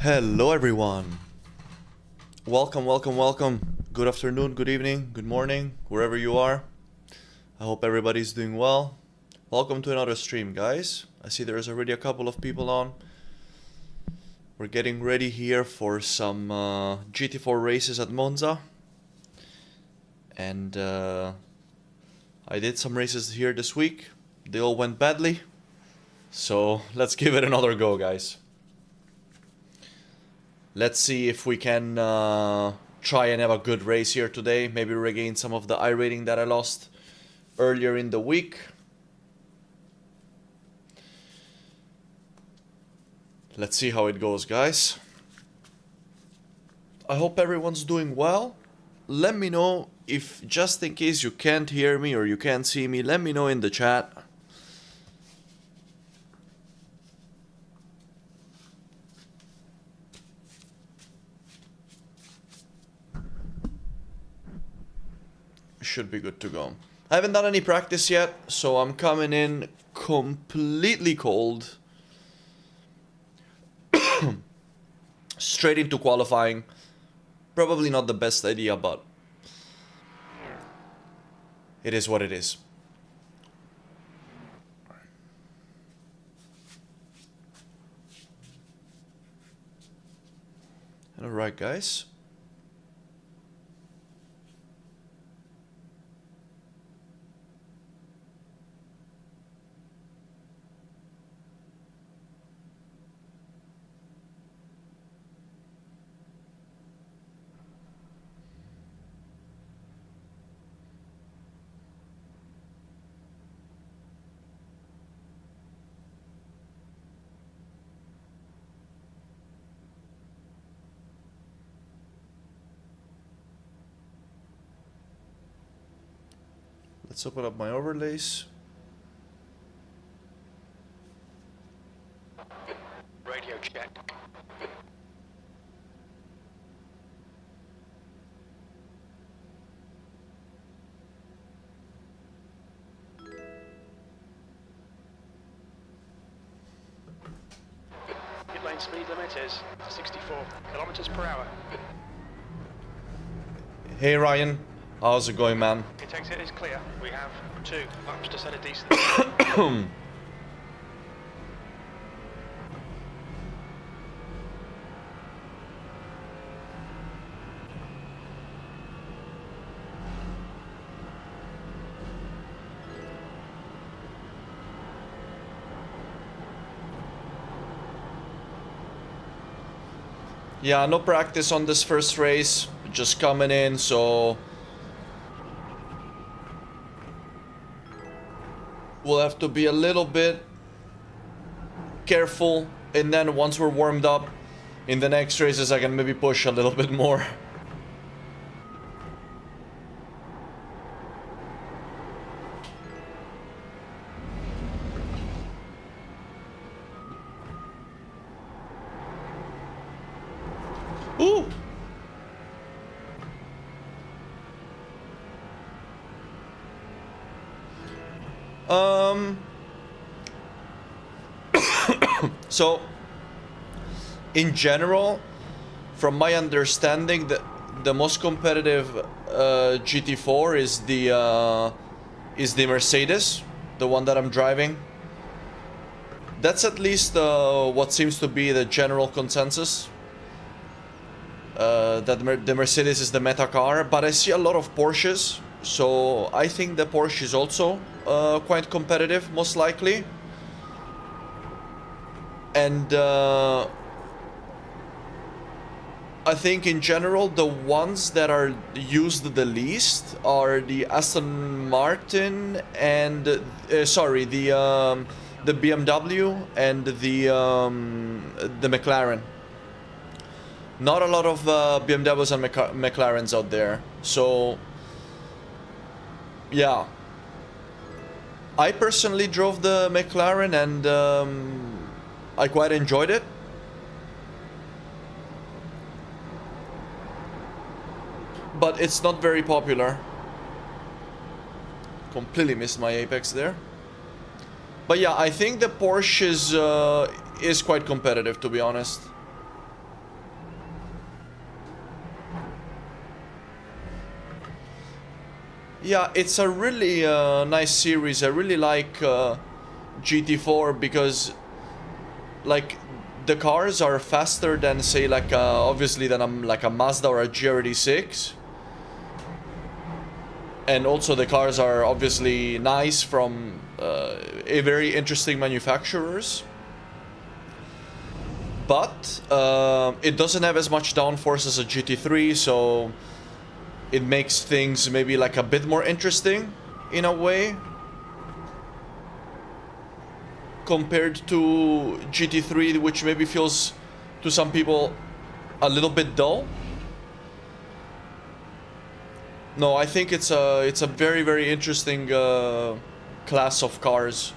Hello everyone. Welcome. Good afternoon, good evening, good morning, wherever you are. I hope everybody's doing well. Welcome to another stream, guys. I see there's already a couple of people on. We're getting ready here for some GT4 races at Monza. And I did some races here this week. They all went badly. So let's give it another go, guys. Let's see if we can try and have a good race here today. Maybe regain some of the iRating that I lost earlier in the week. Let's see how it goes, guys. I hope everyone's doing well. Let me know if, just in case you can't hear me or you can't see me, let me know in the chat. Should be good to go. I haven't done any practice yet, so I'm coming in completely cold. Straight into qualifying. Probably not the best idea, but it is what it is. Alright, guys. Let's open up my overlays. Radio check. Pit lane speed limit is 64 kilometers per hour. Hey Ryan, how's it going, man? Pit exit is clear. We have 2 laps to set a decent. Yeah, no practice on this first race. Just coming in, so we'll have to be a little bit careful, and then once we're warmed up in the next races I can maybe push a little bit more. Ooh! So, in general, from my understanding, the most competitive GT4 is the Mercedes, the one that I'm driving. That's at least what seems to be the general consensus. That the Mercedes is the meta car, but I see a lot of Porsches, so I think the Porsche is also quite competitive, most likely. And I think in general the ones that are used the least are the Aston Martin and the BMW and the McLaren. Not a lot of BMWs and McLarens out there, so yeah. I personally drove the McLaren and I quite enjoyed it. But it's not very popular. Completely missed my apex there. But yeah, I think the Porsche is quite competitive, to be honest. Yeah, it's a really nice series. I really like GT4 because, like, the cars are faster than, say, like, obviously than like a Mazda or a GRD6. And also the cars are obviously nice from a very interesting manufacturers. But it doesn't have as much downforce as a GT3, so it makes things maybe like a bit more interesting in a way compared to GT3, which maybe feels to some people a little bit dull. No, I think it's a very, very interesting class of cars.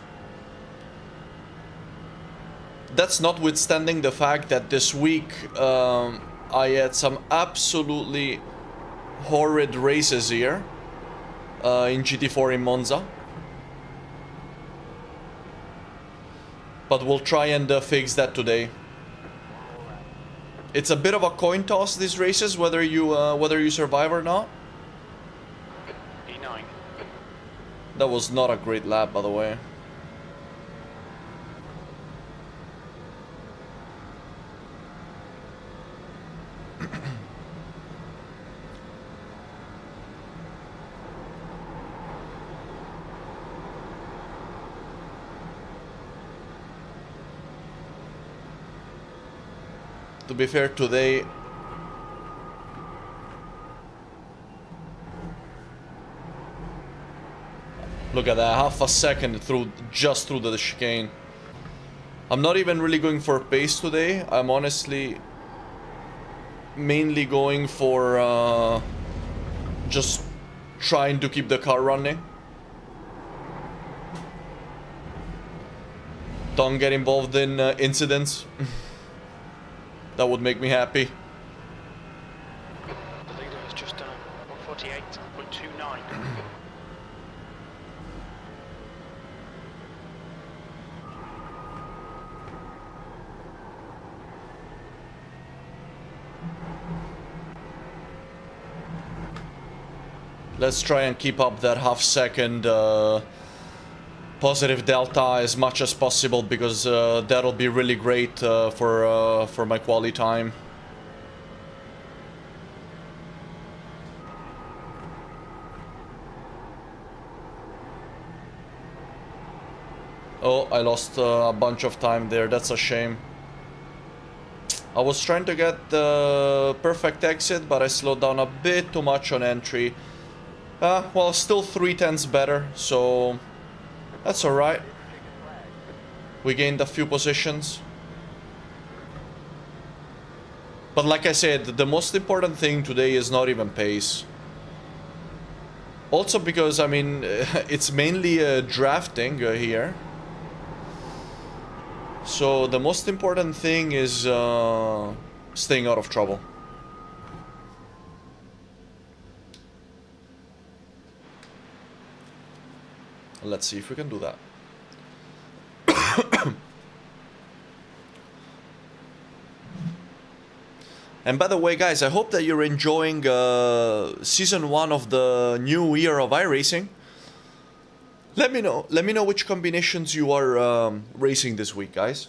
That's notwithstanding the fact that this week I had some absolutely horrid races here in GT4 in Monza. But we'll try and fix that today. It's a bit of a coin toss, these races, whether you survive or not. E9. That was not a great lap, by the way. To be fair, today look at that, half a second just through the chicane. I'm not even really going for pace today. I'm honestly mainly going for just trying to keep the car running. Don't get involved in incidents. That would make me happy. The leader has just done a 148.29. Let's try and keep up that half-second positive delta as much as possible, because that'll be really great for my quali time. Oh, I lost a bunch of time there. That's a shame. I was trying to get the perfect exit, but I slowed down a bit too much on entry. Well, still 3/10 better, so that's alright. We gained a few positions. But like I said, the most important thing today is not even pace. Also because, I mean, it's mainly drafting here. So the most important thing is staying out of trouble. Let's see if we can do that. And by the way, guys, I hope that you're enjoying Season 1 of the new year of iRacing. Let me know. Let me know which combinations you are racing this week, guys.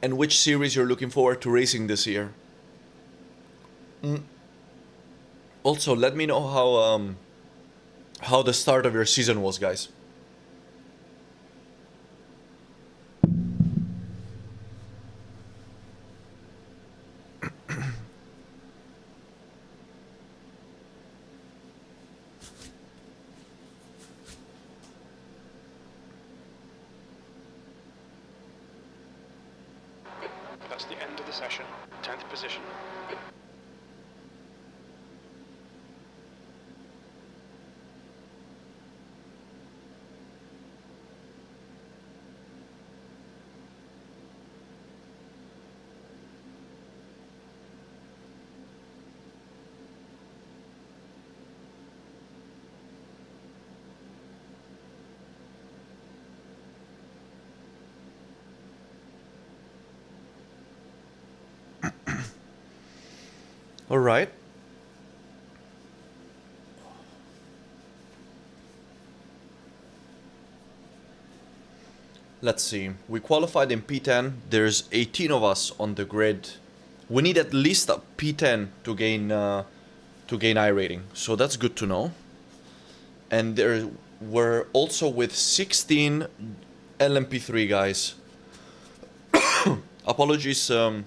And which series you're looking forward to racing this year. Also, let me know how the start of your season was, guys. That's the end of the session. 10th position. All right. Let's see. We qualified in P10. There's 18 of us on the grid. We need at least a P10 to gain iRating. So that's good to know. And there we're also with 16 LMP3 guys. Apologies for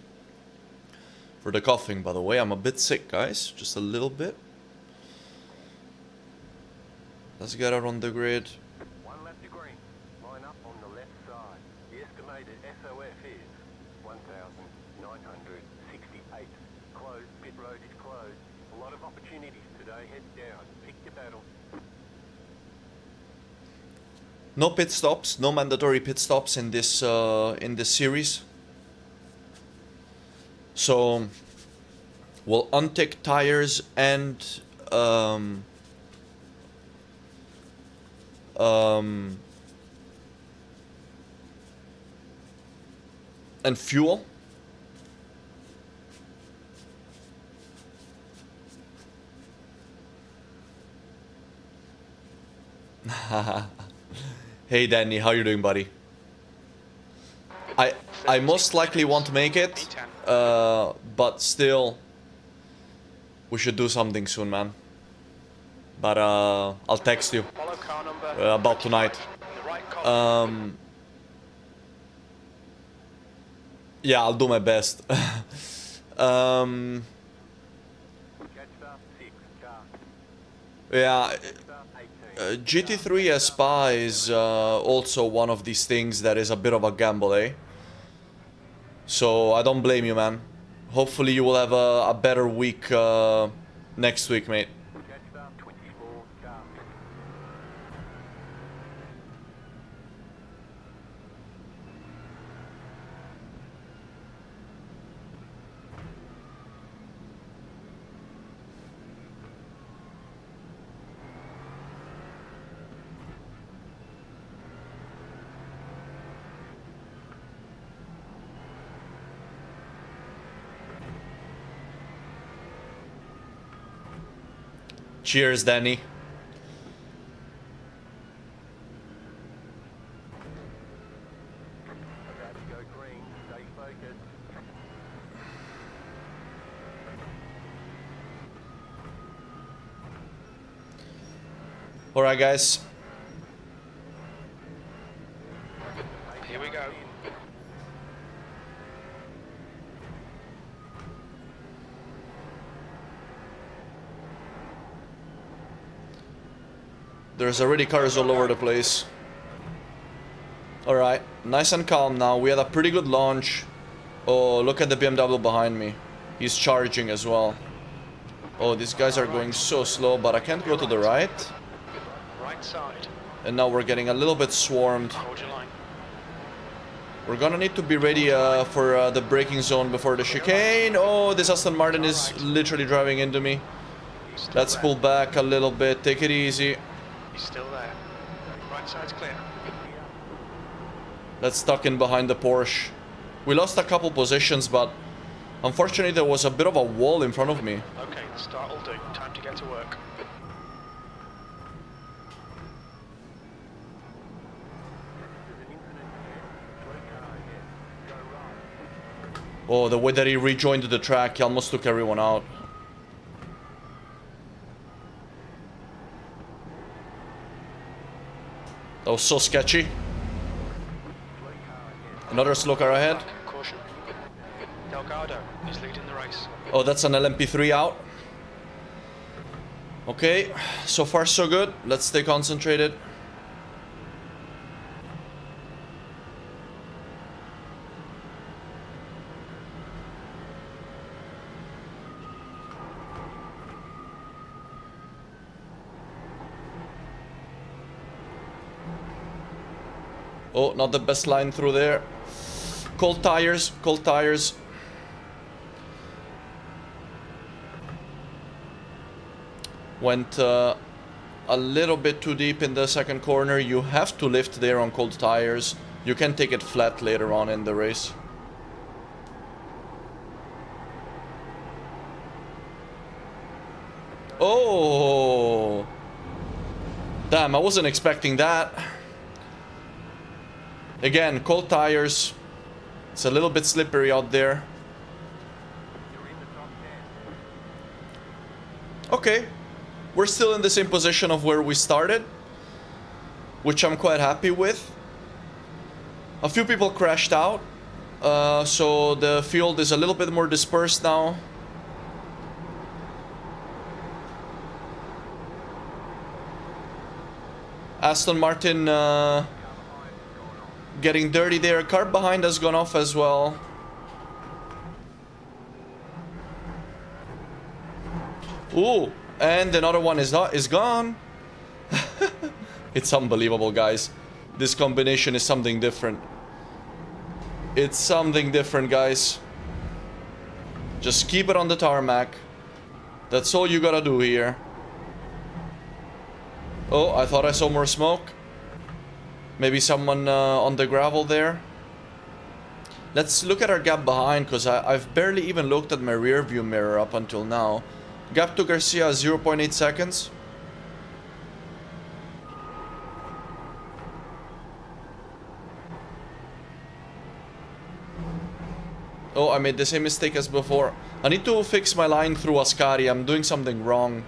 the coughing, by the way. I'm a bit sick, guys. Just a little bit. Let's get out on the grid. One lap to green. Line up on the left side. The estimated SOF is 1,968. Closed. Pit road is closed. A lot of opportunities today. Head down. Pick your battle. No pit stops. No mandatory pit stops in this series. So we'll untick tires and fuel. Hey Danny, how you doing, buddy? I most likely won't make it, but still, we should do something soon, man. But I'll text you about tonight. Yeah, I'll do my best. Yeah, GT3 Spa is also one of these things that is a bit of a gamble, eh? So I don't blame you, man. Hopefully you will have a better week next week, mate. Cheers, Danny. About to go green. Stay focused. All right, guys. Here we go. There's already cars all over the place. Alright, nice and calm now. We had a pretty good launch. Oh, look at the BMW behind me. He's charging as well. Oh, these guys are going so slow, but I can't go to the right. Right side. And now we're getting a little bit swarmed. Hold your line. We're gonna need to be ready for the braking zone before the chicane. Oh, this Aston Martin is literally driving into me. Let's pull back a little bit. Take it easy. He's still there. Right side's clear. Let's tuck in behind the Porsche. We lost a couple positions, but unfortunately there was a bit of a wall in front of me. Okay, the start will do. Time to get to work. Oh, the way that he rejoined the track, he almost took everyone out. That was so sketchy. Another slow car ahead. Caution. Delgado is leading the race. Oh, that's an LMP3 out. Okay, so far so good. Let's stay concentrated. Oh, not the best line through there. Cold tires, cold tires. Went a little bit too deep in the second corner. You have to lift there on cold tires. You can take it flat later on in the race. Oh! Damn, I wasn't expecting that. Again, cold tires. It's a little bit slippery out there. You're in the top 10. Okay. We're still in the same position of where we started, which I'm quite happy with. A few people crashed out, so the field is a little bit more dispersed now. Aston Martin getting dirty there. Car behind has gone off as well. Ooh, and another one is gone. It's unbelievable, guys. This combination is something different. It's something different, guys. Just keep it on the tarmac. That's all you gotta do here. Oh, I thought I saw more smoke. Maybe someone on the gravel there. Let's look at our gap behind, because I've barely even looked at my rear view mirror up until now. Gap to Garcia, 0.8 seconds. Oh, I made the same mistake as before. I need to fix my line through Ascari. I'm doing something wrong.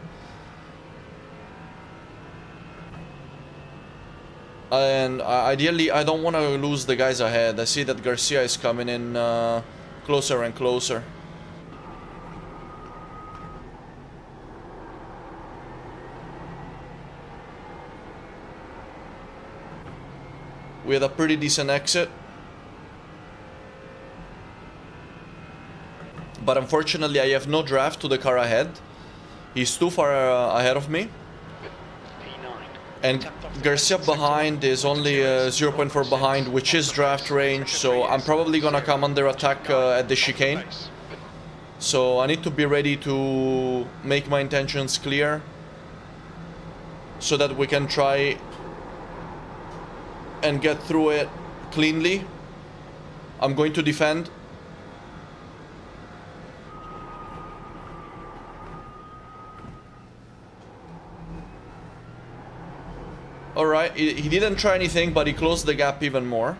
And ideally, I don't want to lose the guys ahead. I see that Garcia is coming in closer and closer. We had a pretty decent exit. But unfortunately, I have no draft to the car ahead. He's too far ahead of me. And Garcia behind is only 0.4 behind, which is draft range. So I'm probably gonna come under attack at the chicane. So I need to be ready to make my intentions clear, so that we can try and get through it cleanly. I'm going to defend. Alright, he didn't try anything, but he closed the gap even more.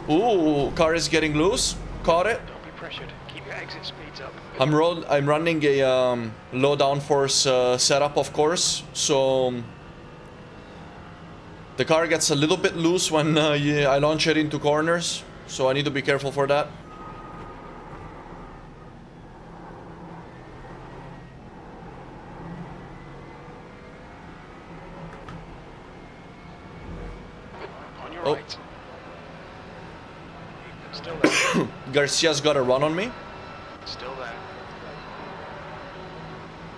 Ooh, car is getting loose. Caught it. Don't be pressured. Keep your exit speeds up. I'm running a low downforce setup, of course, so the car gets a little bit loose when I launch it into corners, so I need to be careful for that. On your Oh. right. Still there. Garcia's got a run on me. Still there.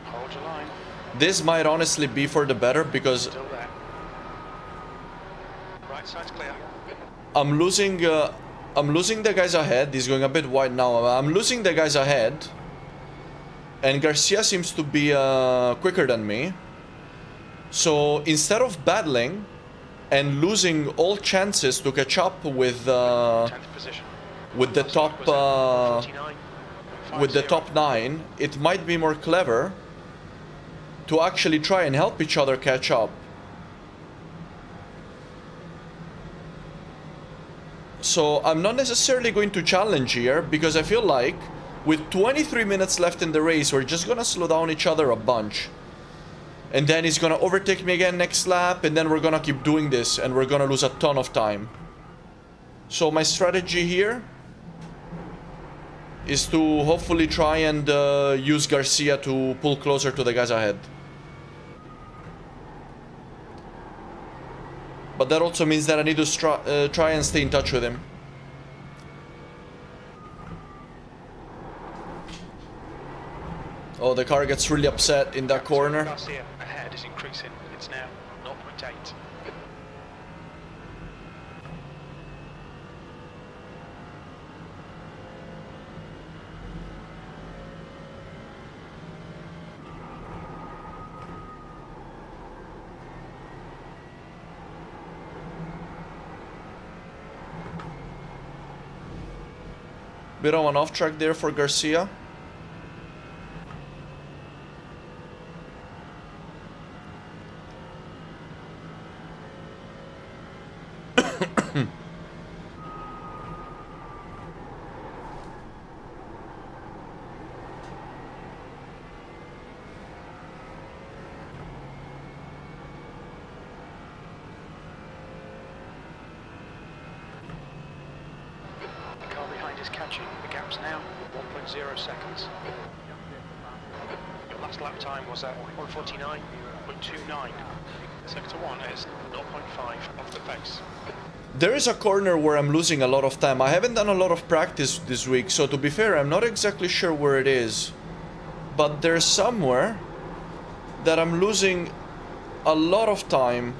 Hold your line. This might honestly be for the better, because Still there. Right side's clear. I'm losing the guys ahead. He's going a bit wide now. I'm losing the guys ahead, and Garcia seems to be quicker than me. So instead of battling and losing all chances to catch up with 10th position. with the Last top lap was at 49.50. with the top 9, it might be more clever to actually try and help each other catch up. So I'm not necessarily going to challenge here, because I feel like with 23 minutes left in the race, we're just gonna slow down each other a bunch. And then he's gonna overtake me again next lap, and then we're gonna keep doing this, and we're gonna lose a ton of time. So my strategy here is to hopefully try and use Garcia to pull closer to the guys ahead. But that also means that I need to try and stay in touch with him. Oh, the car gets really upset in that corner. Garcia ahead is increasing. It's now 0.8. Bit of an off track there for Garcia. The car behind is catching. The gap's now 1.0 seconds. Your last lap time was at 1:49.29. Sector 1 is 0.5 off the pace. There is a corner where I'm losing a lot of time. I haven't done a lot of practice this week, so to be fair, I'm not exactly sure where it is. But there's somewhere that I'm losing a lot of time.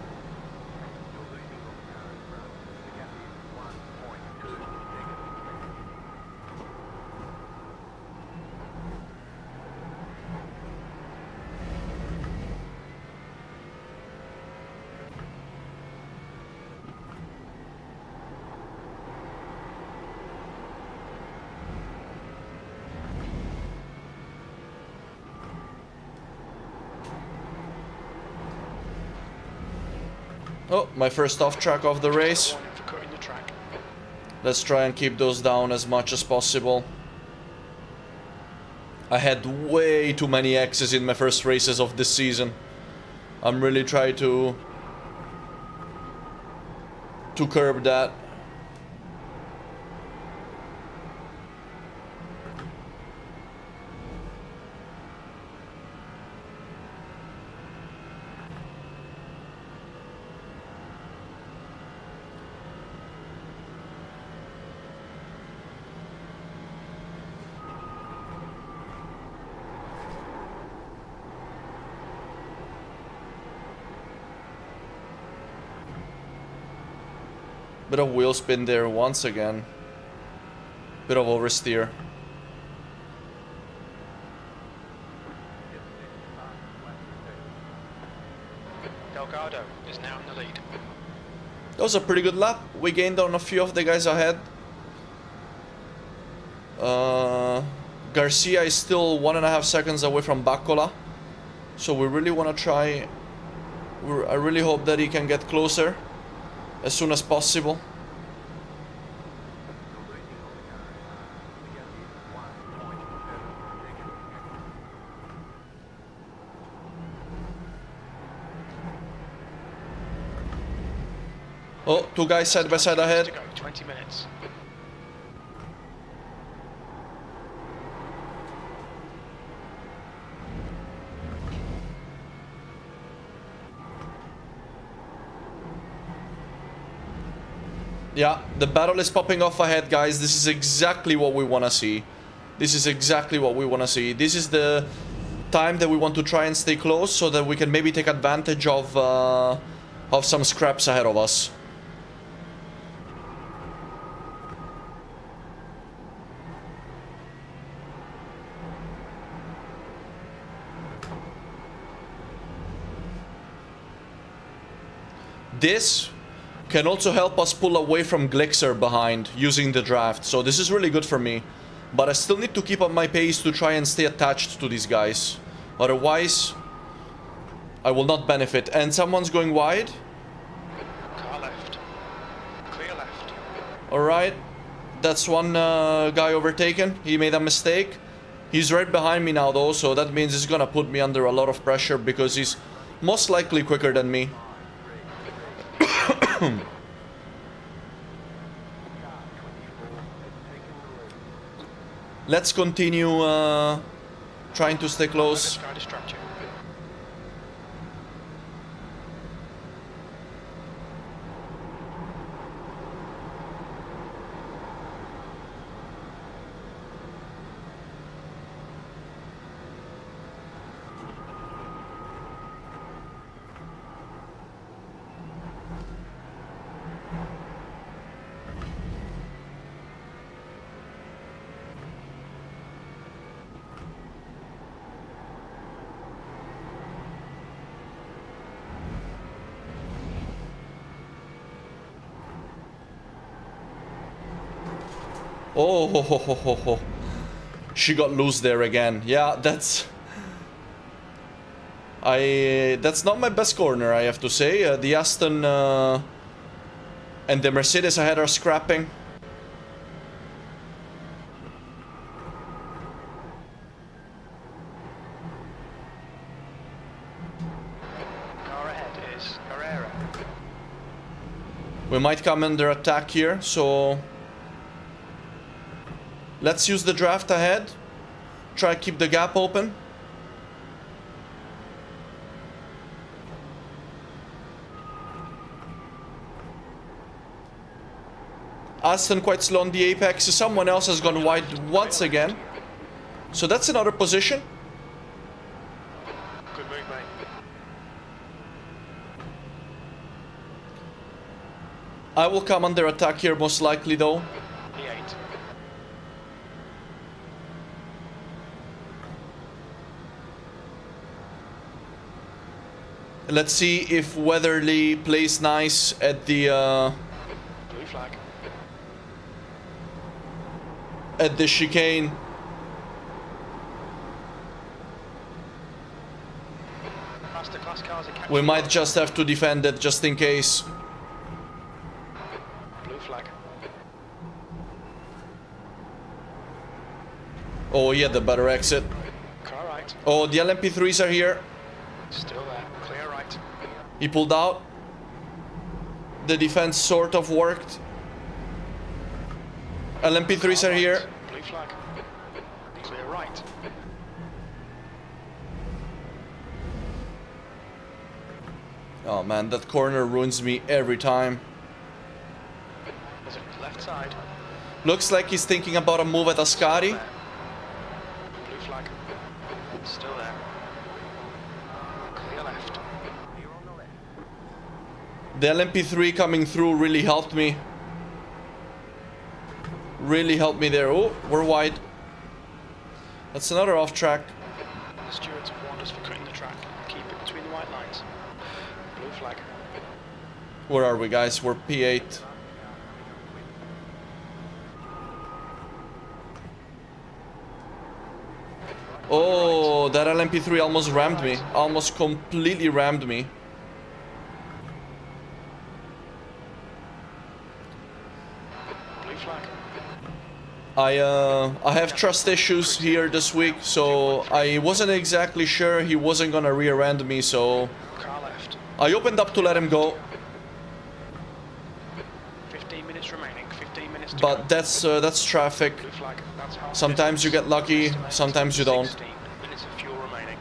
Oh, my first off track of the race. Warning for cutting the track. Let's try and keep those down as much as possible. I had way too many X's in my first races of this season. I'm really trying to curb that. Bit of wheel spin there once again. Bit of oversteer. Delgado is now in the lead. That was a pretty good lap. We gained on a few of the guys ahead. Garcia is still 1.5 seconds away from Baccola. So we really want to try. I really hope that he can get closer as soon as possible. Oh, two guys side by side ahead. To go, 20 minutes. Yeah, the battle is popping off ahead, guys. This is exactly what we want to see. This is exactly what we want to see. This is the time that we want to try and stay close so that we can maybe take advantage of some scraps ahead of us. This can also help us pull away from Glixer behind using the draft. So this is really good for me. But I still need to keep up my pace to try and stay attached to these guys. Otherwise, I will not benefit. And someone's going wide. Car left. Clear left. Alright. That's one guy overtaken. He made a mistake. He's right behind me now though. So that means he's gonna put me under a lot of pressure because he's most likely quicker than me. Let's continue trying to stay close. Try to distract you. Oh, ho, ho, ho, ho, ho. She got loose there again. Yeah, that's... That's not my best corner, I have to say. The Aston and the Mercedes ahead are scrapping. We might come under attack here, so let's use the draft ahead. Try to keep the gap open. Aston quite slow on the apex. Someone else has gone wide once again. So that's another position. Good move, mate. I will come under attack here most likely though. P8. Let's see if Weatherly plays nice at the Blue flag. at the chicane. Faster class cars are catching We might up. just have to defend it just in case. Blue flag. Oh, he had the better exit. Car right. Oh, the LMP3s are here. Still there. Clear right. He pulled out. The defense sort of worked. LMP3s are here. Blue flag. Clear right. Oh man, that corner ruins me every time. There's a left side. Looks like he's thinking about a move at Ascari. Blue flag. Still there. Clear left. The LMP3 coming through really helped me. Really helped me there. Oh, we're wide. That's another off track. The stewards have warned us for cutting the track. Keep it between the white lines. Blue flag. Where are we, guys? We're P8. Oh, that LMP3 almost rammed me. Almost completely rammed me. Blue flag. I have trust issues here this week, so I wasn't exactly sure he wasn't gonna rear end me, so Car left. I opened up to let him go. 15 minutes remaining. 15 minutes to But go. that's traffic. Blue flag. That's half Sometimes you distance. get lucky, Estimate sometimes you don't. 16 minutes of fuel remaining.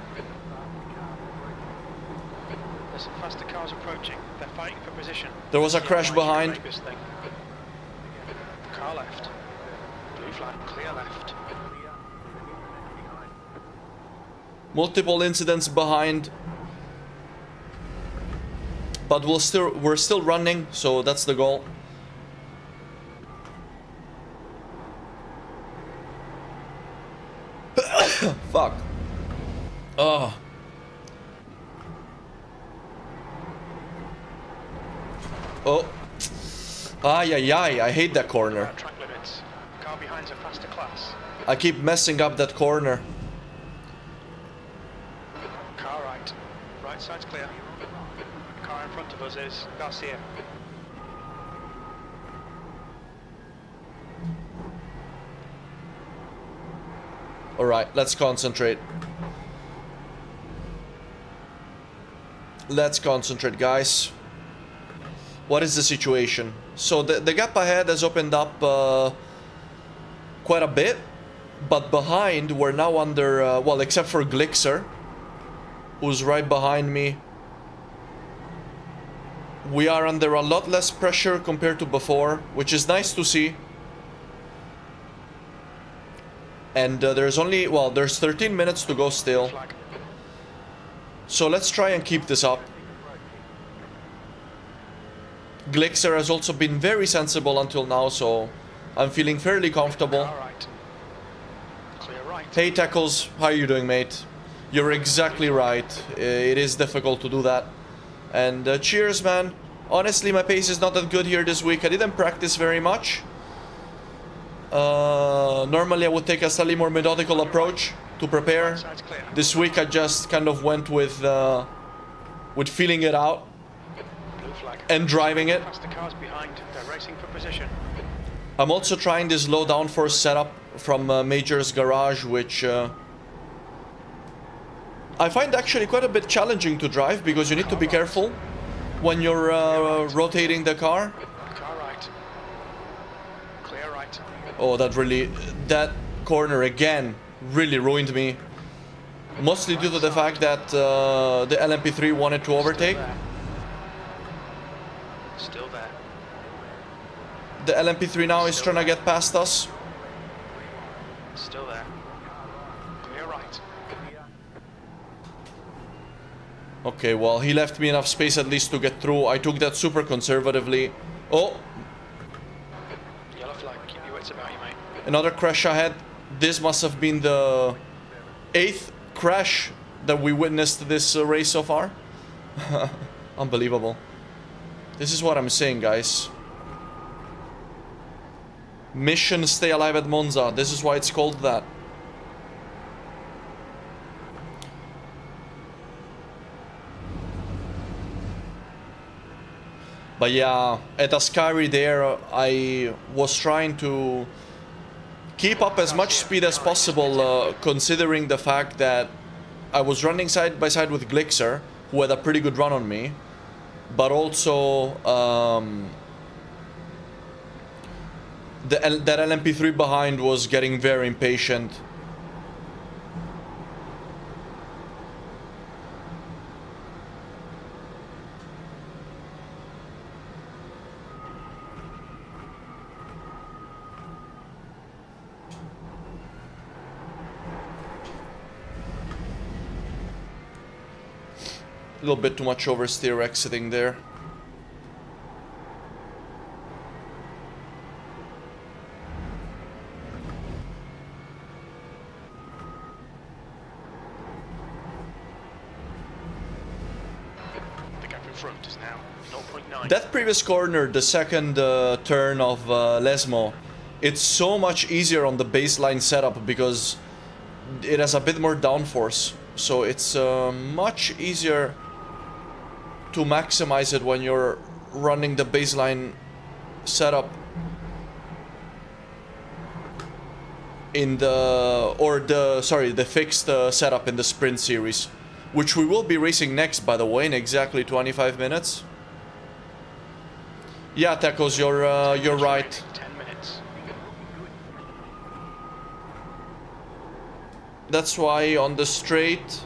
There's some faster cars approaching. They're fighting for position. There was a See crash how much behind. you make this thing. Car left. Blue flag. Clear left. Multiple incidents behind. But we're still running, so that's the goal. Fuck. Oh. Oh. Ay, ay, ay. I hate that corner. Track limits. Car behind's a faster class. I keep messing up that corner. Car right. Right side's clear. Car in front of us is Garcia. Alright, let's concentrate. Let's concentrate, guys. What is the situation? So the gap ahead has opened up quite a bit. But behind, we're now under... well, except for Glixer, who's right behind me. We are under a lot less pressure compared to before, which is nice to see. And there's only... well, there's 13 minutes to go still. Flag. So let's try and keep this up. Glixer has also been very sensible until now, so I'm feeling fairly comfortable. Car right. Clear right. Hey Tackles, how are you doing, mate? You're exactly right. It is difficult to do that. And cheers, man. Honestly, my pace is not that good here this week. I didn't practice very much. Normally I would take a slightly more methodical approach to prepare. Side's clear. This week I just kind of went with feeling it out Blue flag. and driving it. Past the cars behind. They're racing for position. I'm also trying this low downforce setup from Major's garage, which I find actually quite a bit challenging to drive because you need to be careful when you're rotating the car. Car right. Clear right. Oh, that corner again really ruined me. Mostly due to the fact that the LMP3 wanted to overtake. Still there. The LMP3 now is trying to get past us. Still there. Clear right. Okay, well, he left me enough space at least to get through. I took that super conservatively. Oh, Yellow flag. Keep your wits about you, mate. another crash ahead. This must have been the 8th crash that we witnessed this race so far. Unbelievable. This is what I'm saying, guys. Mission stay alive at Monza. This is why it's called that. But yeah, at Ascari there, I was trying to keep up as much speed as possible, considering the fact that I was running side by side with Glixer, who had a pretty good run on me, but also that LMP3 behind was getting very impatient. A little bit too much oversteer exiting there. The gap in front is now 0.9. That previous corner, the second turn of Lesmo, it's so much easier on the baseline setup because it has a bit more downforce. So it's much easier to maximize it when you're running the baseline setup in the fixed setup in the sprint series, which we will be racing next, by the way, in exactly 25 minutes. Yeah, Tacos, you're right. 10 minutes. That's why on the straight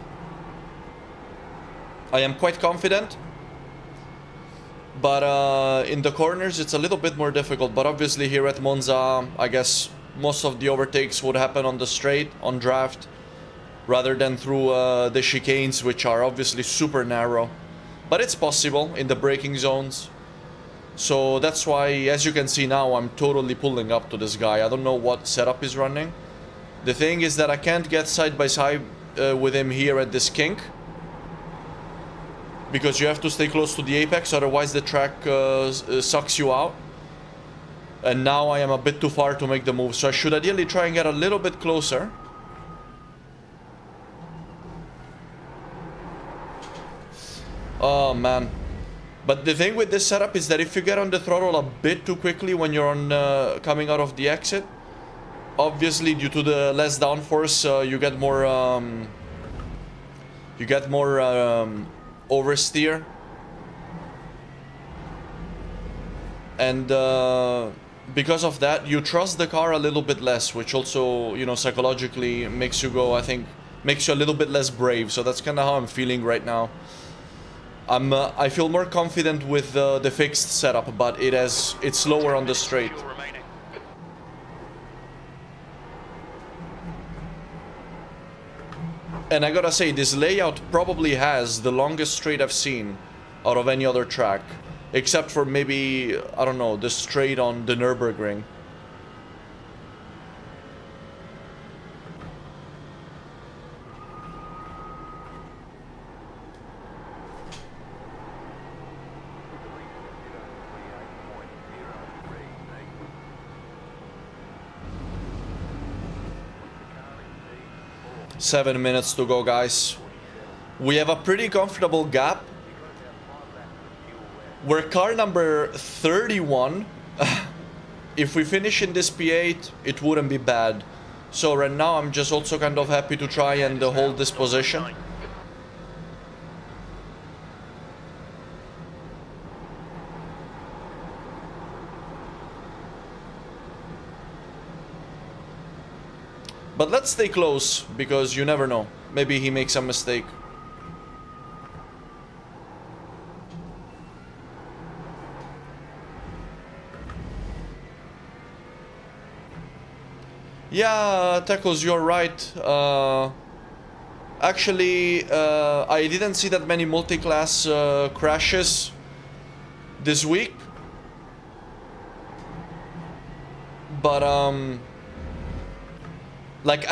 I am quite confident, but in the corners it's a little bit more difficult. But obviously here at Monza, I guess most of the overtakes would happen on the straight, on draft, rather than through the chicanes, which are obviously super narrow. But it's possible in the braking zones. So that's why, as you can see now, I'm totally pulling up to this guy. I don't know what setup he's running. The thing is that I can't get side by side with him here at this kink, because you have to stay close to the apex, otherwise the track sucks you out. And now I am a bit too far to make the move, so I should ideally try and get a little bit closer. Oh man. But the thing with this setup is that if you get on the throttle a bit too quickly when you're on coming out of the exit, obviously due to the less downforce, you get more oversteer, and because of that you trust the car a little bit less, which also, you know, psychologically makes you go, I think, makes you a little bit less brave. So that's kind of how I'm feeling right now. I feel more confident with the fixed setup, but it's slower on the straight. Fuel remaining. And I gotta say, this layout probably has the longest straight I've seen out of any other track, except for maybe, I don't know, the straight on the Nürburgring. 7 minutes to go, guys. We have a pretty comfortable gap. We're car number 31. If we finish in this P8, it wouldn't be bad. So right now I'm just also kind of happy to try and hold this position. But let's stay close, because you never know. Maybe he makes a mistake. Yeah, Tackles, you're right. Actually, I didn't see that many multi-class crashes this week. But, like,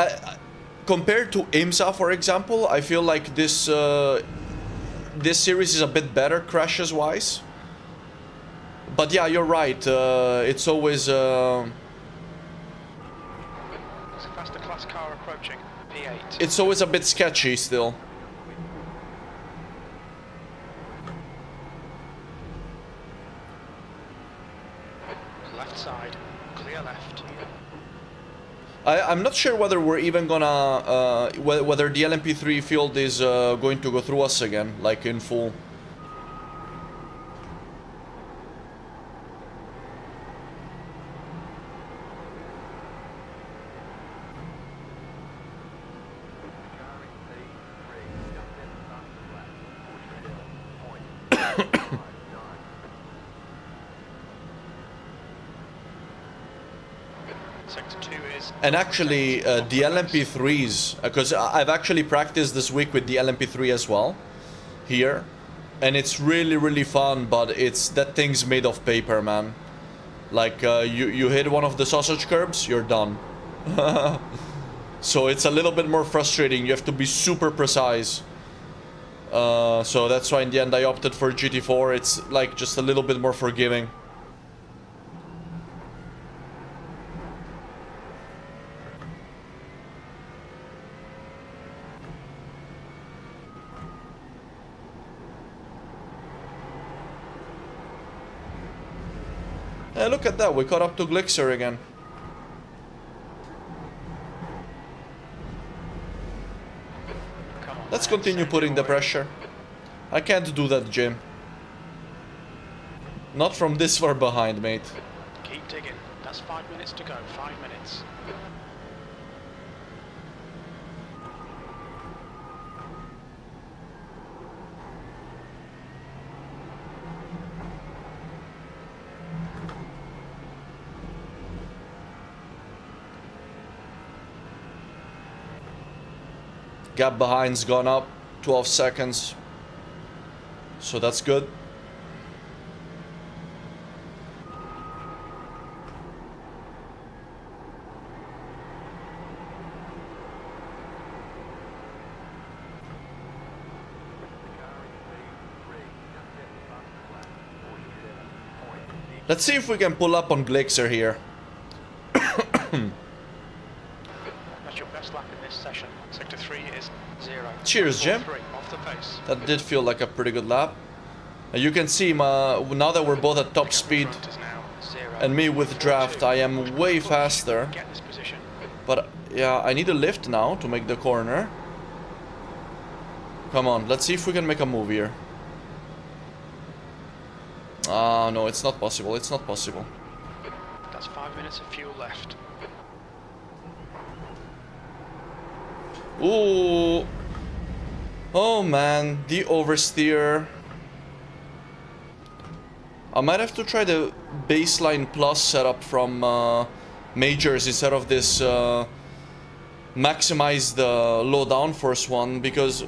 compared to IMSA, for example, I feel like this this series is a bit better crashes-wise. But yeah, you're right. It's always... Faster class car approaching, P8. It's always a bit sketchy still. Left side, clear left. I'm not sure whether we're even gonna... whether the LMP3 field is going to go through us again, like in full. And actually, the LMP3s, because I've actually practiced this week with the LMP3 as well, here, and it's really, really fun, but it's, that thing's made of paper, man. Like, you hit one of the sausage curbs, you're done. So it's a little bit more frustrating, you have to be super precise. So that's why in the end I opted for GT4, it's like just a little bit more forgiving. Hey, look at that, we caught up to Glixer again. Let's continue putting the pressure. I can't do that, Jim. Not from this far behind, mate. Keep digging. That's 5 minutes to go. 5 minutes. Gap behind's gone up 12 seconds. So that's good. Let's see if we can pull up on Glixer here. That's your best lap in this session. Sector 3 is 0. Cheers, Jim. 3 off the pace. That did feel like a pretty good lap. You can see now that we're both at top speed, and me with draft, I am way faster. Get this position. But yeah, I need a lift now to make the corner. Come on, let's see if we can make a move here. Ah, no, it's not possible. It's not possible. That's 5 minutes of fuel left. Ooh. Oh man, the oversteer. I might have to try the baseline plus setup from majors instead of this maximize the low downforce one, because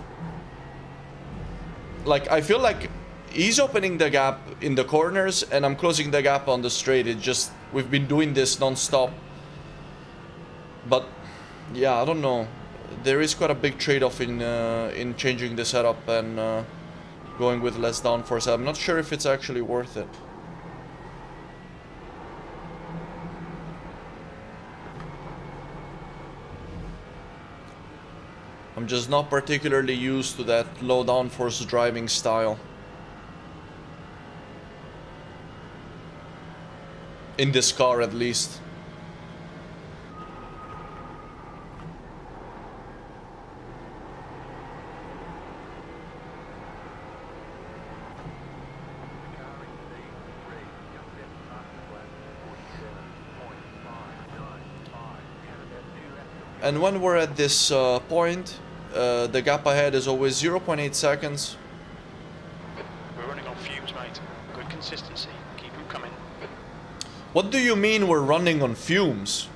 like I feel like he's opening the gap in the corners and I'm closing the gap on the straight. It just, we've been doing this non-stop. But yeah, I don't know. There is quite a big trade-off in changing the setup and going with less downforce. I'm not sure if it's actually worth it. I'm just not particularly used to that low downforce driving style. In this car, at least. And when we're at this point, the gap ahead is always 0.8 seconds. We're running on fumes, mate. Good consistency. Keep them coming. What do you mean we're running on fumes?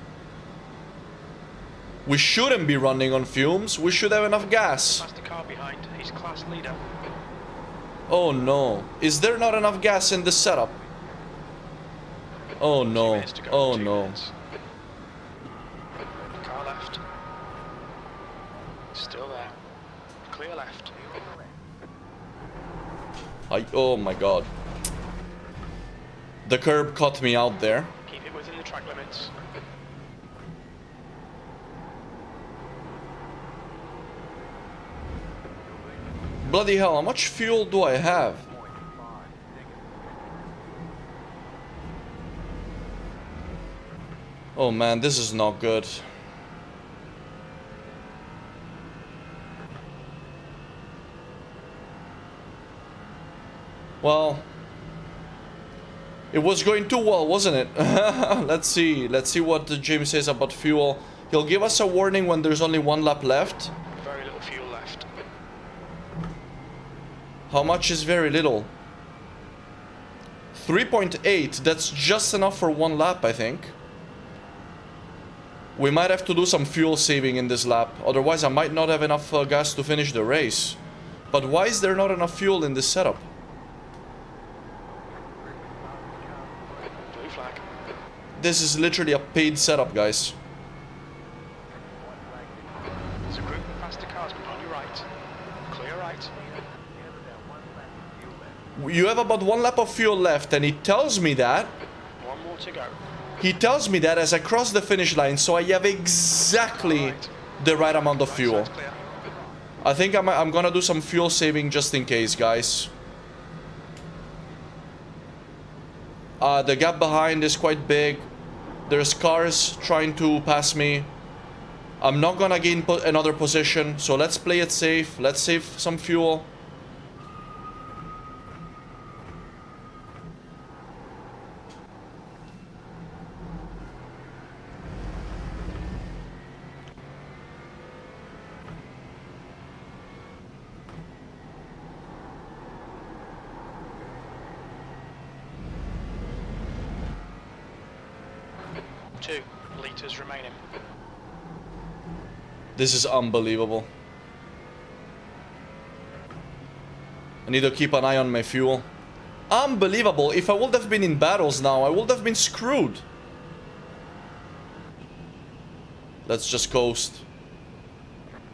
We shouldn't be running on fumes. We should have enough gas. Faster car behind. He's class leader. Oh no. Is there not enough gas in this setup? Oh 2 no. minutes to go. Oh 2 no. minutes. Car left. Still there. Clear left. Oh my god. The curb caught me out there. Keep it within the track limits. Bloody hell, how much fuel do I have? Oh man, this is not good. Well, it was going too well, wasn't it? Let's see what James says about fuel. He'll give us a warning when there's only 1 lap left. Very little fuel left. How much is very little? 3.8, that's just enough for 1 lap, I think. We might have to do some fuel saving in this lap, otherwise I might not have enough gas to finish the race. But why is there not enough fuel in this setup? Blue flag. This is literally a paid setup, guys. There's a group of faster cars on your right. Clear right. You have about 1 lap of fuel left, and he tells me that. 1 more to go. He tells me that as I cross the finish line, so I have exactly the right amount of fuel. Side's clear. I think I'm gonna do some fuel saving just in case, guys. The gap behind is quite big. There's cars trying to pass me. I'm not gonna gain another position, so let's play it safe. Let's save some fuel. Two litres remaining. This is unbelievable. I need to keep an eye on my fuel. Unbelievable. If I would have been in battles now, I would have been screwed. Let's just coast.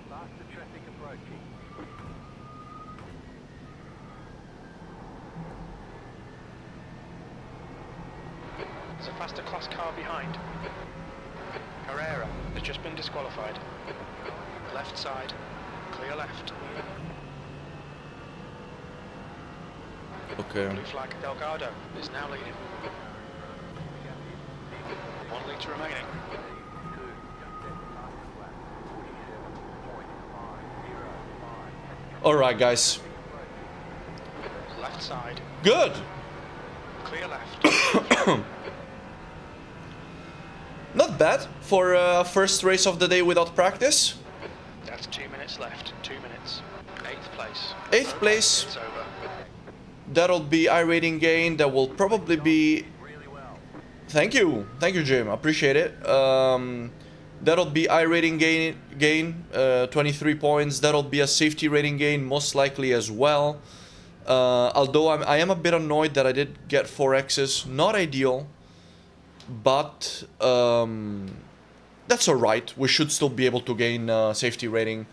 Faster traffic approaching. There's a faster class car behind. Herrera has just been disqualified. Left side. Clear left. Okay. Blue flag. Delgado is now leading. 1 litre remaining. Alright, guys. Left side. Good. Clear left. Not bad for first race of the day without practice. That's 2 minutes left. 2 minutes. 8th place. 8th place. It's over. That'll be iRating gain. That will probably be... Thank you, Jim. Appreciate it. That'll be iRating gain 23 points. That'll be a safety rating gain, most likely as well. Although I am a bit annoyed that I did get 4 X's. Not ideal, but that's alright. We should still be able to gain safety rating.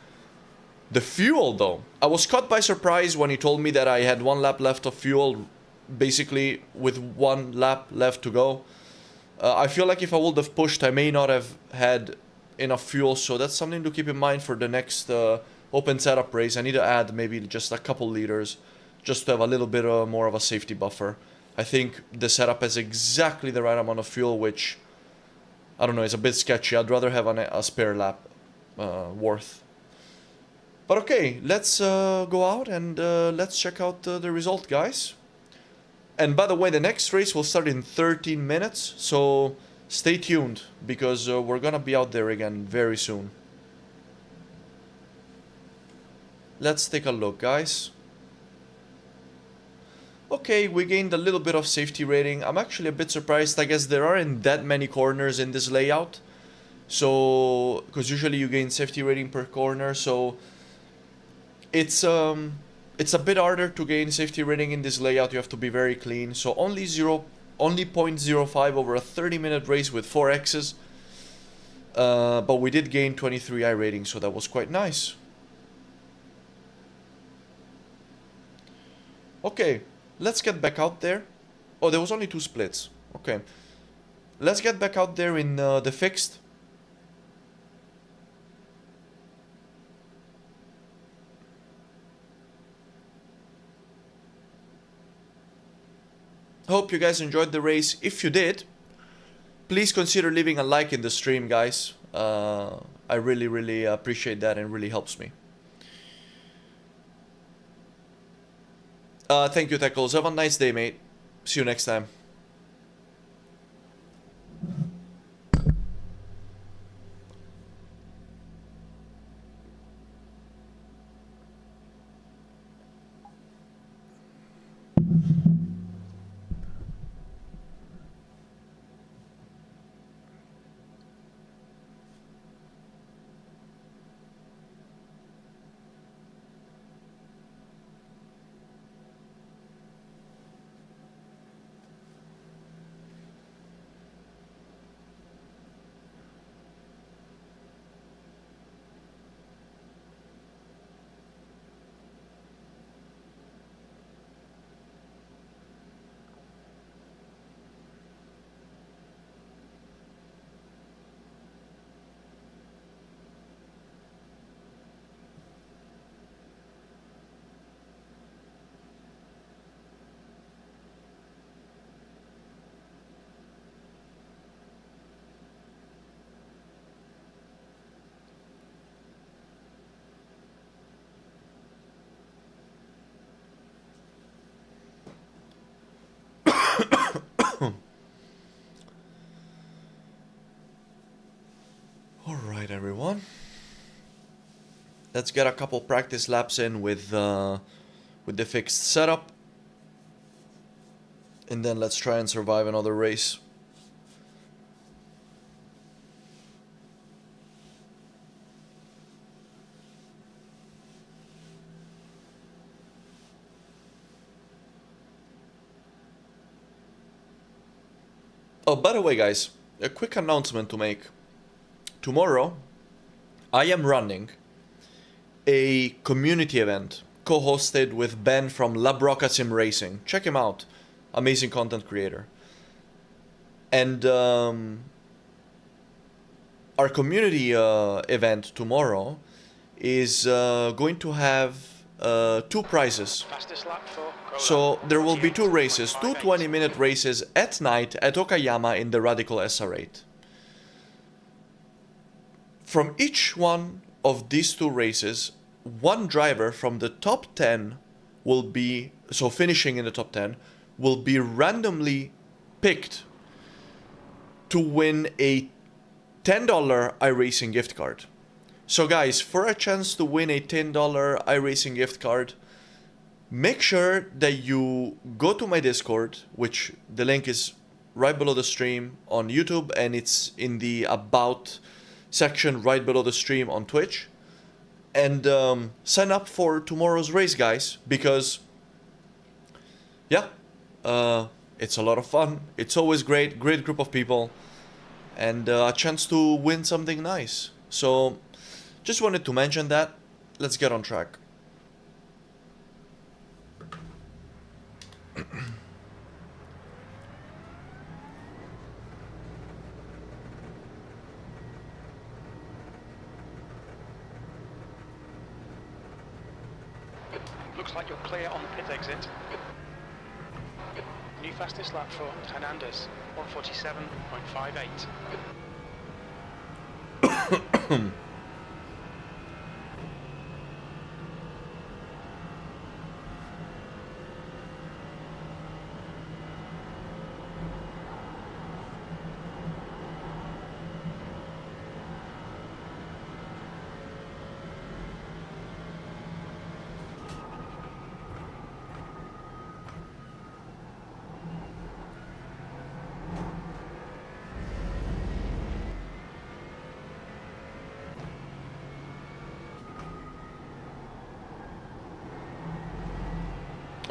The fuel, though. I was caught by surprise when he told me that I had 1 lap left of fuel, basically with 1 lap left to go. I feel like if I would have pushed, I may not have had enough fuel, so that's something to keep in mind for the next open setup race. I need to add maybe just a couple liters just to have a little bit more of a safety buffer. I think the setup has exactly the right amount of fuel, which, I don't know, is a bit sketchy. I'd rather have a spare lap worth. But okay, let's go out and let's check out the result, guys. And by the way, the next race will start in 13 minutes, so stay tuned, because we're gonna be out there again very soon. Let's take a look, guys. Okay, we gained a little bit of safety rating. I'm actually a bit surprised. I guess there aren't that many corners in this layout. So, because usually you gain safety rating per corner, so it's a bit harder to gain safety rating in this layout. You have to be very clean. So only 0.05 over a 30-minute race with 4 X's. But we did gain 23 iRating, so that was quite nice. Okay, let's get back out there. Oh, there was only 2 splits. Okay. Let's get back out there in the fixed. Hope you guys enjoyed the race. If you did, please consider leaving a like in the stream, guys. I really appreciate that, and really helps me. Thank you, Tackles. Have a nice day, mate. See you next time. Alright, everyone. Let's get a couple practice laps in with the fixed setup. And then let's try and survive another race. Oh, by the way, guys, a quick announcement to make. Tomorrow, I am running a community event co-hosted with Ben from Labroca Sim Racing. Check him out. Amazing content creator. And our community event tomorrow is going to have 2 prizes. So there will be 2 races, 2 20-minute races at night at Okayama in the Radical SR8. From each one of these 2 races, one driver from the top 10 will be, so finishing in the top 10, will be randomly picked to win a $10 iRacing gift card. So guys, for a chance to win a $10 iRacing gift card, make sure that you go to my Discord, which the link is right below the stream on YouTube, and it's in the About section right below the stream on Twitch, and sign up for tomorrow's race, guys, because yeah, it's a lot of fun. It's always great group of people, and a chance to win something nice. So just wanted to mention that. Let's get on track. Looks like you're clear on the pit exit. New fastest lap for Hernandez, 1:47.58.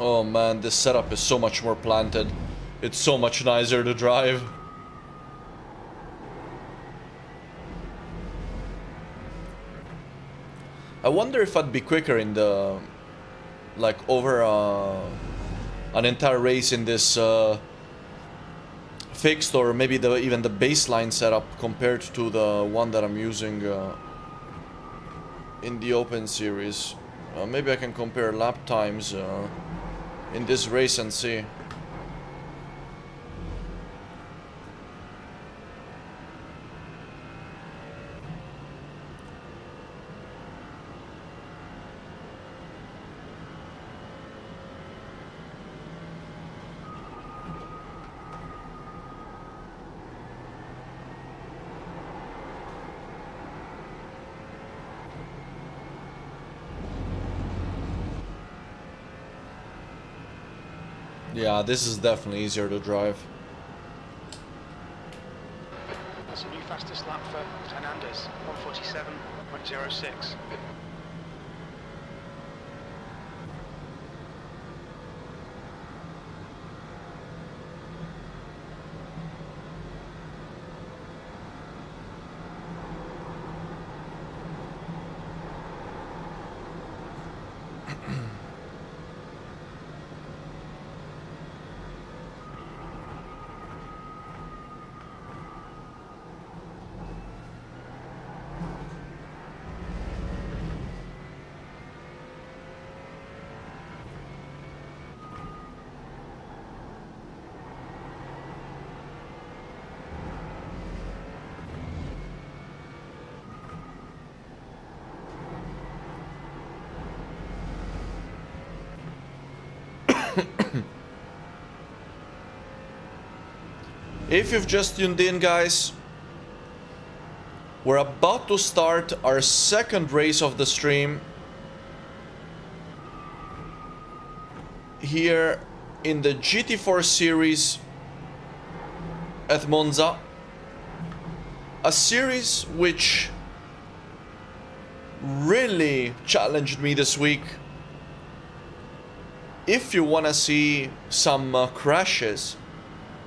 Oh man, this setup is so much more planted. It's so much nicer to drive. I wonder if I'd be quicker in the... like over an entire race in this fixed or maybe even the baseline setup compared to the one that I'm using in the Open Series. Maybe I can compare lap times in this race and see. Yeah, this is definitely easier to drive. That's a new fastest lap for Hernandez, 1:47.06. If you've just tuned in, guys, we're about to start our second race of the stream here in the GT4 series at Monza. A series which really challenged me this week. If you want to see some crashes,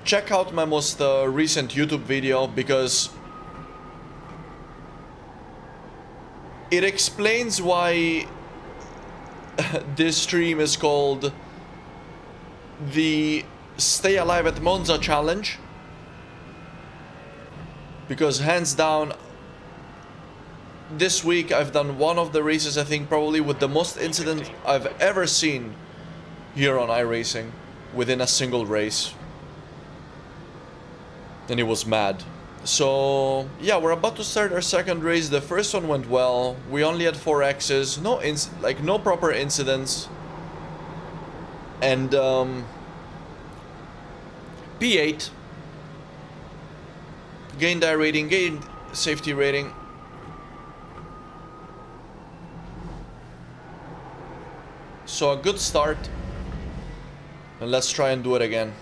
check out my most recent YouTube video, because it explains why this stream is called the Stay Alive at Monza Challenge. Because hands down, this week I've done one of the races, I think probably with the most incidents I've ever seen here on iRacing within a single race. And it was mad. So yeah, we're about to start our second race. The first one went well. We only had 4 X's, no proper incidents, and P8 gained our rating, gained safety rating. So a good start, and let's try and do it again.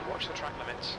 Watch the track limits.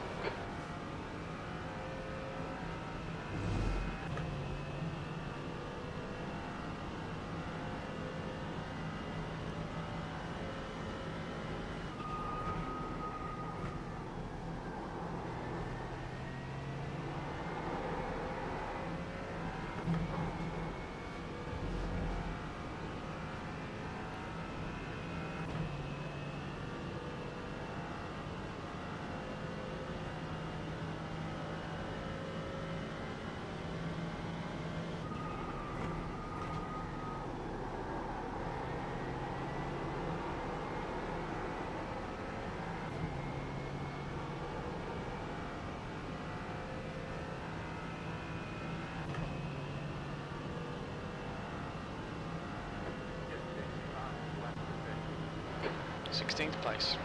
16th place.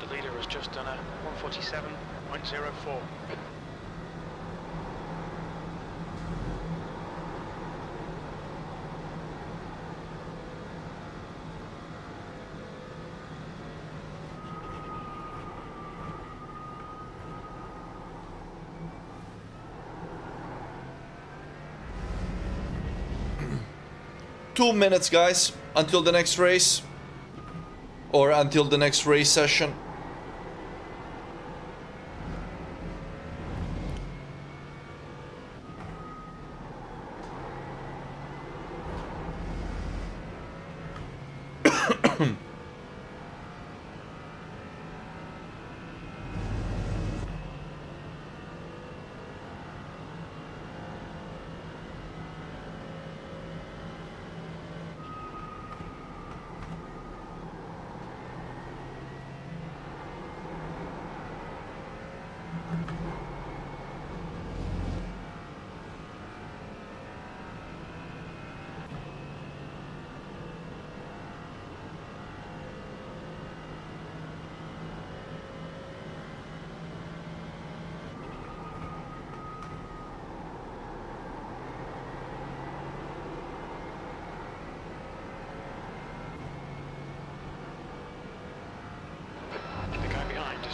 The leader has just done a 147.04. Two minutes, guys, until the next race. Or until the next race session.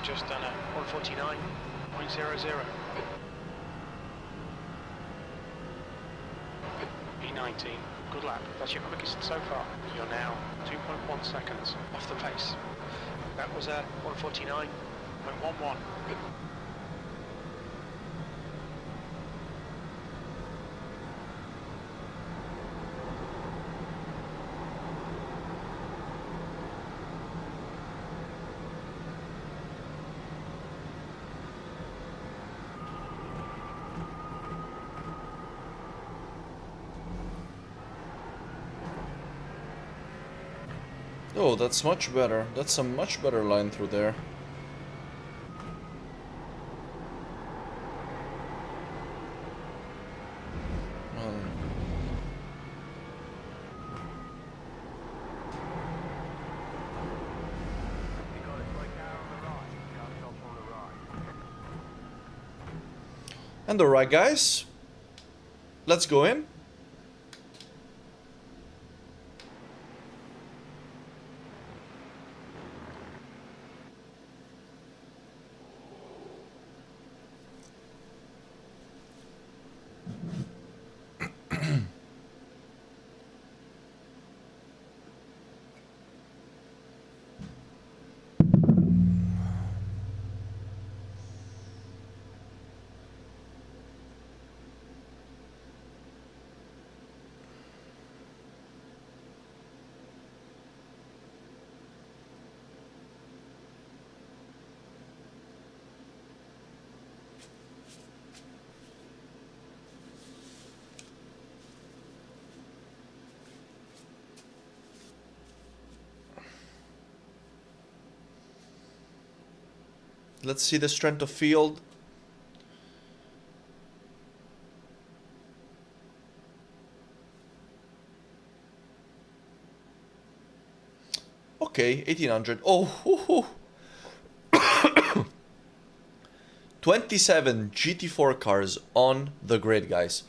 Just done a 149.00. E19, good lap. That's your quickest so far. You're now 2.1 seconds off the pace. That was a 149.11. Oh, that's much better. That's a much better line through there. You got a slow car on the right. Car stop on the right. And alright, guys. Let's go in. Let's see the strength of field. Okay, 1800. Oh, hoo, hoo. 27 GT4 cars on the grid, guys.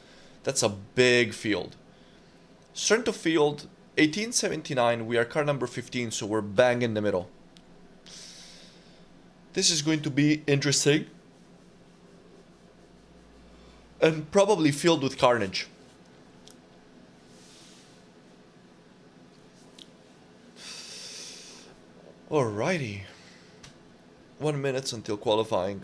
That's a big field. Strength of field, 1879. We are car number 15, so we're bang in the middle. This is going to be interesting. And probably filled with carnage. Alrighty. 1 minute until qualifying.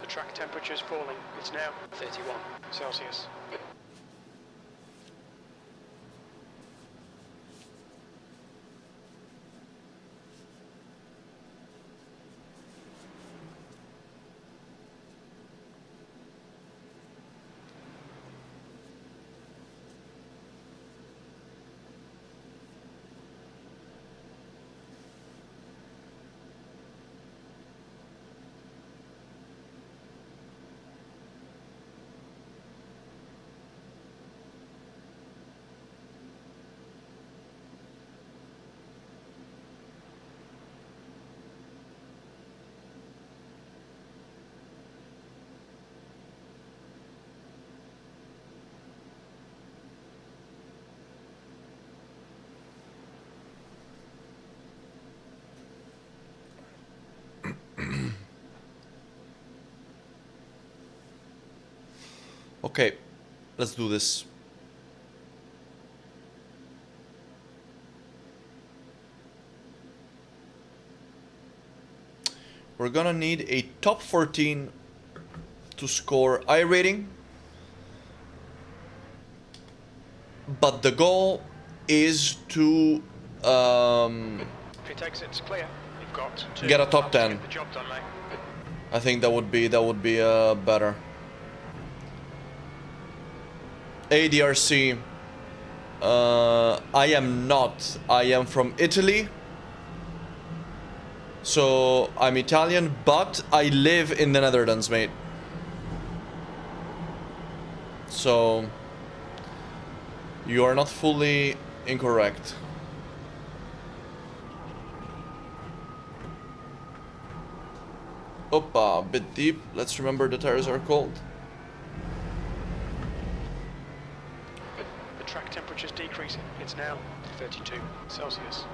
The track temperature is falling. It's now 31 Celsius. Okay, let's do this. We're gonna need a top 14 to score iRating. But the goal is to Pit exit's clear. You've got to get a top 10. Get the job done, mate. I think that would be better. ADRC. I am not. I am from Italy. So I'm Italian, but I live in the Netherlands, mate. So you are not fully incorrect. Oppa, a bit deep. Let's remember the tires are cold. The track temperature's decreasing. It's now 32 Celsius.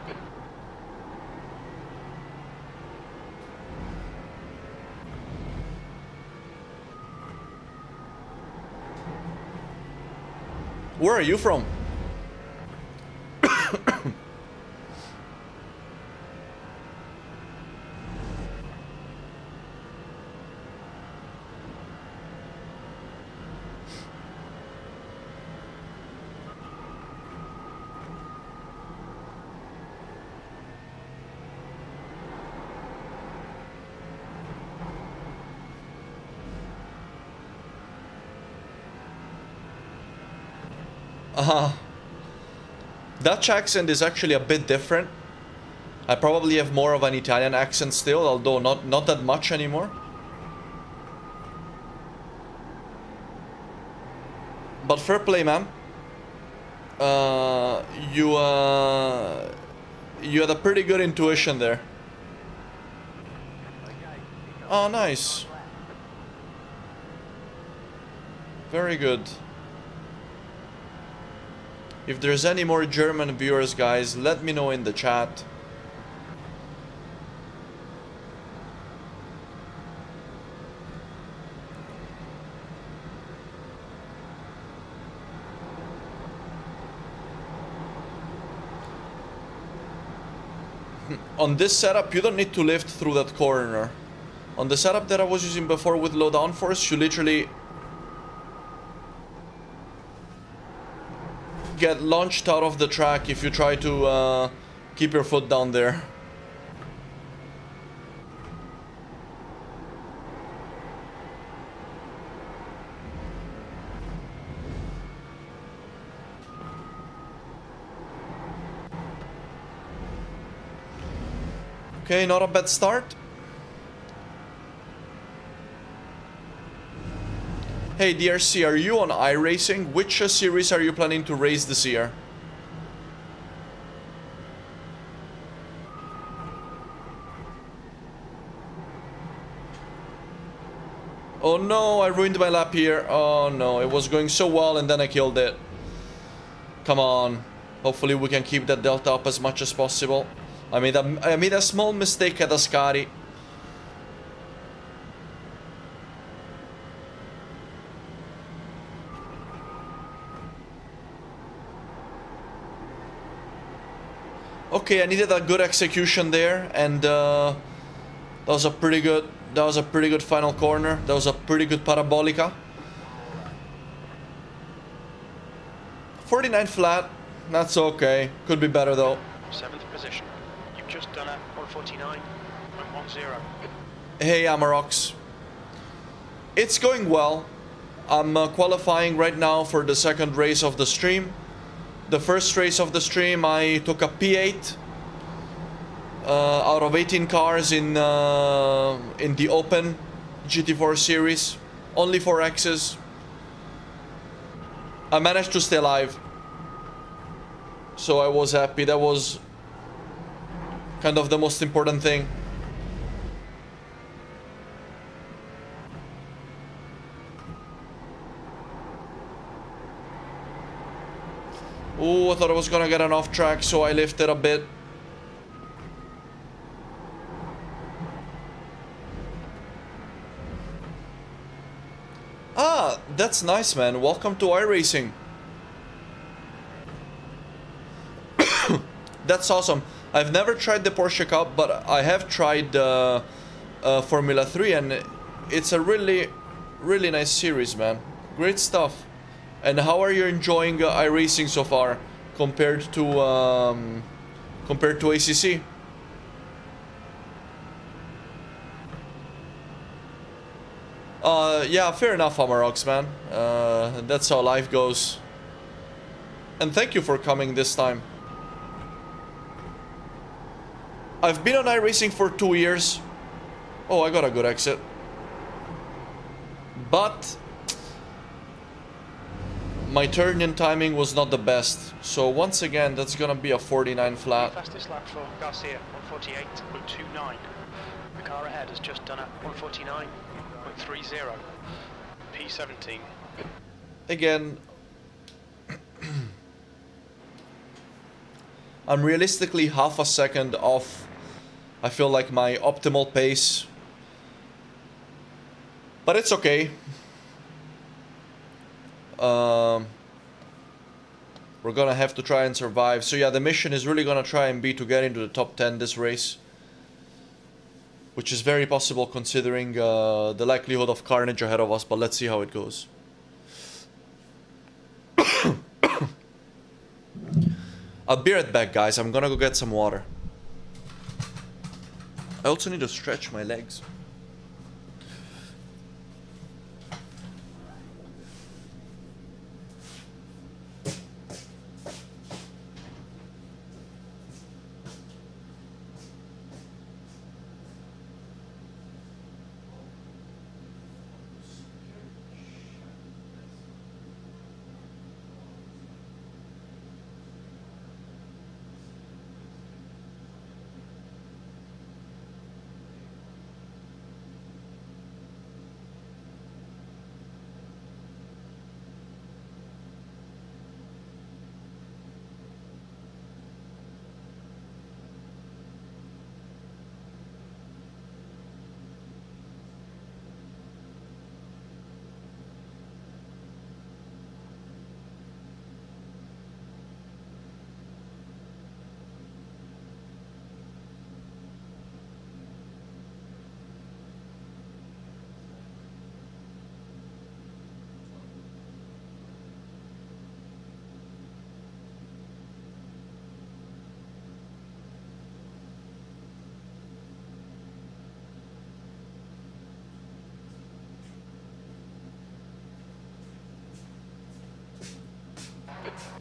Where are you from? Dutch accent is actually a bit different. I probably have more of an Italian accent still, although not that much anymore. But fair play, man. You had a pretty good intuition there. Oh, nice. Very good. If there's any more German viewers, guys, let me know in the chat. On this setup, you don't need to lift through that corner. On the setup that I was using before with low downforce, you literally get launched out of the track if you try to keep your foot down there. Okay, not a bad start. Hey DRC, are you on iRacing? Which series are you planning to race this year? Oh no, I ruined my lap here. Oh no, it was going so well and then I killed it. Come on. Hopefully we can keep that delta up as much as possible. I made a small mistake at Ascari. Okay, I needed a good execution there, and that was a pretty good final corner. That was a pretty good parabolica. 49 flat, that's okay. Could be better though. 7th position. You've just done a 149 and 1-0. Hey Amarox. It's going well. I'm qualifying right now for the second race of the stream. The first race of the stream, I took a P8 out of 18 cars in the open GT4 series. Only 4 X's. I managed to stay alive, so I was happy. That was kind of the most important thing. Oh, I thought I was gonna get an off track, so I lifted a bit. Ah, That's nice, man. Welcome to iRacing. That's awesome. I've never tried the Porsche Cup, but I have tried Formula 3, and it's a really, really nice series, man. Great stuff. And how are you enjoying iRacing so far compared to ACC? Yeah, fair enough, Amarox, man. That's how life goes. And thank you for coming this time. I've been on iRacing for 2 years. Oh, I got a good exit. But my turn-in timing was not the best. So once again, that's gonna be a 49 flat. Fastest lap for Garcia, 148.29. The car ahead has just done a 149.30. P17. Again, I'm realistically half a second off. I feel like my optimal pace. But it's okay. We're gonna have to try and survive. So yeah, the mission is really gonna try and be to get into the top 10 this race. Which is very possible considering the likelihood of carnage ahead of us, but let's see how it goes. I'll be right back, guys. I'm gonna go get some water. I also need to stretch my legs.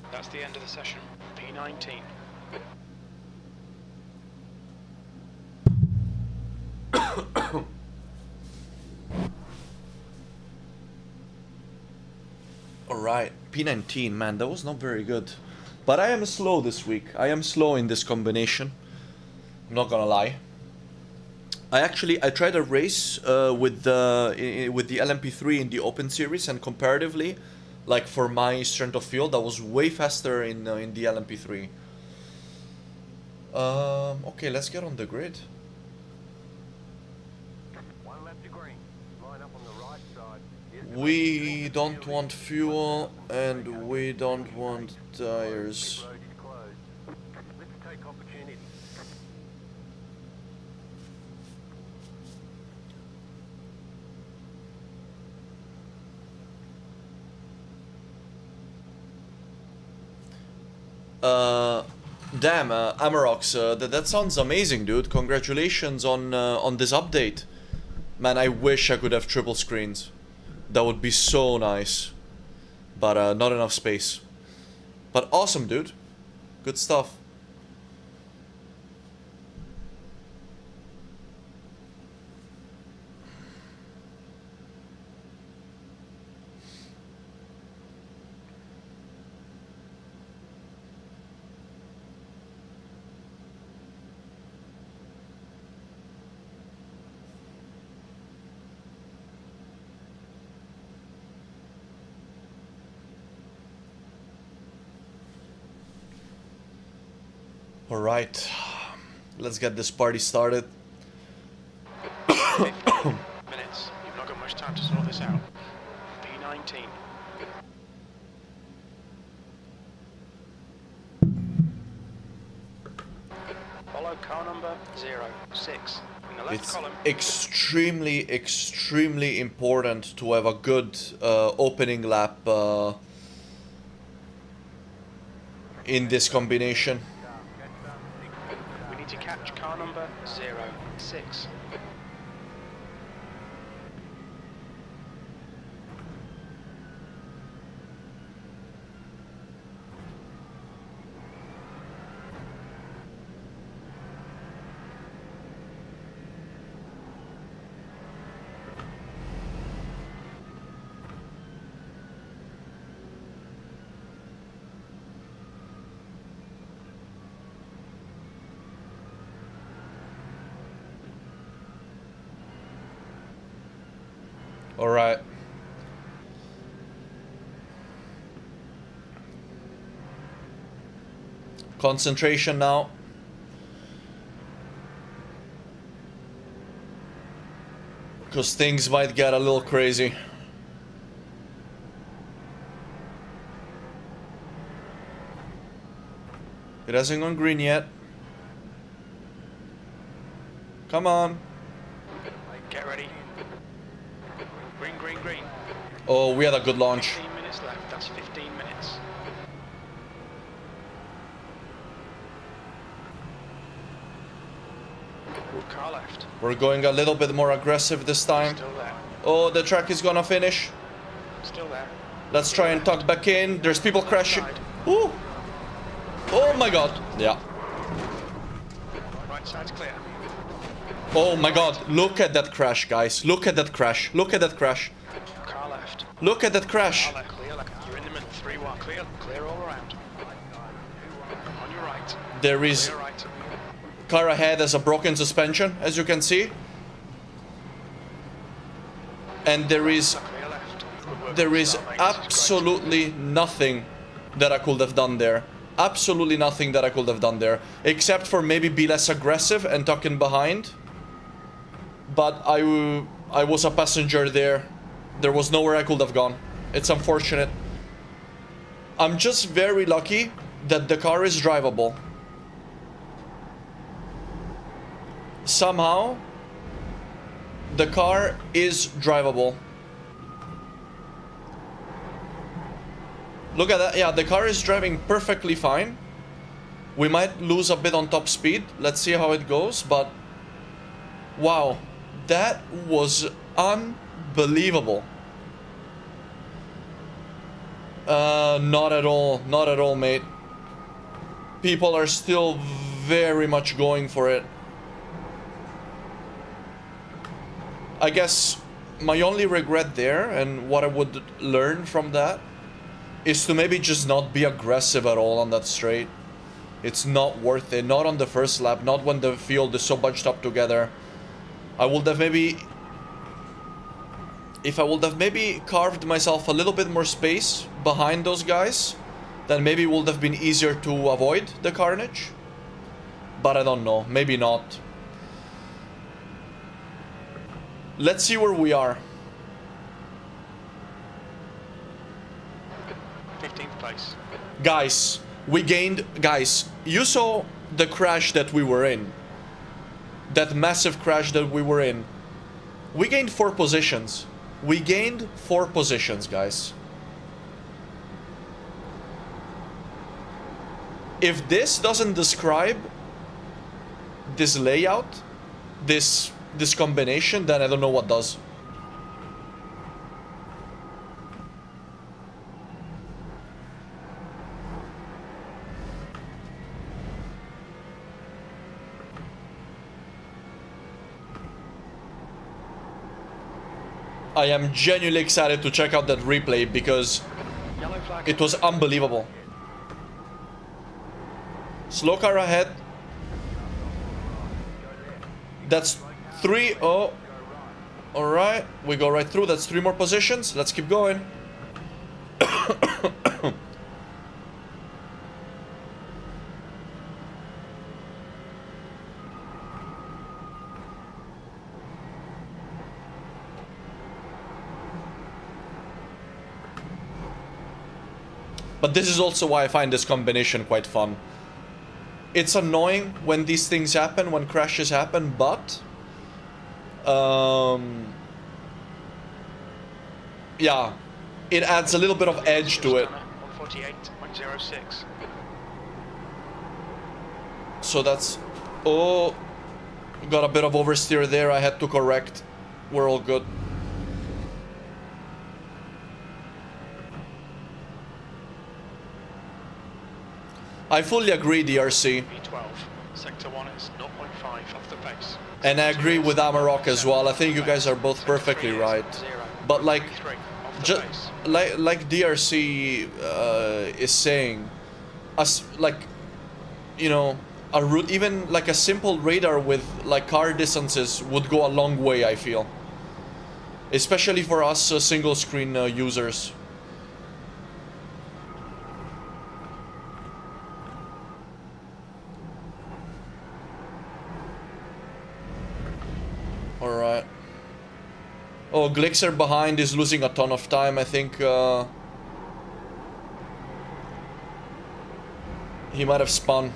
That's the end of the session. P19. Alright, P19, man, that was not very good. But I am slow this week. I am slow in this combination. I'm not gonna lie. I tried a race with the LMP3 in the Open Series, and comparatively, like for my strength of field, I was way faster in the LMP3. Okay, let's get on the grid. One lap to green. Line up on the right side. We don't want fuel and we don't want tires. Road is closed. Let's take opportunity. Damn, Amarox, that sounds amazing, dude. Congratulations on this update. Man, I wish I could have triple screens. That would be so nice. But not enough space. But awesome, dude. Good stuff. Alright, let's get this party started. 15 minutes. You've not got much time to sort this out. P19. follow car number 06. In the left It's column. extremely important to have a good opening lap in this combination. We need to catch car number 06. All right. Concentration now. Because things might get a little crazy. It hasn't gone green yet. Come on. Get ready. Green, green, green. Oh, we had a good launch. 15 minutes left. That's 15 minutes. Car left. We're going a little bit more aggressive this time. Still there. Oh, the track is gonna finish. Still there. Let's try and tuck back in. There's people crashing. Ooh. Oh my god. Yeah. Right side's clear. Oh my god. Look at that crash, guys. Look at that crash. Look at that crash. Car left. Look at that crash. Car left. Clear left. You're in the middle. 3-1. Clear. Clear all around. On your right. There is Clear right. car ahead has a broken suspension, as you can see. And there is Clear left. Good work. There is Start, mate. This is great. absolutely nothing that I could have done there. Absolutely nothing that I could have done there. Except for maybe be less aggressive and tuck in behind. But I was a passenger there. There was nowhere I could have gone. It's unfortunate. I'm just very lucky that the car is drivable. Somehow, the car is drivable. Look at that. Yeah, the car is driving perfectly fine. We might lose a bit on top speed. Let's see how it goes. But wow, that was unbelievable. Not at all. Not at all, mate. People are still very much going for it. I guess my only regret there, and what I would learn from that, is to maybe just not be aggressive at all on that straight. It's not worth it. Not on the first lap. Not when the field is so bunched up together. I would have maybe... If I would have maybe carved myself a little bit more space behind those guys, then maybe it would have been easier to avoid the carnage. But I don't know. Maybe not. Let's see where we are. 15th place. Guys, we gained... Guys, you saw the crash that we were in. That massive crash that we were in. We gained 4 positions. We gained 4 positions, guys. If this doesn't describe this layout, this combination, then I don't know what does. I am genuinely excited to check out that replay because Yellow flag. it was unbelievable. Slow car ahead. That's 3. Oh. Alright. We go right through. That's 3 more positions. Let's keep going. But this is also why I find this combination quite fun. it's annoying when these things happen, when crashes happen, but yeah, it adds a little bit of edge to it. 148.06. So that's... Oh, got a bit of oversteer there. I had to correct. We're all good. I fully agree, DRC. V12, sector 1 is 0.5 off the pace. And I agree with Amarok as well. I think you guys are both perfectly right. But like, just like DRC is saying, us like, you know, a route, even like a simple radar with like car distances would go a long way, I feel. Especially for us single screen users. Alright. Oh, Glixer behind is losing a ton of time, I think. He might have spun.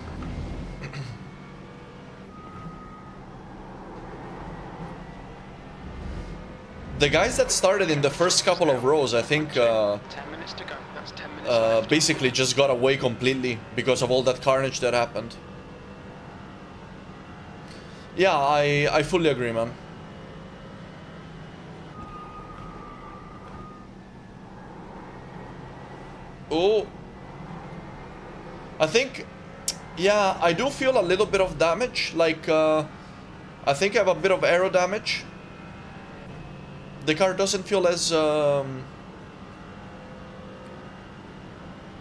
The guys that started in the first couple of rows, I think, 10 minutes to go. That's 10 minutes left. basically just got away completely because of all that carnage that happened. Yeah, I fully agree, man. Oh, I think, yeah, I do feel a little bit of damage. Like, I think I have a bit of aero damage. The car doesn't feel as,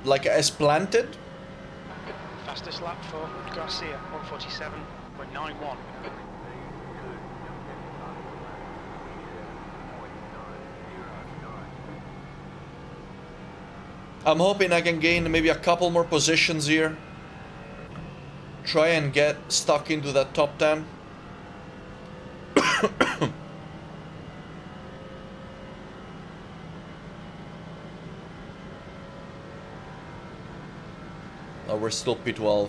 like, as planted. Fastest lap for Garcia, 147.91. I'm hoping I can gain maybe a couple more positions here. Try and get stuck into that top 10. Oh, we're still P12.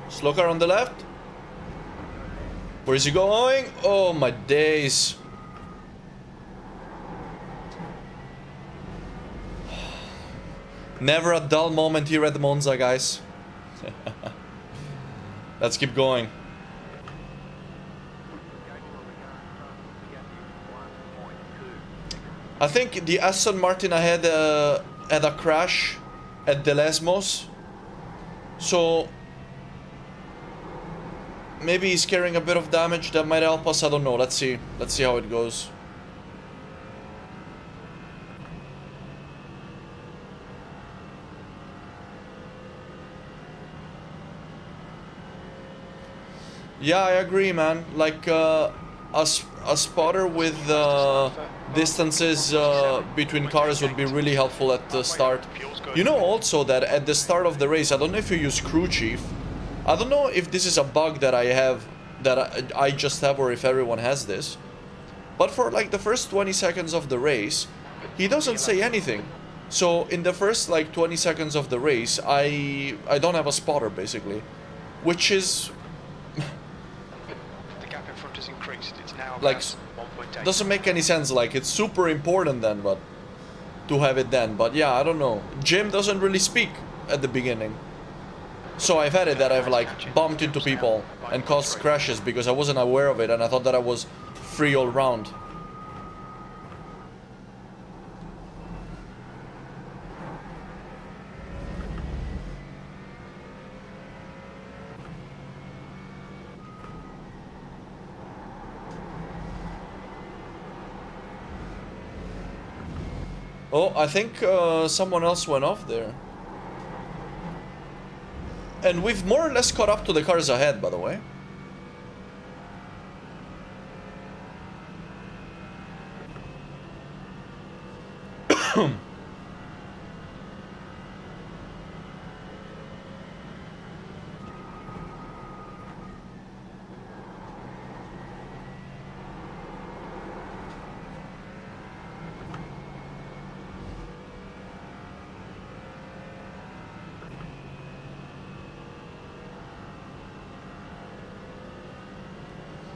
Slow car on the left. Where is he going? Oh my days. Never a dull moment here at Monza, guys. Let's keep going. I think the Aston Martin ahead had a crash at the Lesmos. So maybe he's carrying a bit of damage that might help us. I don't know. Let's see. Let's see how it goes. Yeah, I agree, man. Like a spotter with distances between cars would be really helpful at the start. You know also that at the start of the race, I don't know if you use crew chief. I don't know if this is a bug that I have, that I just have, or if everyone has this. But for like the first 20 seconds of the race, he doesn't say anything. So in the first like 20 seconds of the race, I don't have a spotter basically, which is The gap in front has increased. It's now like 1.8. doesn't make any sense. Like it's super important then, but to have it then. But yeah, I don't know. Jim doesn't really speak at the beginning. So I've had it that I've like bumped into people and caused crashes because I wasn't aware of it and I thought that I was free all round. Oh, I think someone else went off there. And we've more or less caught up to the cars ahead, by the way.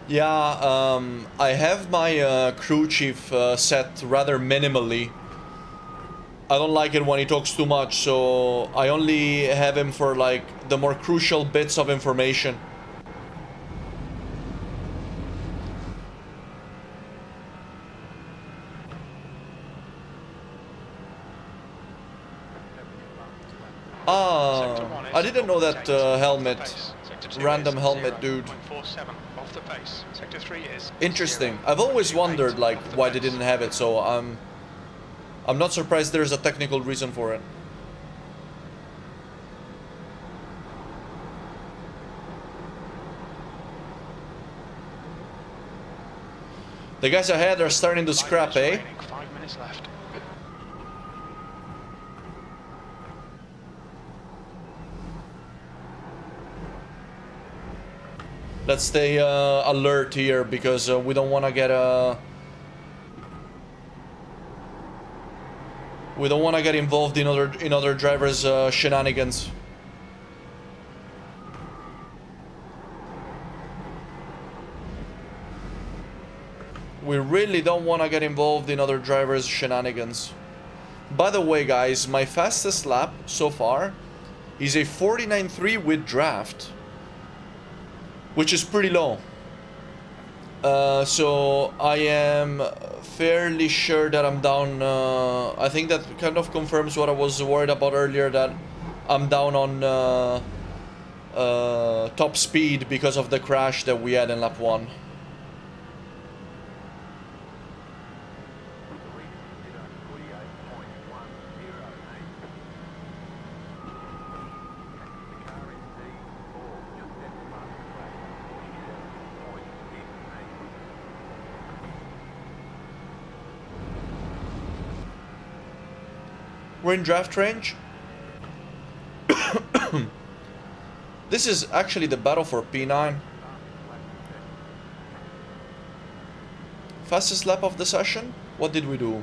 Yeah, I have my crew chief set rather minimally. I don't like it when he talks too much, so I only have him for like the more crucial bits of information. Ah, I didn't know that helmet. Random helmet dude. Interesting. I've always wondered like why they didn't have it, so I'm not surprised there's a technical reason for it. The guys ahead are starting to scrap, eh? 5 minutes left. Let's stay alert here because we don't want to get we don't want to get involved in other drivers' shenanigans. We really don't want to get involved in other drivers' shenanigans. By the way, guys, my fastest lap so far is a 49.3 with draft, which is pretty low. So I am fairly sure that I'm down. I think that kind of confirms what I was worried about earlier, that I'm down on top speed because of the crash that we had in lap 1. We're in draft range. This is actually the battle for P9. Fastest lap of the session? What did we do?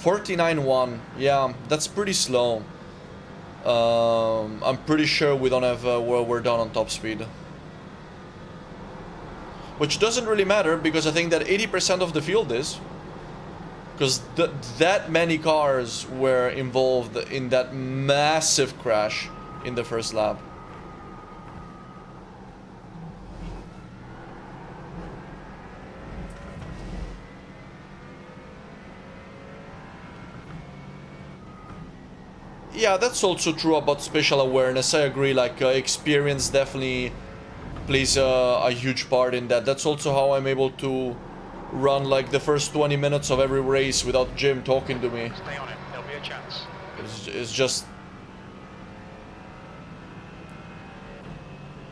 49.1. Yeah, that's pretty slow. I'm pretty sure we don't have we're down on top speed. Which doesn't really matter because I think that 80% of the field is. Because that many cars were involved in that massive crash in the first lap. Yeah, that's also true about spatial awareness. I agree, like experience definitely plays a huge part in that. That's also how I'm able to run like the first 20 minutes of every race without Jim talking to me. Stay on it, there'll be a chance. It's just...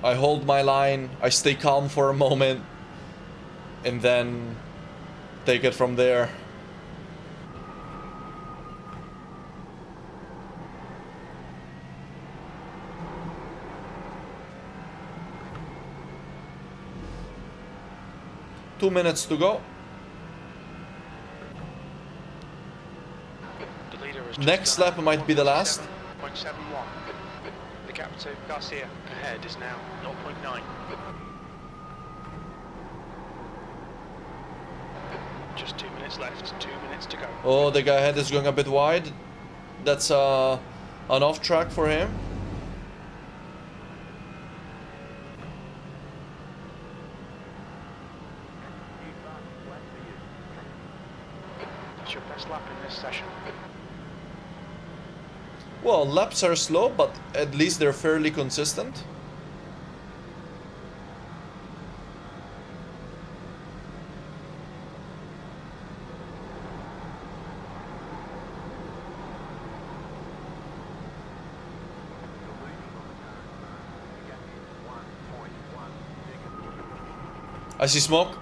I hold my line, I stay calm for a moment, and then take it from there. Two minutes to go. Next lap might be the last. 0.71. The gap to Garcia ahead is now 0.9. Just 2 minutes left, 2 minutes to go. Oh, the guy ahead is going a bit wide. That's an off track for him. That's your best lap in this session. Well, laps are slow, but at least they're fairly consistent. I see smoke.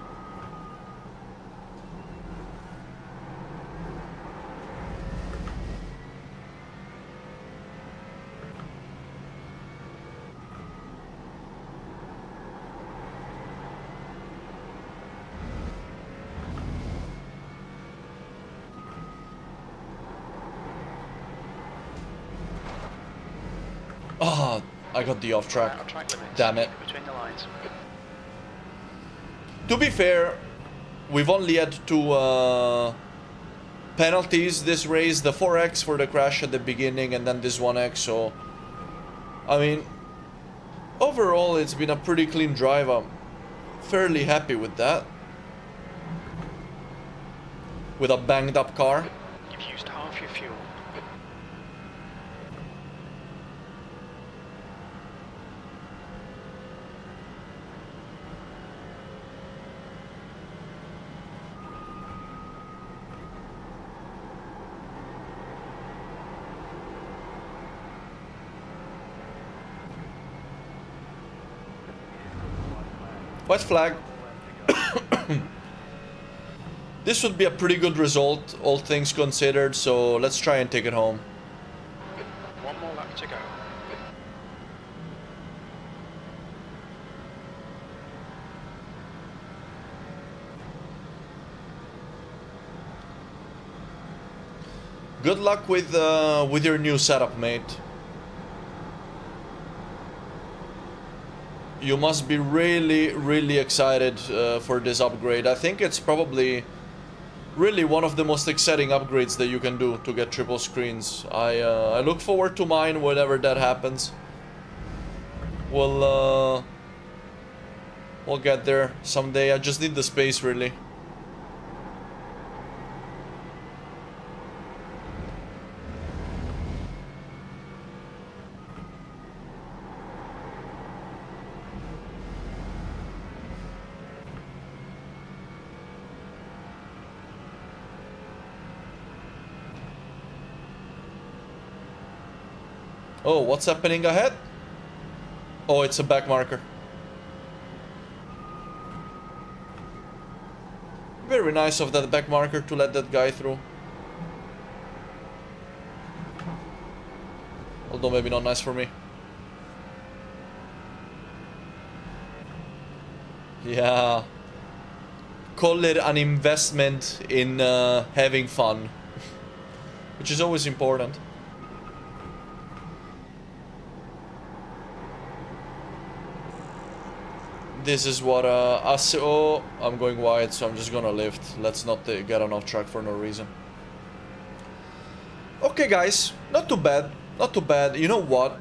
Oh, I got the off track. Damn it. Between the lines. To be fair, we've only had 2 penalties this race. The 4x for the crash at the beginning and then this 1x. So, I mean, overall it's been a pretty clean drive. I'm fairly happy with that. With a banged up car. You've used half your fuel. White flag. This would be a pretty good result, all things considered, so let's try and take it home. One more lap to go. Good luck with your new setup, mate. You must be really, really excited for this upgrade. I think it's probably really one of the most exciting upgrades that you can do to get triple screens. I look forward to mine whenever that happens. We'll get there someday. I just need the space, really. Oh, what's happening ahead? Oh, it's a back marker. Very nice of that back marker to let that guy through. Although maybe not nice for me. Yeah. Call it an investment in having fun. Which is always important. This is what us. Oh, I'm going wide, so I'm just gonna lift. Let's not get on off track for no reason. Okay, guys, not too bad. Not too bad. You know what?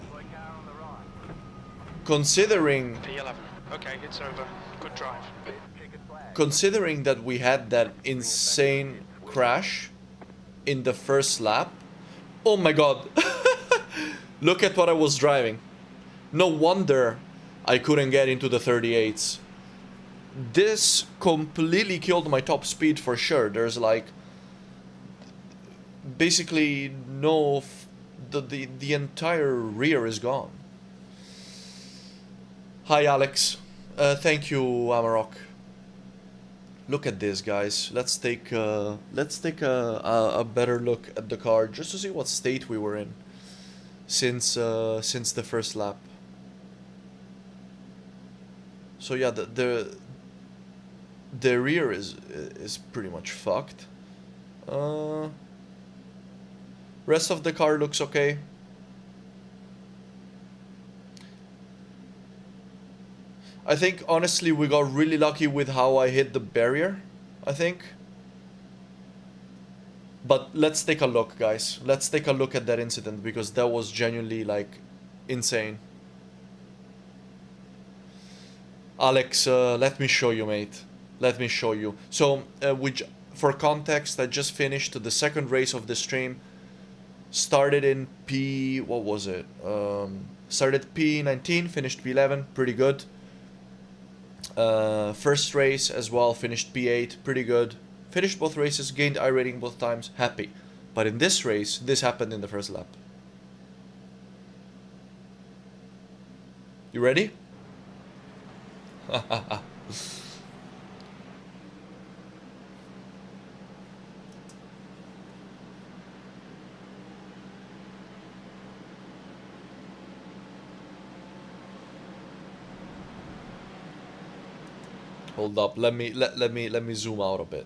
Considering P11. Okay, it's over. Good drive. considering that we had that insane crash in the first lap. Oh my god. Look at what I was driving. No wonder I couldn't get into the 38s. This completely killed my top speed for sure. There's like basically no the entire rear is gone. Hi Alex. Thank you Amarok. Look at this, guys. Let's take a better look at the car just to see what state we were in since the first lap. So yeah, the rear is pretty much fucked. Rest of the car looks okay. I think honestly we got really lucky with how I hit the barrier, I think. But let's take a look, guys. Let's take a look at that incident because that was genuinely like insane. Alex, let me show you, mate. Let me show you. So, for context, I just finished the second race of the stream. Started in P... what was it? Started P19, finished P11, pretty good. First race as well, finished P8, pretty good. Finished both races, gained iRating both times, happy. But in this race, this happened in the first lap. You ready? Hold up. Let me zoom out a bit.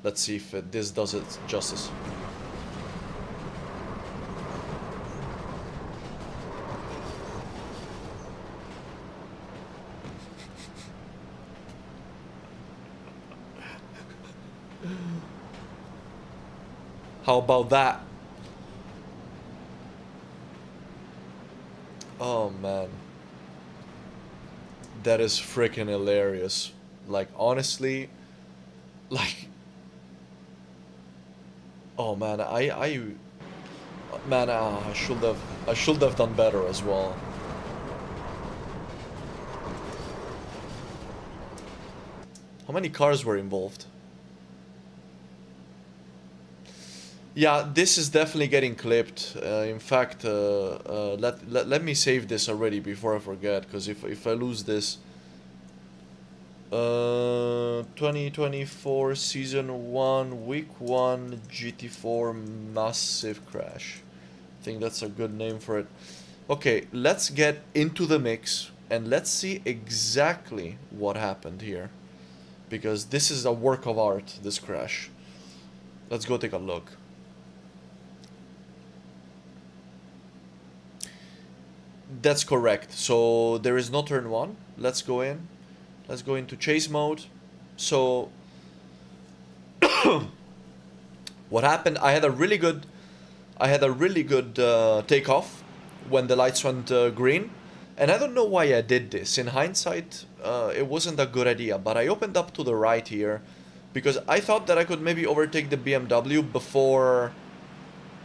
Let's see if this does it justice. How about that? Oh man. That is freaking hilarious. Like honestly, like oh man, man, I should have done better as well. How many cars were involved? Yeah, this is definitely getting clipped. In fact, let me save this already before I forget, because if I lose this, 2024 season 1 week 1 GT4 massive crash. I think that's a good name for it. Okay, let's get into the mix and let's see exactly what happened here, because this is a work of art, this crash. Let's go take a look. That's correct. So there is no turn one. Let's go in. Let's go into chase mode. So what happened? I had a really good takeoff when the lights went green, and I don't know why I did this. In hindsight, it wasn't a good idea. But I opened up to the right here because I thought that I could maybe overtake the BMW before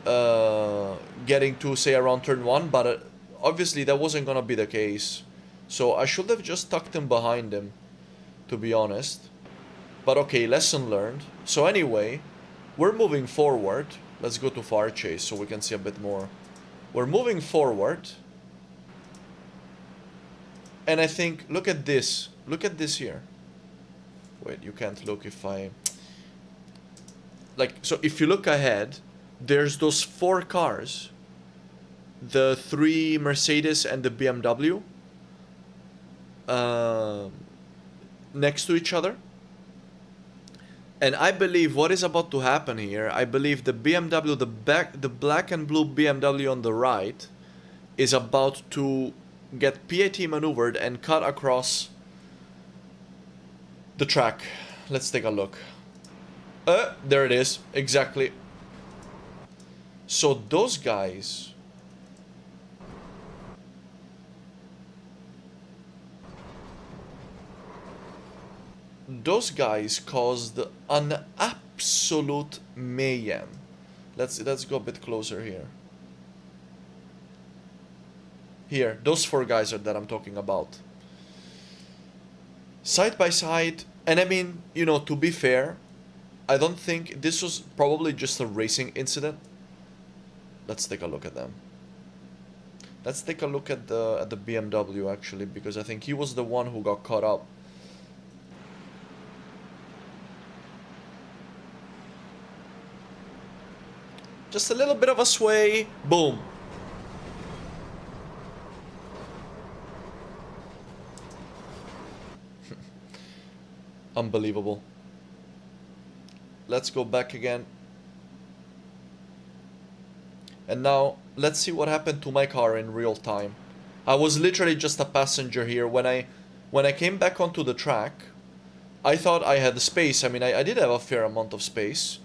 getting to, say, around turn one. But obviously that wasn't gonna be the case. So I should have just tucked him behind him, to be honest. But okay, lesson learned. So anyway, we're moving forward. Let's go to far chase so we can see a bit more. We're moving forward. And I think, look at this. Look at this here. Wait, you can't look if I... Like, so if you look ahead, there's those 4 cars. The 3 Mercedes and the BMW. Next to each other. And I believe what is about to happen here, I believe the BMW, the black and blue BMW on the right is about to get PAT maneuvered and cut across the track. Let's take a look. There it is, exactly. So those guys... Those guys caused an absolute mayhem. Let's go a bit closer here. Here, those 4 guys are that I'm talking about. Side by side, and I mean, you know, to be fair, I don't think this was probably just a racing incident. Let's take a look at them. Let's take a look at the BMW actually, because I think he was the one who got caught up. Just a little bit of a sway, boom. Unbelievable. Let's go back again. And now, let's see what happened to my car in real time. I was literally just a passenger here. When I came back onto the track, I thought I had space. I mean, I did have a fair amount of space.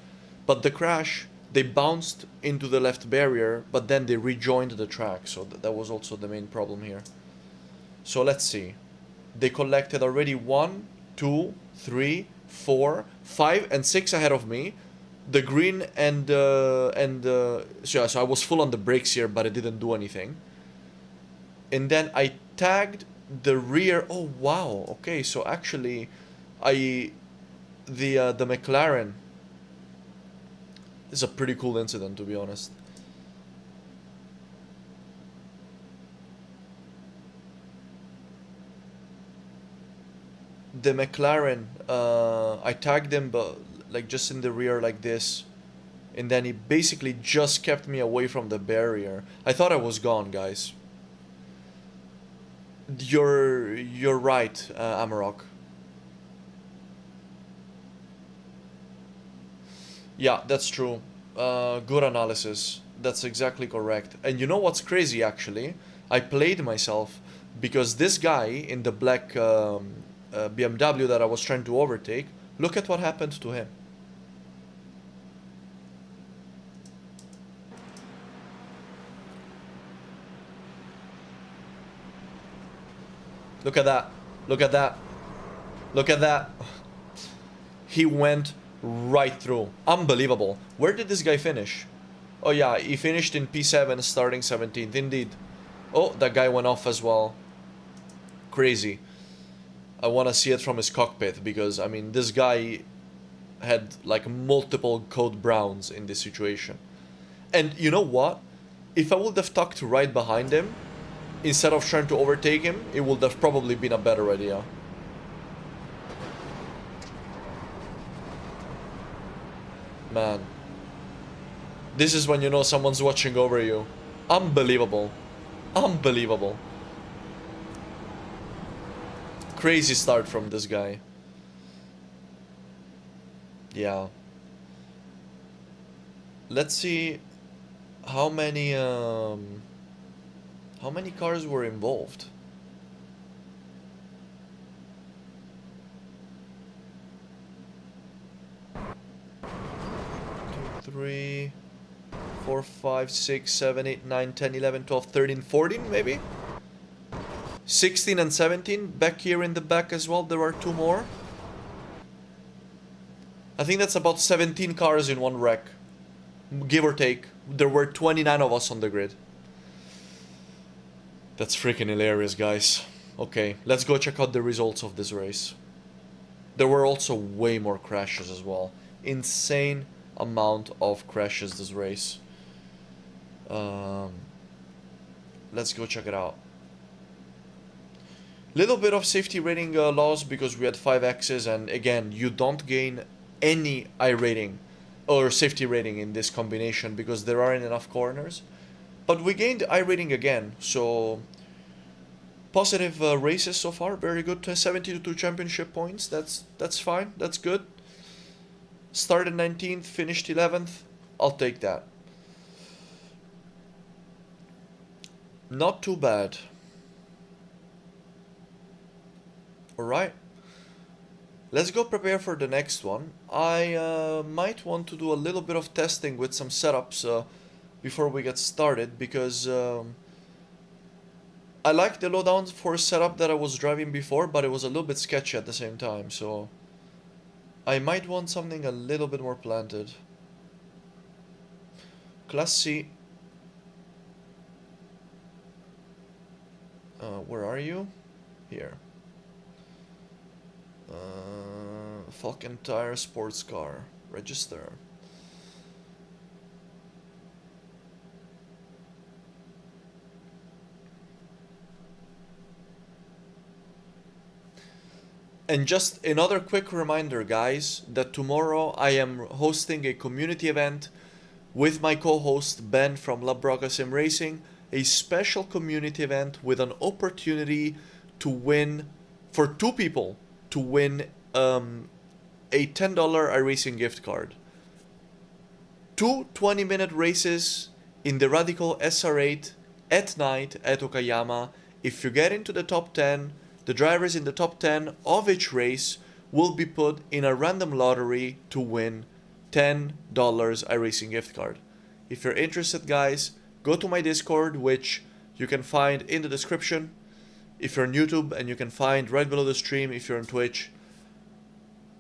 But the crash... They bounced into the left barrier, but then they rejoined the track. So that was also the main problem here. So let's see. They collected already 1, 2, 3, 4, 5, and 6 ahead of me. The green so I was full on the brakes here, but it didn't do anything. And then I tagged the rear. Oh wow. Okay, so actually, the McLaren. It's a pretty cool incident, to be honest. The McLaren, I tagged him, but like just in the rear like this. And then he basically just kept me away from the barrier. I thought I was gone, guys. You're right, Amarok. Yeah, that's true. Good analysis. That's exactly correct. And you know what's crazy actually? I played myself because this guy in the black BMW that I was trying to overtake, look at what happened to him. Look at that. Look at that. Look at that. He went right through. Unbelievable. Where did this guy finish? Oh yeah, he finished in P7 starting 17th. Indeed. Oh, that guy went off as well. Crazy. I want to see it from his cockpit because, I mean, this guy had like multiple code browns in this situation. And you know what? If I would have tucked right behind him, instead of trying to overtake him, it would have probably been a better idea. Man. This is when you know someone's watching over you. Unbelievable. Unbelievable. Crazy start from this guy. Yeah. Let's see how many cars were involved. 3, 4, 5, 6, 7, 8, 9, 10, 11, 12, 13, 14 maybe? 16 and 17 back here in the back as well. There are 2 more. I think that's about 17 cars in one wreck, give or take. There were 29 of us on the grid. That's freaking hilarious, guys. Okay, let's go check out the results of this race. There were also way more crashes as well. Insane amount of crashes this race. Let's go check it out. Little bit of safety rating loss because we had 5 X's, and again, you don't gain any iRating or safety rating in this combination because there aren't enough corners. But we gained iRating again, so positive races so far. Very good. 72 championship points. That's fine. That's good. Started 19th, finished 11th. I'll take that. Not too bad. Alright. Let's go prepare for the next one. I might want to do a little bit of testing with some setups before we get started, because I like the lowdown for setup that I was driving before, but it was a little bit sketchy at the same time, so I might want something a little bit more planted. Class C. Where are you? Here. Falcon Tire Sports Car. Register. And just another quick reminder, guys, that tomorrow I am hosting a community event with my co-host Ben from Labroca Sim Racing, a special community event with an opportunity to win, for 2 people, to win a $10 iRacing gift card. 2 20-minute races in the Radical SR8 at night at Okayama. If you get into the top 10, the drivers in the top 10 of each race will be put in a random lottery to win $10 iRacing gift card. If you're interested, guys, go to my Discord, which you can find in the description if you're on YouTube, and you can find right below the stream if you're on Twitch.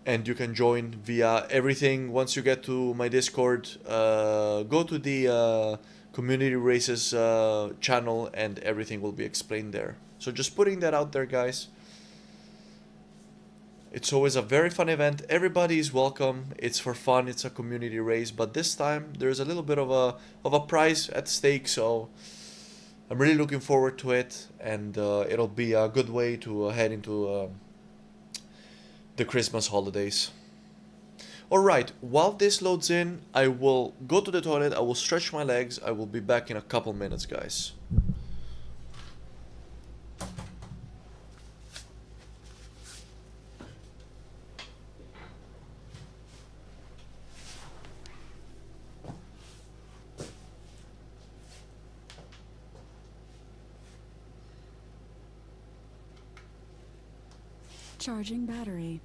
And you can join via everything. Once you get to my Discord, go to the Community Races channel and everything will be explained there. So just putting that out there, guys. It's always a very fun event. Everybody is welcome. It's for fun. It's a community race. But this time, there's a little bit of a prize at stake. So I'm really looking forward to it. And it'll be a good way to head into the Christmas holidays. Alright, while this loads in, I will go to the toilet, I will stretch my legs, I will be back in a couple minutes, guys. Charging battery.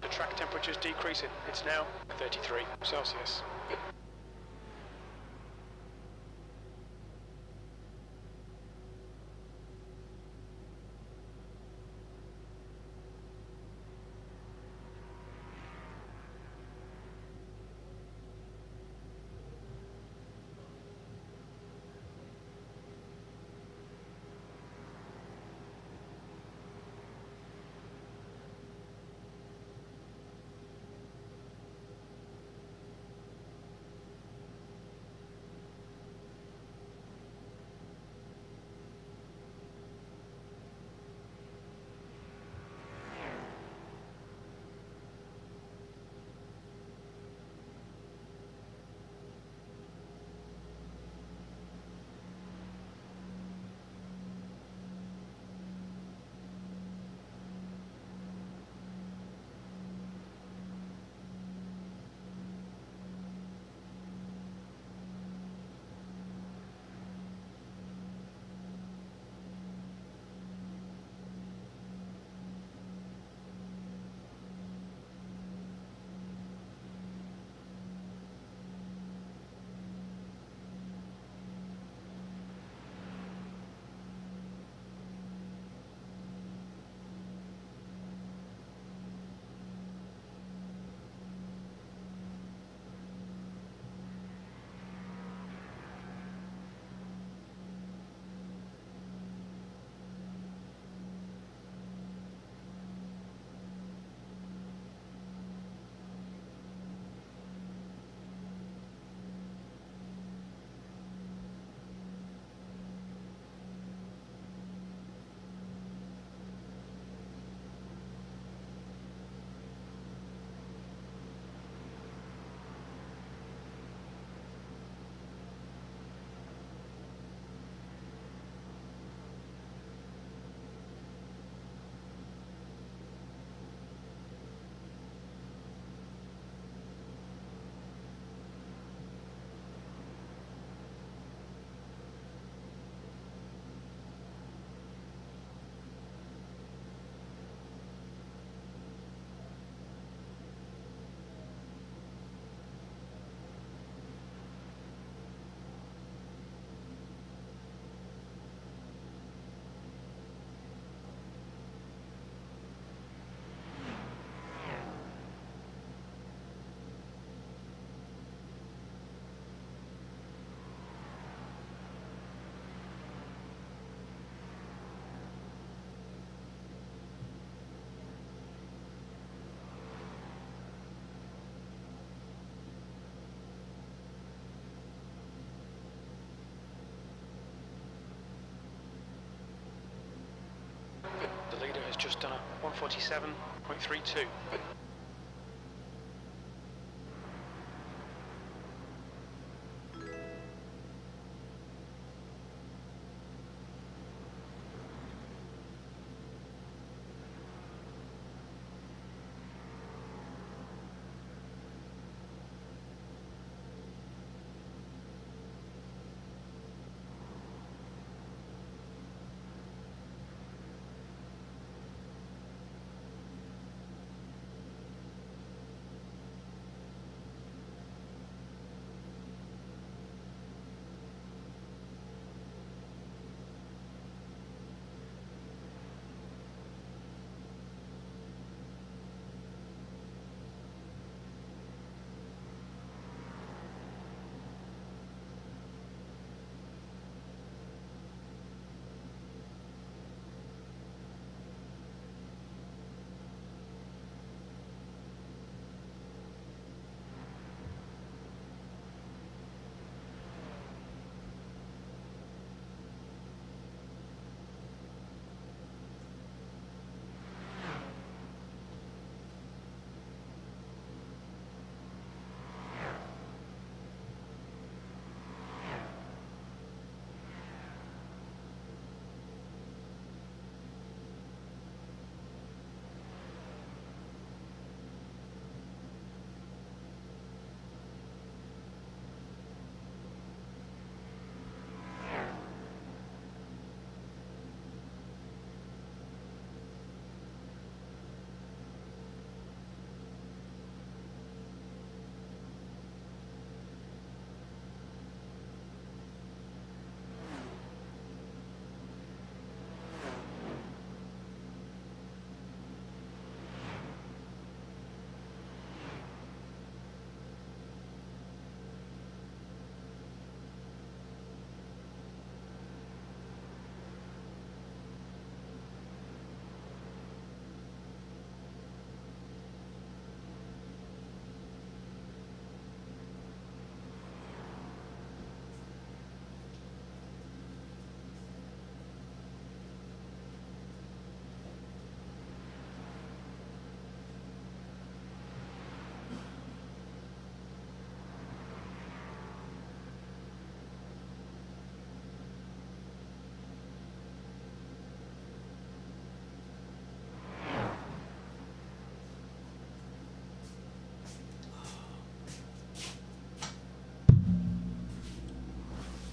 The track temperature's decreasing. It's now 33 Celsius. has just done a 147.32.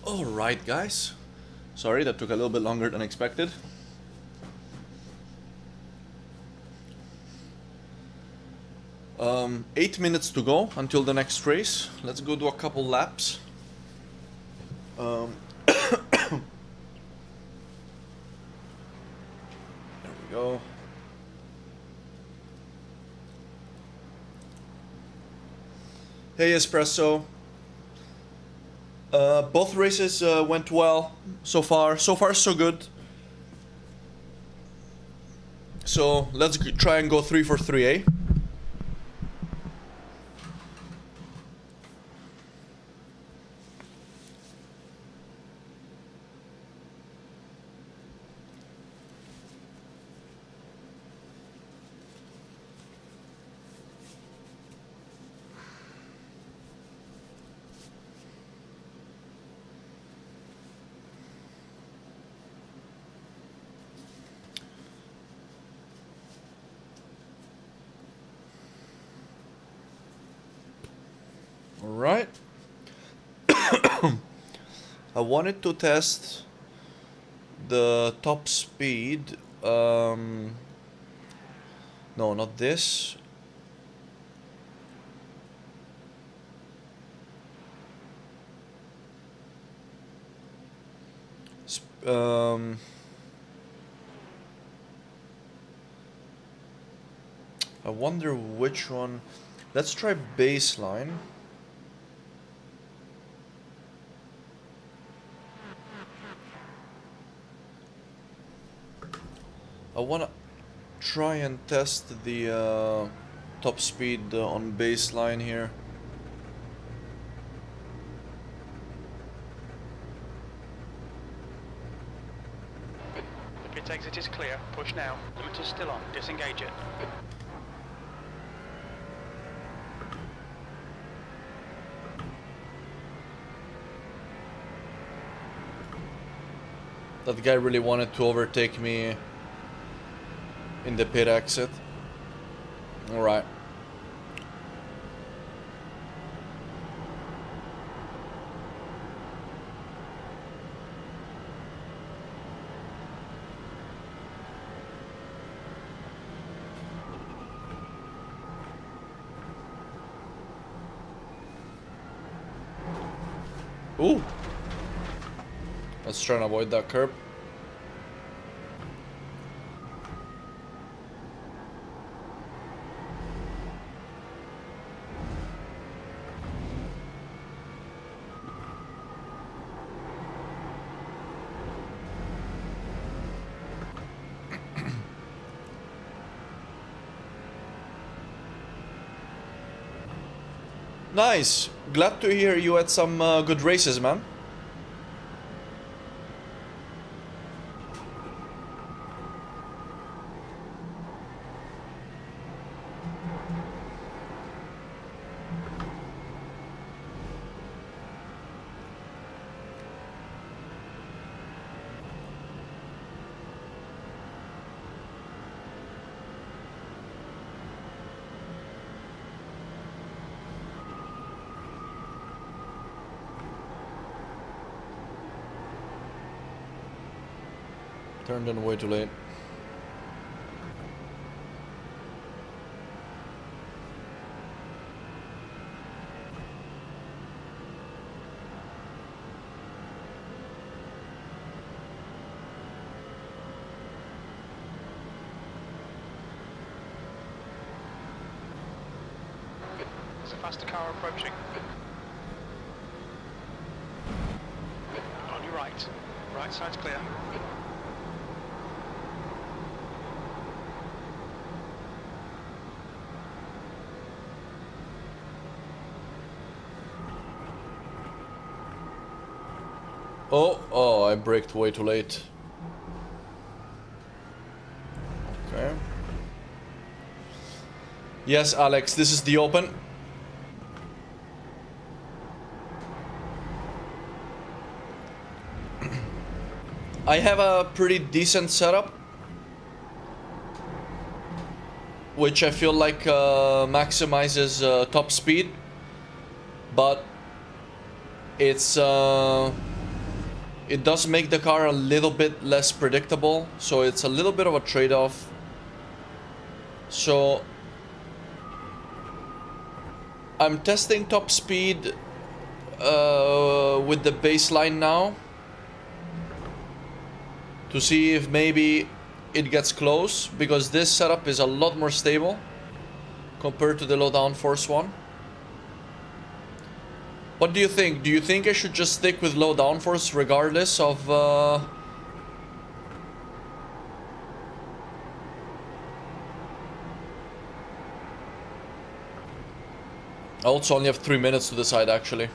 Alright guys, sorry that took a little bit longer than expected. Um, 8 minutes to go until the next race. Let's go do a couple laps. There we go. Hey Espresso. Both races went well so far. So far, so good. So let's try and go 3 for 3, eh? Alright. I wanted to test the top speed. No, not this. I wonder which one. Let's try baseline. I wanna try and test the top speed on baseline here. The pit exit Exit is clear. Push now. Limiter's still on. Disengage it. That guy really wanted to overtake me in the pit exit. Alright. Ooh. Let's try and avoid that curb. Nice. Glad to hear you had some good races, man. Turned in way too late. There's a faster car approaching. On your right. Right side's clear. Oh, I braked way too late. Okay. Yes, Alex, this is the open. I have a pretty decent setup, which I feel like maximizes top speed, but it's it does make the car a little bit less predictable, so it's a little bit of a trade-off. So I'm testing top speed with the baseline now to see if maybe it gets close, because this setup is a lot more stable compared to the low downforce one. What do you think? Do you think I should just stick with low downforce regardless of... I also only have 3 minutes to decide, actually.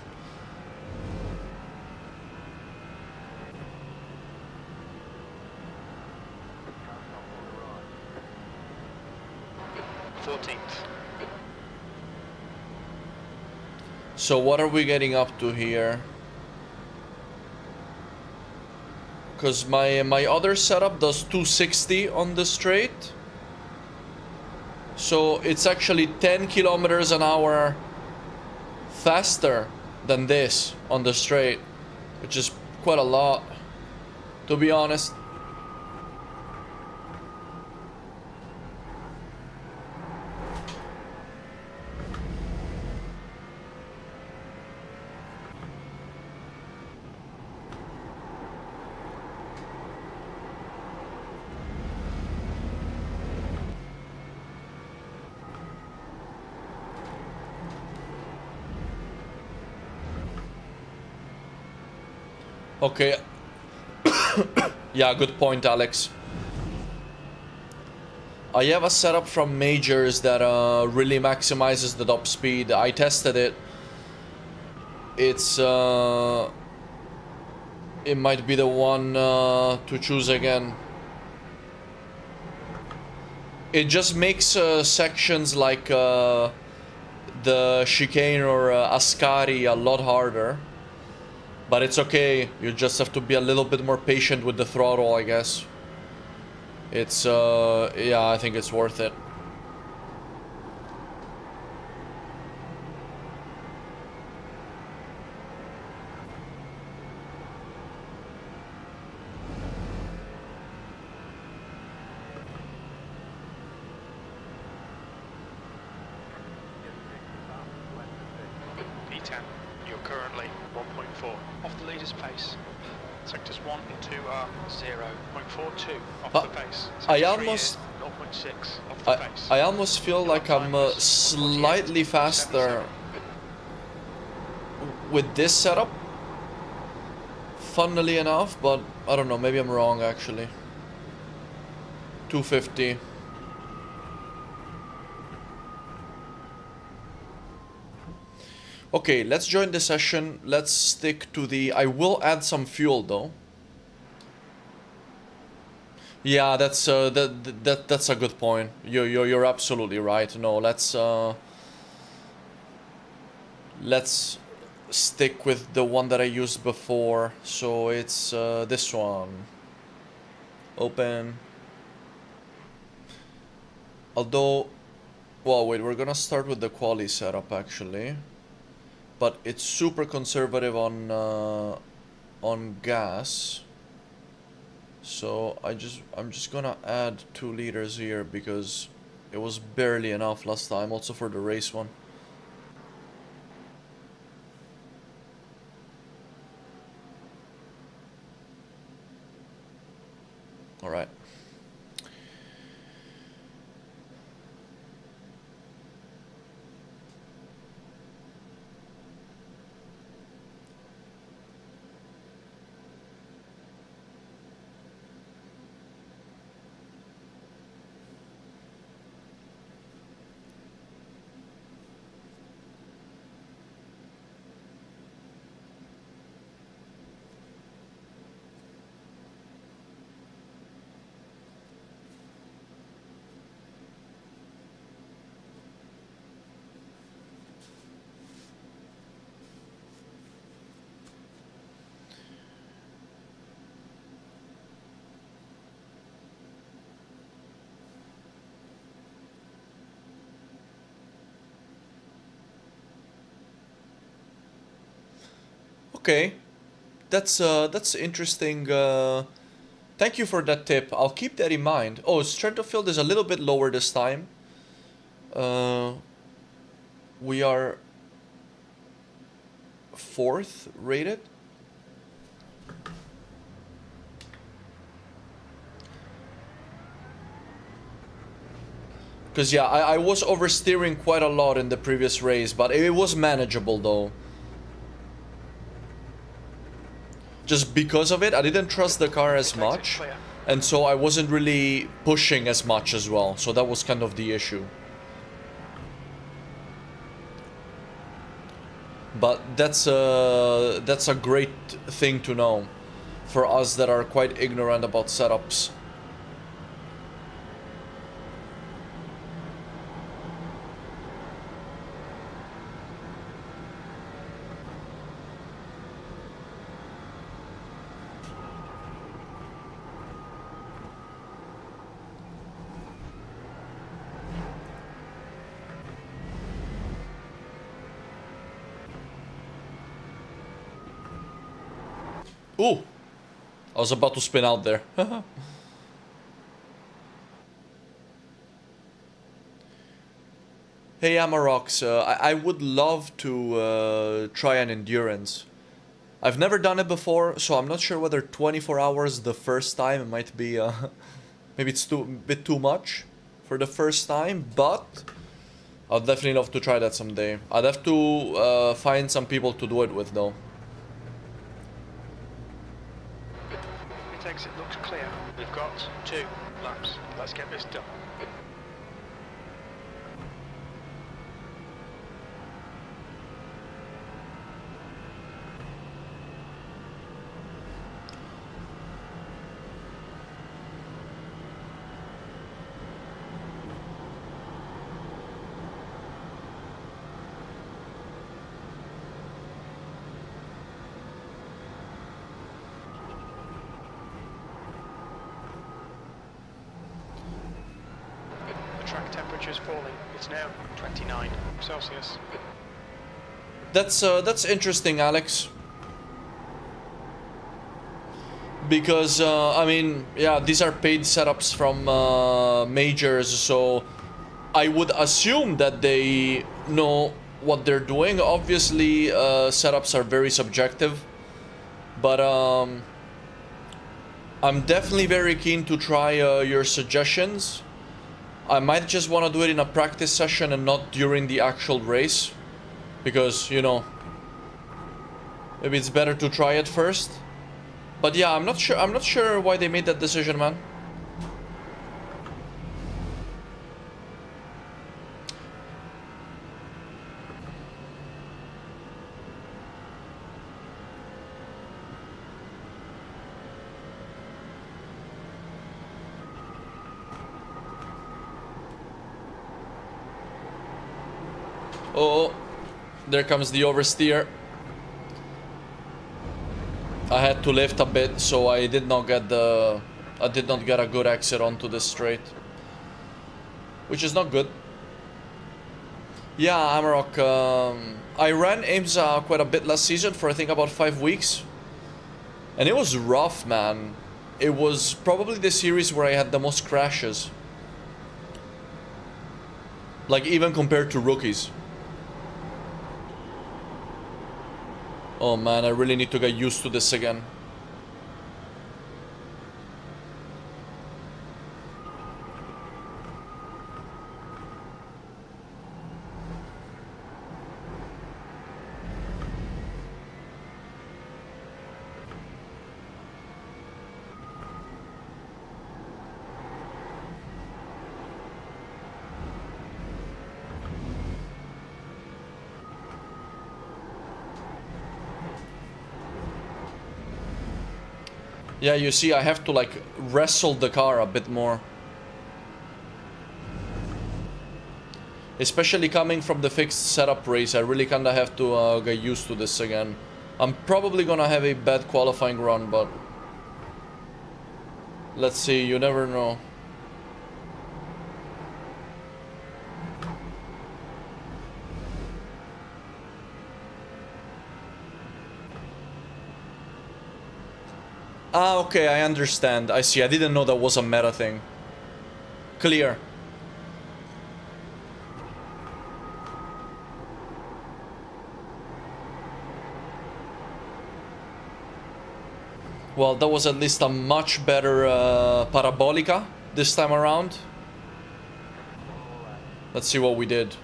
So what are we getting up to here? Because my other setup does 260 on the straight. So it's actually 10 kilometers an hour faster than this on the straight, which is quite a lot, to be honest. Okay. Yeah, good point, Alex. I have a setup from Majors that really maximizes the top speed. I tested it. It's it might be the one to choose again. It just makes sections like the chicane or Ascari a lot harder. But it's okay, you just have to be a little bit more patient with the throttle, I guess. It's, yeah, I think it's worth it. P10, you're currently 1.4 off the leader's pace. Sectors 1 and 2 are 0.42 off the pace. I Sector 3 almost... is 0.6 off the pace. I almost feel like I'm slightly faster with this setup. Funnily enough, but I don't know, maybe I'm wrong actually. 250. Okay, let's join the session. Let's stick to the... I will add some fuel though. Yeah, that's that's a good point. You're absolutely right. No, let's stick with the one that I used before. So it's this one. Open. Although, well, wait, we're gonna start with the quali setup actually, but it's super conservative on gas. So I'm just gonna add 2 liters here because it was barely enough last time, also for the race one. All right. Okay, that's interesting. Thank you for that tip. I'll keep that in mind. Oh, strength of field is a little bit lower this time. We are 4th rated. Because yeah, I was oversteering quite a lot in the previous race, but it was manageable though. Just because of it, I didn't trust the car as much, and so I wasn't really pushing as much as well, so that was kind of the issue. But that's a great thing to know for us that are quite ignorant about setups. Ooh! I was about to spin out there. Hey Amarox, I would love to try an endurance. I've never done it before, so I'm not sure whether 24 hours the first time might be... maybe it's a bit too much for the first time, but I'd definitely love to try that someday. I'd have to find some people to do it with though. Exit looks clear. We've got 2 laps. Let's get this done. Temperature's falling. It's now 29 Celsius. That's interesting, Alex. Because I mean, yeah, these are paid setups from majors, so I would assume that they know what they're doing. Obviously, setups are very subjective, but I'm definitely very keen to try your suggestions. I might just want to do it in a practice session and not during the actual race, because, you know, maybe it's better to try it first. But yeah, I'm not sure why they made that decision, man. Oh, there comes the oversteer. I had to lift a bit, so I did not get a good exit onto this straight, which is not good. Yeah, Amarok, I ran IMSA quite a bit last season for I think about 5 weeks, and it was rough, man. It was probably the series where I had the most crashes, like even compared to rookies. Oh man, I really need to get used to this again. Yeah, you see, I have to like wrestle the car a bit more. Especially coming from the fixed setup race, I really kinda have to get used to this again. I'm probably gonna have a bad qualifying run, but let's see, you never know. Ah, okay, I understand. I see. I didn't know that was a meta thing. Clear. Well, that was at least a much better Parabolica this time around. Let's see what we did.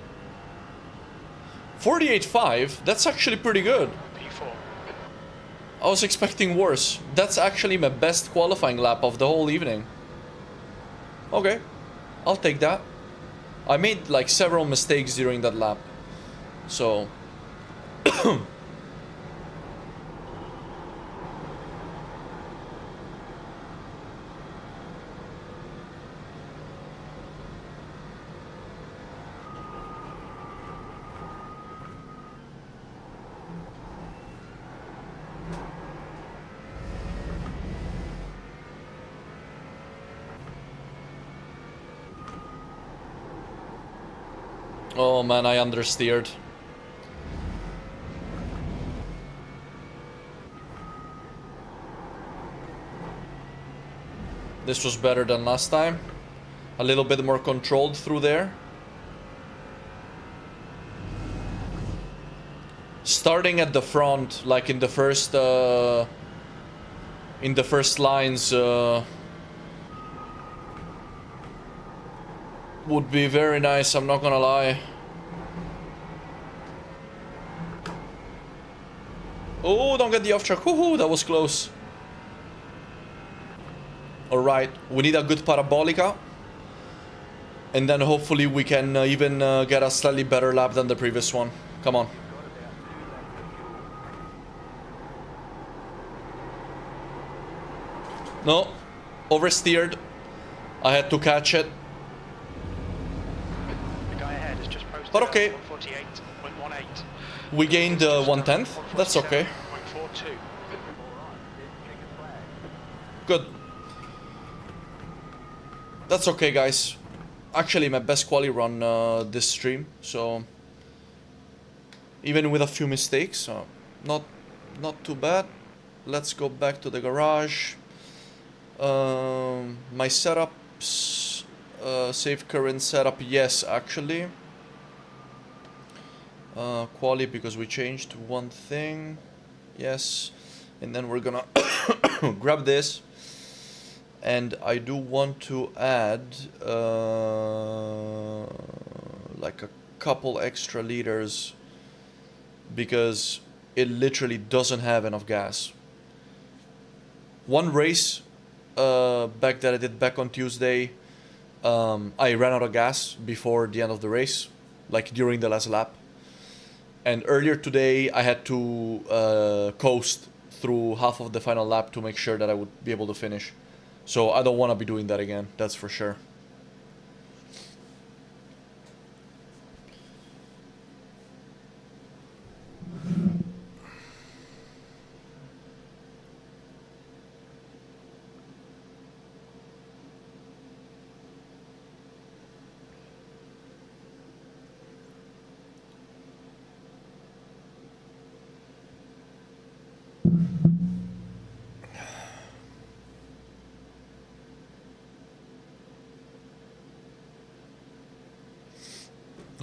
48.5? That's actually pretty good. I was expecting worse. That's actually my best qualifying lap of the whole evening. Okay, I'll take that. I made like several mistakes during that lap, so oh man, I understeered. This was better than last time. A little bit more controlled through there. Starting at the front, like in the first lines, would be very nice, I'm not gonna lie. Oh, don't get the off track. Woohoo, that was close. Alright, we need a good Parabolica. And then hopefully we can even get a slightly better lap than the previous one. Come on. No, oversteered. I had to catch it. The guy ahead has just posted But okay. 148.18. We gained 1/10. That's okay. 147.42. Good. That's okay, guys. actually my best quali run this stream, so even with a few mistakes, so not too bad. Let's go back to the garage. My setups, save current setup, yes, actually. Quali, because we changed one thing, yes. And then we're gonna grab this. And I do want to add like a couple extra liters because it literally doesn't have enough gas. One race back that I did back on Tuesday, I ran out of gas before the end of the race, like during the last lap. And earlier today I had to coast through half of the final lap to make sure that I would be able to finish. So I don't want to be doing that again, that's for sure.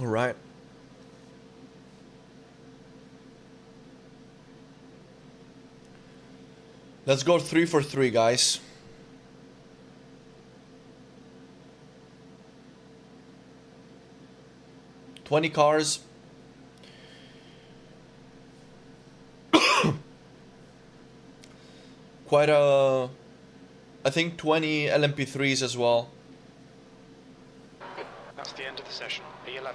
All right. Let's go 3 for 3, guys. $20 cars. Quite a... I think 20 LMP3s as well. That's the end of the session. P11.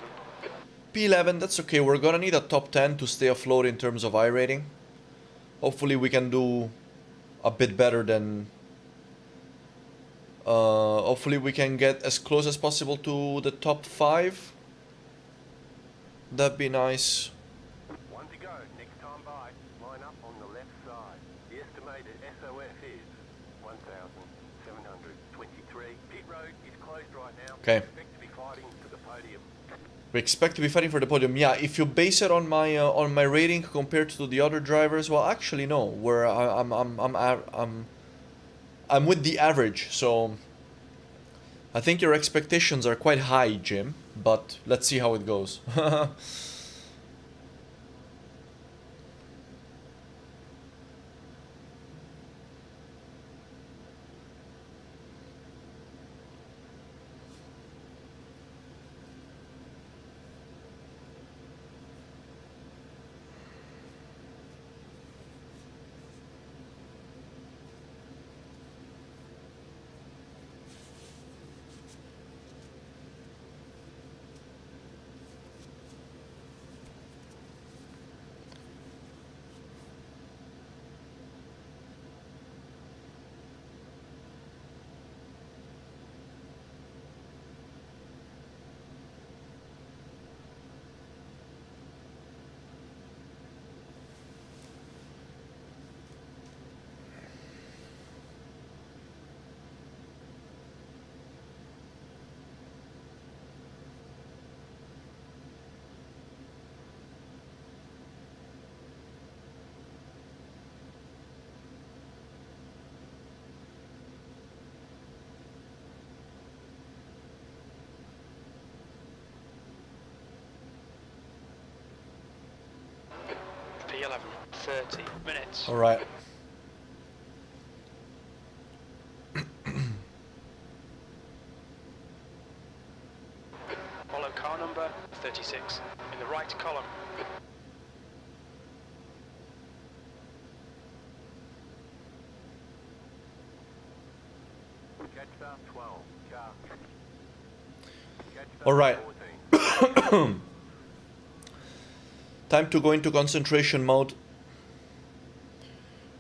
P11, that's okay. We're gonna need a top 10 to stay afloat in terms of iRating. Hopefully we can do a bit better than... hopefully we can get as close as possible to the top 5. That'd be nice. One to go. Next time by, line up on the left side. The estimated SOF is 1,723. Pit road is closed right now. Okay. Expect to be fighting for the podium. We expect to be fighting for the podium. Yeah, if you base it on my rating compared to the other drivers, well, actually no. Where I'm with the average, so I think your expectations are quite high, Jim. But let's see how it goes. P11. 30 minutes. All right. Follow car number 36 in the right column. Jetstar 12. Car. Jetstar All right. 14. Time to go into concentration mode.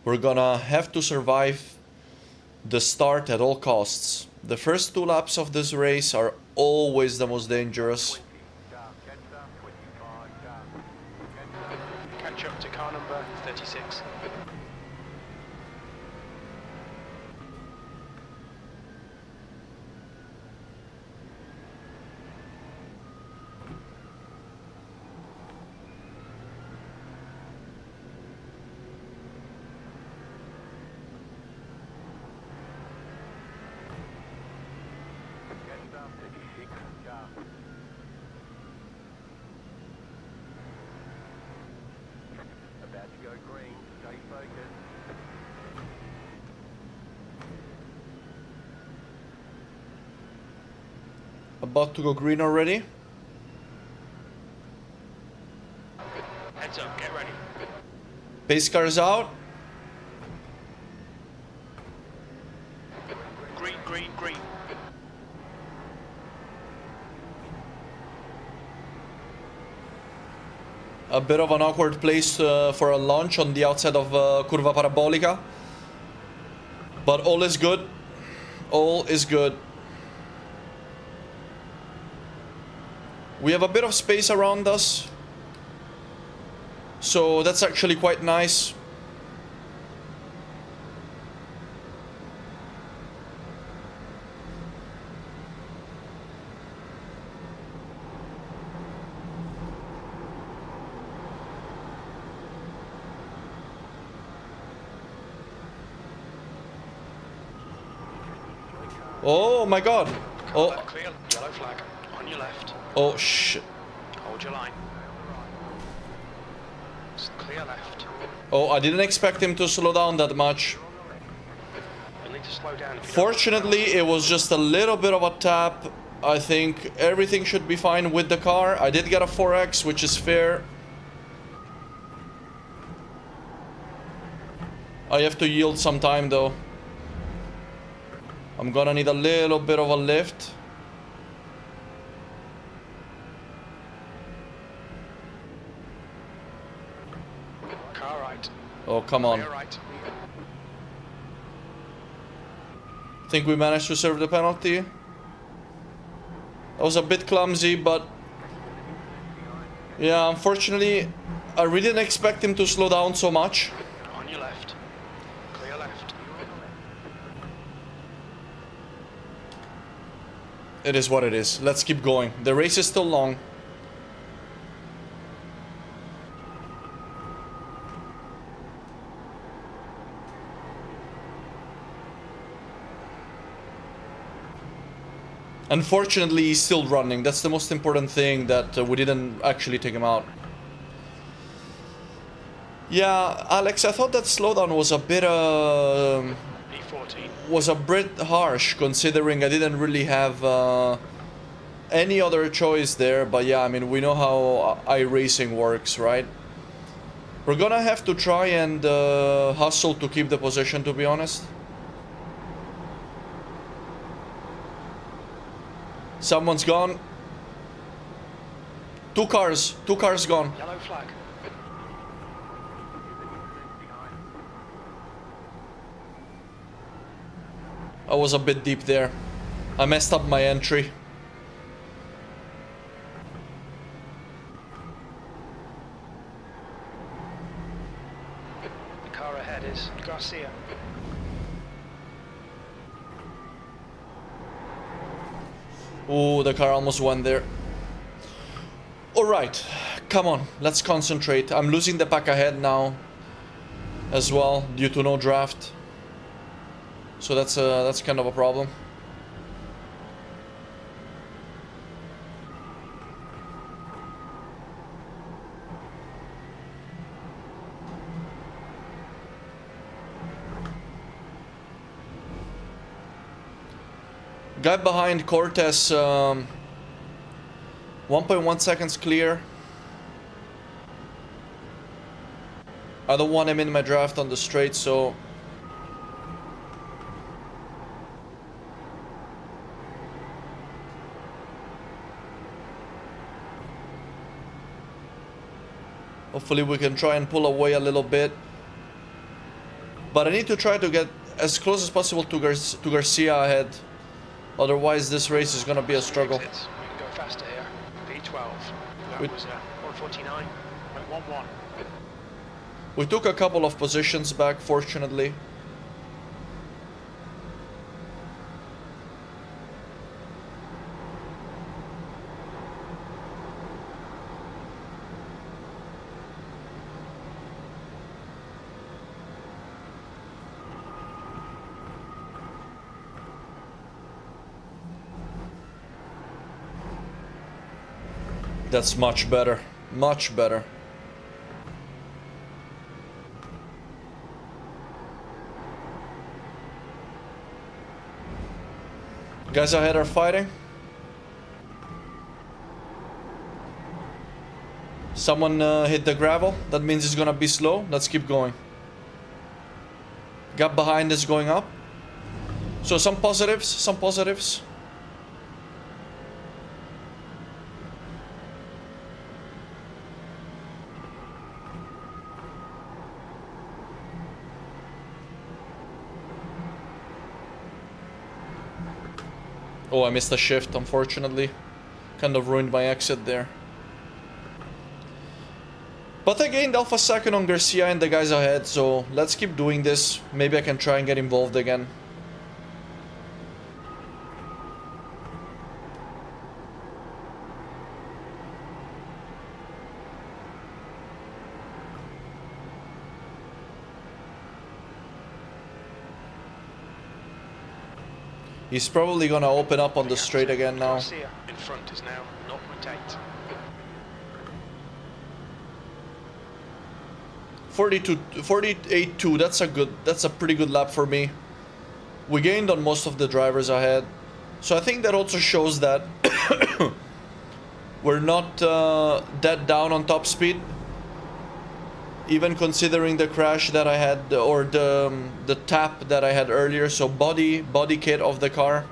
We're gonna have to survive the start at all costs. The first 2 laps of this race are always the most dangerous. 20. Car. Jetstar 25. Car. Jetstar. Catch up to car number 36. About to go green. Stay focused. About to go green already. Heads up, get ready. Pace car's out. Green, green, green. A bit of an awkward place for a launch on the outside of Curva Parabolica. But all is good. All is good. We have a bit of space around us. So that's actually quite nice. Oh my god. Oh. Clear, yellow flag. On your left. Oh shit. Hold your line. Clear left. Oh, I didn't expect him to slow down that much. You'll need to slow down. Fortunately, it was just a little bit of a tap. I think everything should be fine with the car. I did get a 4X, which is fair. I have to yield some time though. I'm gonna need a little bit of a lift. Car right. Oh, come on. Clear right. Think we managed to serve the penalty. That was a bit clumsy, but yeah, unfortunately, I really didn't expect him to slow down so much. On your left. Clear left. It is what it is. Let's keep going. The race is still long. Unfortunately, he's still running. That's the most important thing, that we didn't actually take him out. Yeah, Alex, I thought that slowdown was a bit harsh, considering I didn't really have any other choice there. But yeah, I mean, we know how iRacing works, right? We're gonna have to try and hustle to keep the position, to be honest. Someone's gone. Two cars gone. Yellow flag. I was a bit deep there. I messed up my entry. The car ahead is Garcia. Oh, the car almost went there. Alright, come on, let's concentrate. I'm losing the pack ahead now as well, due to no draft. So that's kind of a problem. Guy behind Cortez, 1.1 seconds clear. I don't want him in my draft on the straight, so hopefully we can try and pull away a little bit. But I need to try to get as close as possible to Garcia ahead. Otherwise, this race is going to be a struggle. We can go faster here. V12. That was 149. Went 1-1. We took a couple of positions back, fortunately. That's much better. Much better. Guys ahead are fighting. Someone hit the gravel. That means it's gonna be slow. Let's keep going. Gap behind is going up. So some positives, some positives. Oh, I missed a shift, unfortunately. Kind of ruined my exit there. But I gained Alpha second on Garcia and the guys ahead, so let's keep doing this. Maybe I can try and get involved again. He's probably gonna open up on the straight again now. Garcia in front is now 0.8. 48.2, that's a pretty good lap for me. We gained on most of the drivers ahead. So I think that also shows that we're not dead down on top speed. Even considering the crash that I had, or the tap that I had earlier. So body kit of the car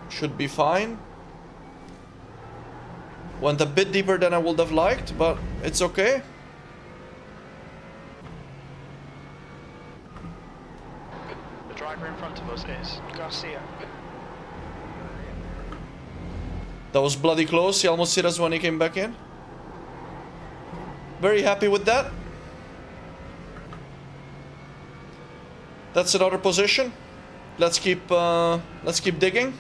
should be fine. Went a bit deeper than I would have liked, but it's okay. The driver in front of us is Garcia. That was bloody close. He almost hit us when he came back in. Very happy with that. That's another position. Let's keep digging.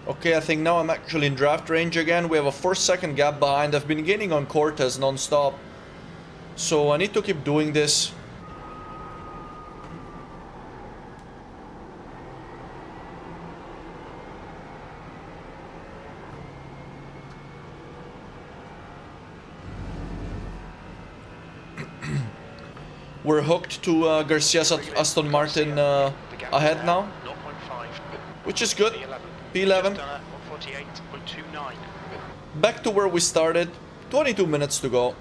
Okay, I think now I'm actually in draft range again. We have a 4-second gap behind. I've been gaining on Cortez non-stop. So I need to keep doing this. We're hooked to Garcia's Aston Martin ahead now, which is good. P11. Back to where we started. 22 minutes to go.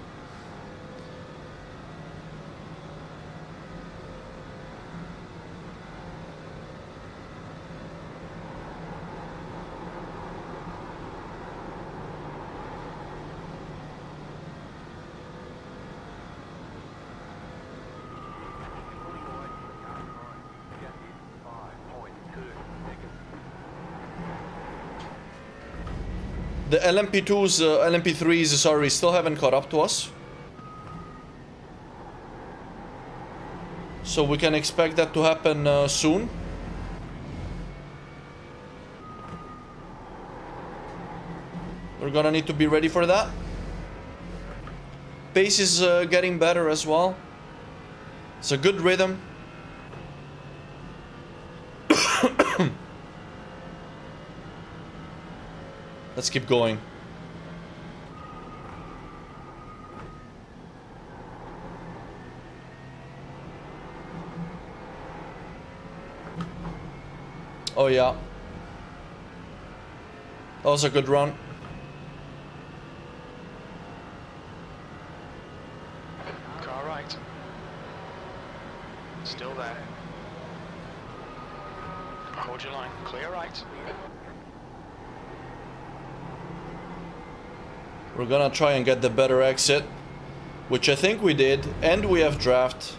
The LMP2s, LMP3s, sorry, still haven't caught up to us. So we can expect that to happen soon. We're gonna need to be ready for that. Pace is getting better as well. It's a good rhythm. Let's keep going. Oh yeah. That was a good run. Car right. Still there. Hold your line. Clear right. We're gonna try and get the better exit, which I think we did, and we have draft.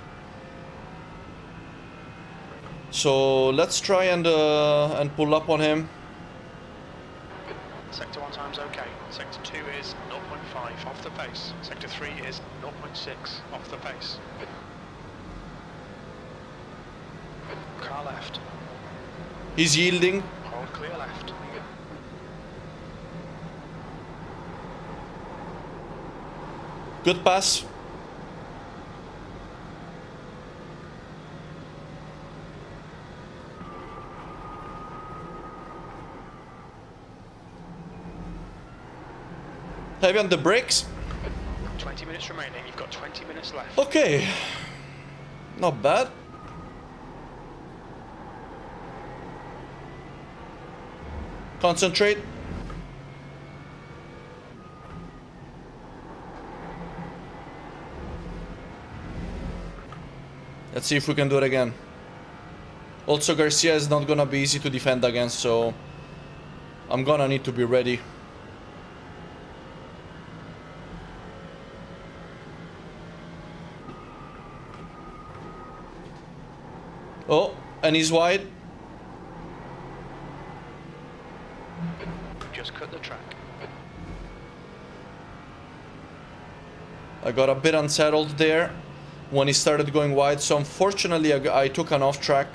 So let's try and pull up on him. Sector 1 time's okay. Sector 2 is 0.5 off the pace. Sector 3 is 0.6 off the pace. Car left. He's yielding. Hold clear left. Good pass. Heavy on the brakes. 20 minutes remaining. You've got 20 minutes left. Okay. Not bad. Concentrate. Let's see if we can do it again. Also, Garcia is not gonna be easy to defend against, so I'm gonna need to be ready. Oh, and he's wide. Just cut the track. I got a bit unsettled there when he started going wide, so unfortunately I took an off track.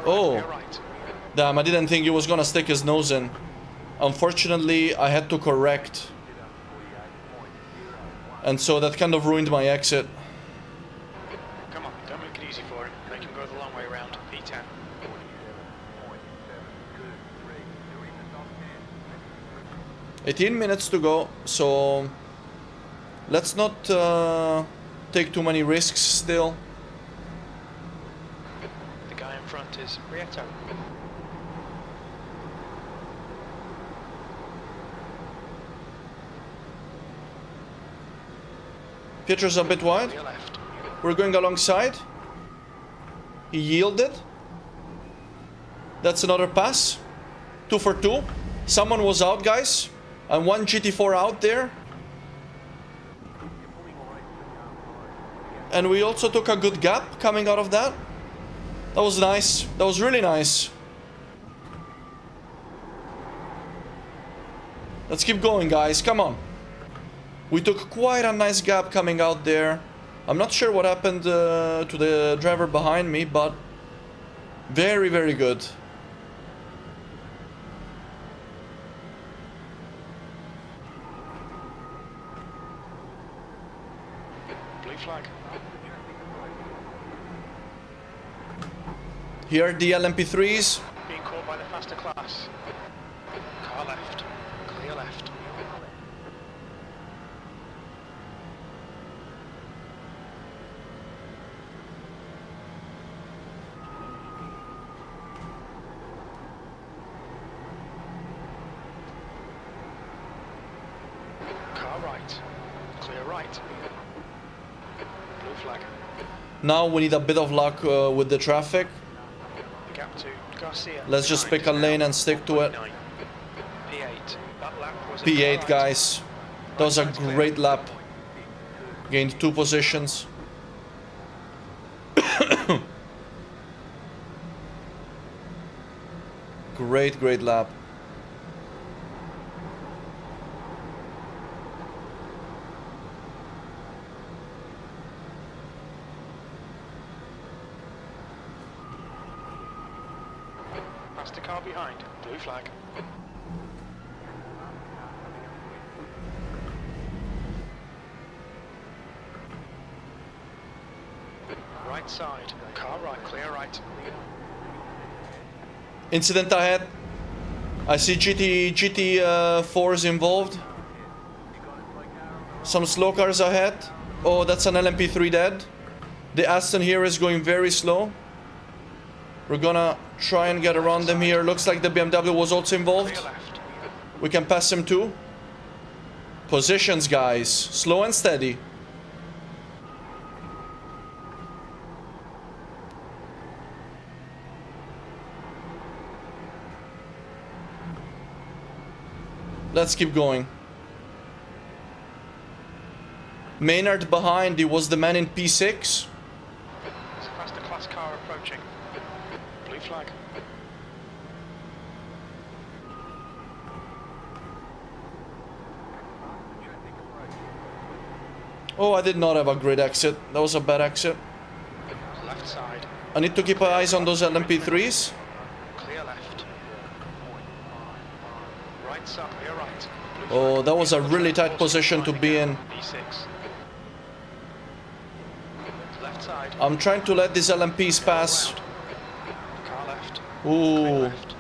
Oh, Right. damn, I didn't think he was gonna stick his nose in. Unfortunately, I had to correct. And so that kind of ruined my exit. Come on, don't make it easy for him. Make him go the long way around. P10. 18 minutes to go, so let's not take too many risks still. The guy in front is Rieto. Pietro's a bit wide. Clear left. We're going alongside. He yielded. That's another pass. 2 for 2. Someone was out, guys. And one GT4 out there. And we also took a good gap coming out of that. That was nice. That was really nice. Let's keep going, guys. Come on. We took quite a nice gap coming out there. I'm not sure what happened to the driver behind me, but very, very good. Blue flag. Here are the LMP3s. Being caught by the faster class. Car left. Clear left. Car right. Clear right. Blue flag. Now we need a bit of luck with the traffic. Gap to Garcia. Let's just pick a lane and stick to it. P8. That lap was a P8, car right. guys. That was a great lap. Gained 2 positions. Great, great lap. Past the car behind. Blue flag. Right side. Car right. Clear right. Incident ahead. I see GT4s involved. Some slow cars ahead. Oh, that's an LMP3 dead. The Aston here is going very slow. We're gonna try and get around them here. Looks like the BMW was also involved. Clear left. We can pass him too. Positions, guys. Slow and steady. Let's keep going. Maynard behind, he was the man in P6. There's a faster class car approaching. Blue flag. Oh, I did not have a great exit. That was a bad exit. Left side. I need to keep eyes on those LMP3s. Clear left. Right side, clear right. Blue Oh, flag. that was a Keep on really track, tight forces position to behind be again. in. B6. Left side. I'm trying to let these LMPs pass. Round. Car left. Clear Ooh. left.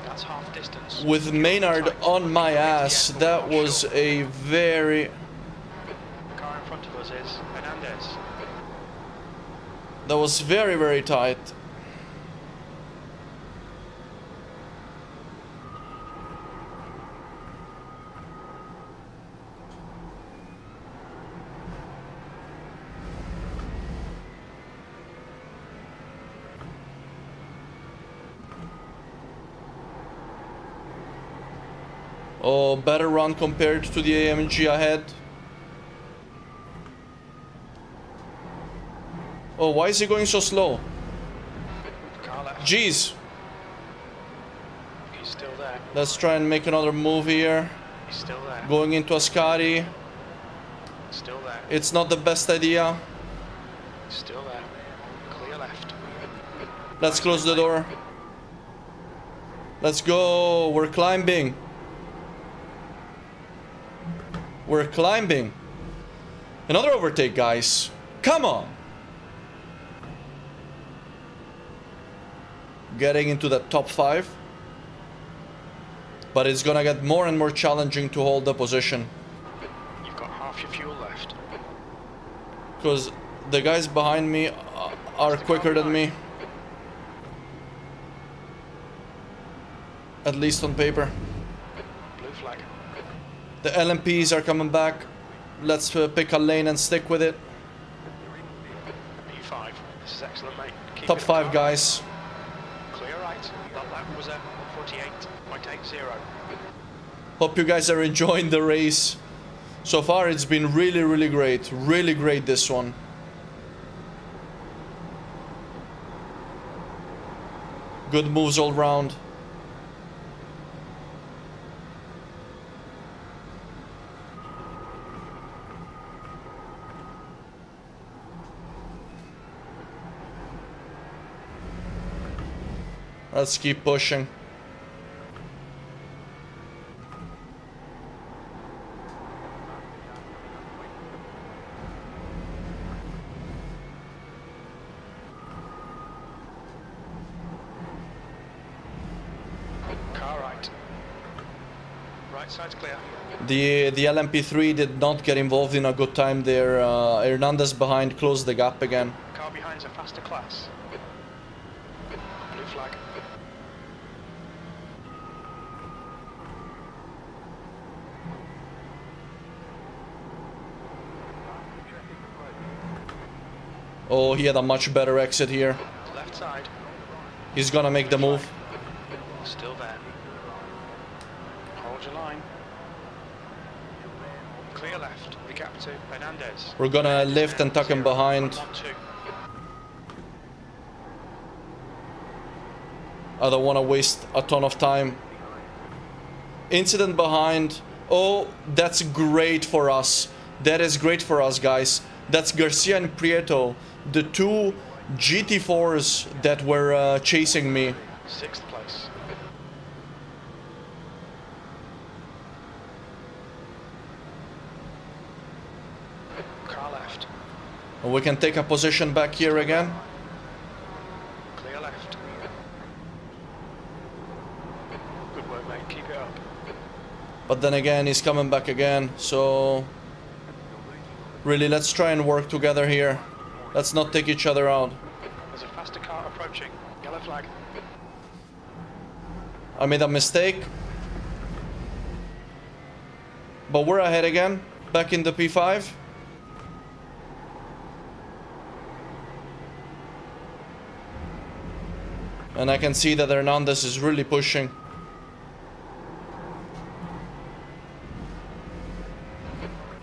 That's half distance. With Maynard on my ass, that was a very... The car in front of us is Hernandez. That was very, very tight. Oh, better run compared to the AMG ahead. Oh, why is he going so slow? Car left. Jeez. He's still there. Let's try and make another move here. He's still there. Going into Ascari. Still there. It's not the best idea. Still there. Clear left. Let's close the door. Let's go. We're climbing. We're climbing. Another overtake, guys. Come on. Getting into the top 5. But it's gonna get more and more challenging to hold the position. You've got half your fuel left. Because the guys behind me are quicker than me. At least on paper. Blue flag. The LMPs are coming back. Let's pick a lane and stick with it. P5. This is excellent, mate. Keep Top it 5 up. guys. Clear right. That lap was a 48.80. Hope you guys are enjoying the race. So far it's been really, really great. Really great, this one. Good moves all round. Let's keep pushing. Car right. Right side's clear. The LMP3 did not get involved in a good time there. Hernandez behind closed the gap again. Car behind's a faster class. Blue flag. Oh, he had a much better exit here. Left side. He's gonna make the move. Still there. Hold your line. Clear left. The gap to Hernandez. We're gonna lift and tuck him behind. 1-2. I don't want to waste a ton of time. Incident behind. Oh, that's great for us. That is great for us, guys. That's Garcia and Prieto, the two GT4s that were chasing me. 6th place. Car left. We can take a position back here again. Clear left. Good work, mate. Keep it up. But then again, he's coming back again. So really, let's try and work together here. Let's not take each other out. There's a faster car approaching. Yellow flag. I made a mistake. But we're ahead again. Back in the P5. And I can see that Hernandez is really pushing.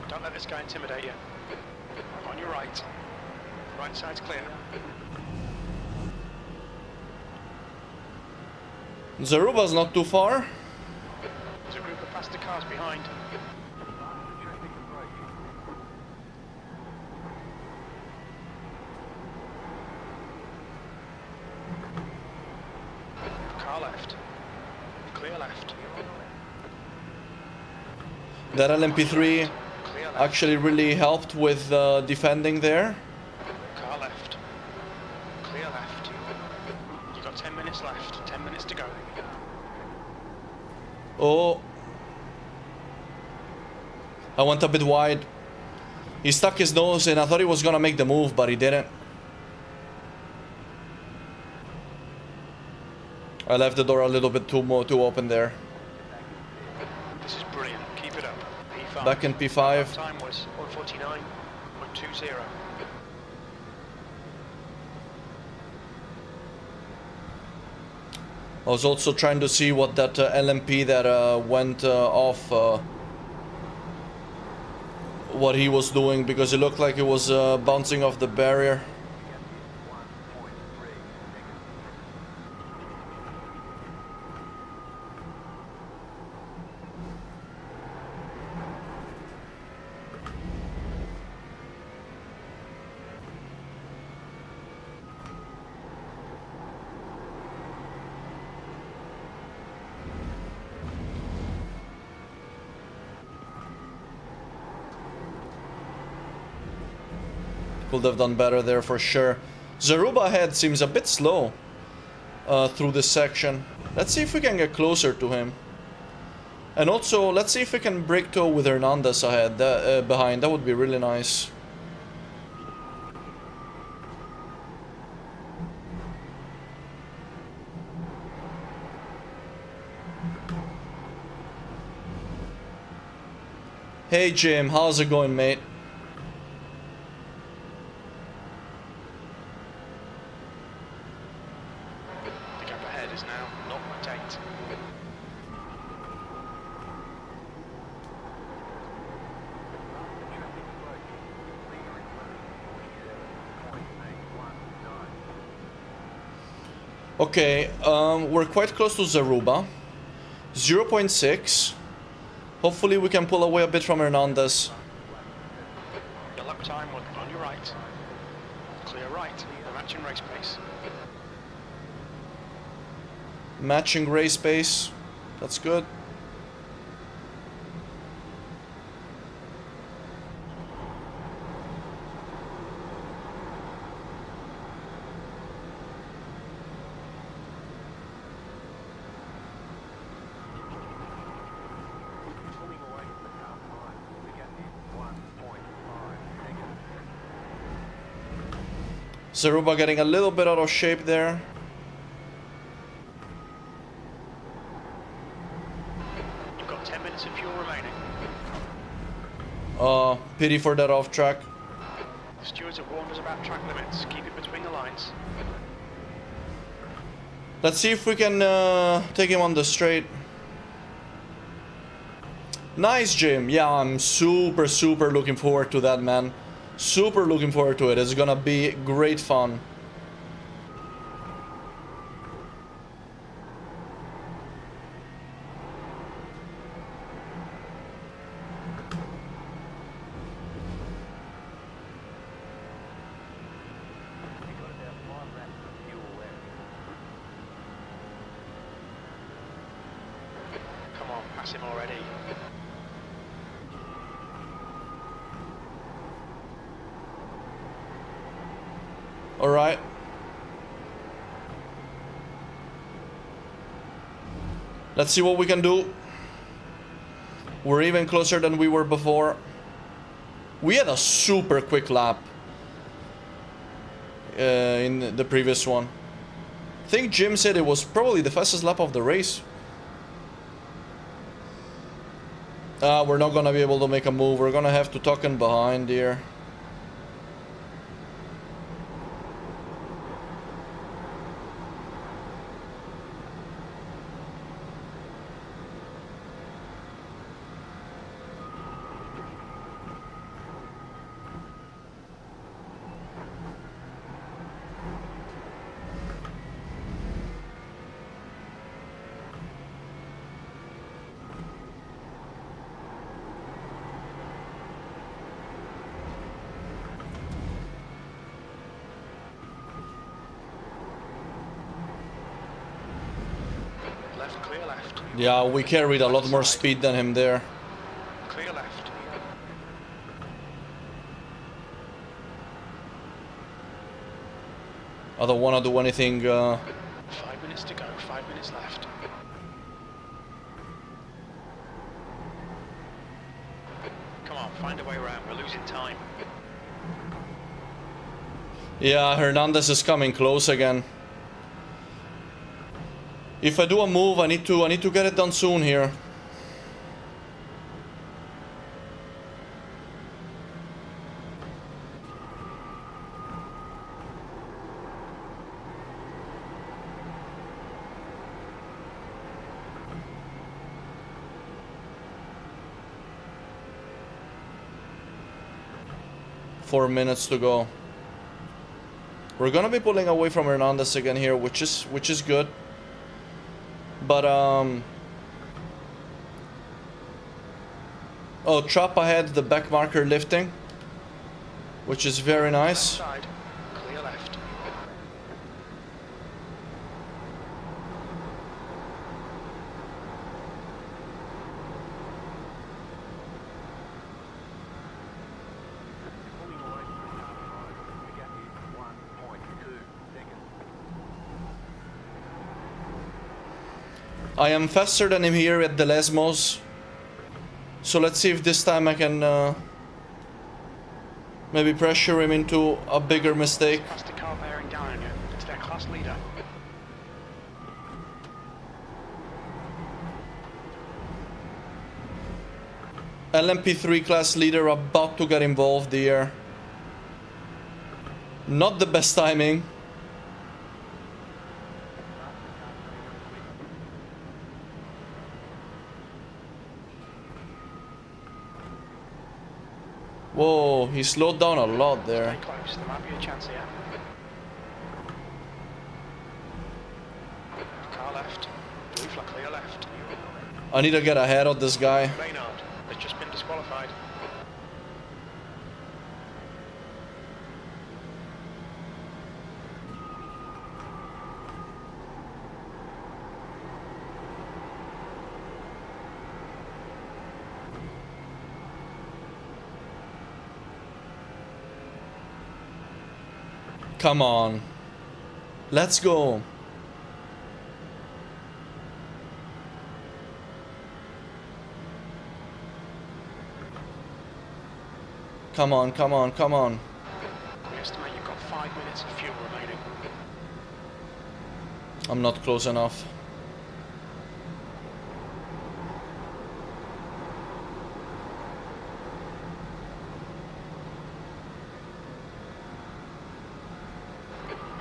Don't let this guy intimidate you. On your right. Right side's clear. Zaruba's not too far. There's a group of faster cars behind. left. That LMP3 Clear left. actually really helped with defending there. Car left. Clear left. You've got 10 minutes left. 10 minutes to go. Oh. I went a bit wide. He stuck his nose in. I thought he was gonna make the move, but he didn't. I left the door a little bit too open there. This is brilliant. Keep it up. P5. Back in P5. Time was 1:49.20. I was also trying to see what that LMP that went off, what he was doing, because it looked like it was bouncing off the barrier. Could have done better there for sure. Zaruba ahead seems a bit slow through this section. Let's see if we can get closer to him. And also, let's see if we can break toe with Hernandez ahead, behind. That would be really nice. Hey Jim, how's it going, mate? The gap ahead is now 0.8. Okay, we're quite close to Zaruba. 0.6. Hopefully we can pull away a bit from Hernandez. Your lap time was on your right. Clear right. We're matching race pace. Matching race pace. That's good. Pulling away from the car behind. The gap is 1.5 seconds. Zaruba getting a little bit out of shape there. You've got 10 minutes of fuel remaining. Pity for that off track. The stewards have warned us about track limits. Keep it between the lines. Let's see if we can take him on the straight. Nice, Jim. Yeah, I'm super looking forward to that, man. Super looking forward to it. It's gonna be great fun. You've got about 5 laps of fuel left. Come on, pass him already. All right. Let's see what we can do. We're even closer than we were before. We had a super quick lap in the previous one. I think Jim said it was probably the fastest lap of the race. We're not gonna be able to make a move. We're gonna have to tuck in behind here. Clear left. Yeah, we carried a lot more speed than him there. Clear left. I don't want to do anything. 5 minutes to go. 5 minutes left. Come on, find a way around. We're losing time. Yeah, Hernandez is coming close again. If I do a move, I need to get it done soon here. Four minutes to go. We're gonna be pulling away from Hernandez again here, which is good. But oh, trap ahead, the back marker lifting, which is very nice. Side. Clear left. Pulling away from the outside. The gap is 1.2 seconds. I am faster than him here at the Lesmos. So let's see if this time I can maybe pressure him into a bigger mistake. Plastic car bearing down on you. It's their class leader. LMP3 class leader about to get involved here. Not the best timing. Whoa, he slowed down a lot there. Stay close. There might be a chance here. Car left. Blue flag clear left. I need to get ahead of this guy. Reynard has just been disqualified. Come on. Let's go. Come on, come on, come on. We estimate you've got 5 minutes of fuel remaining. I'm not close enough.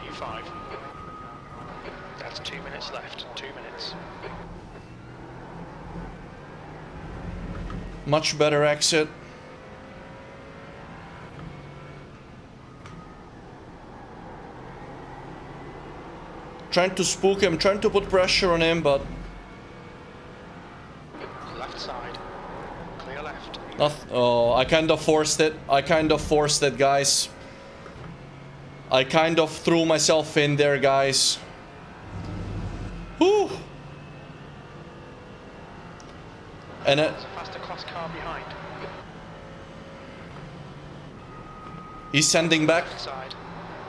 P5. That's 2 minutes left. 2 minutes. Much better exit. Trying to spook him, trying to put pressure on him, but Left side. Clear left. oh, I kind of forced it. I kind of forced it, guys. I kind of threw myself in there, guys. Whew. And There's a faster class car behind. he's sending back. Left side.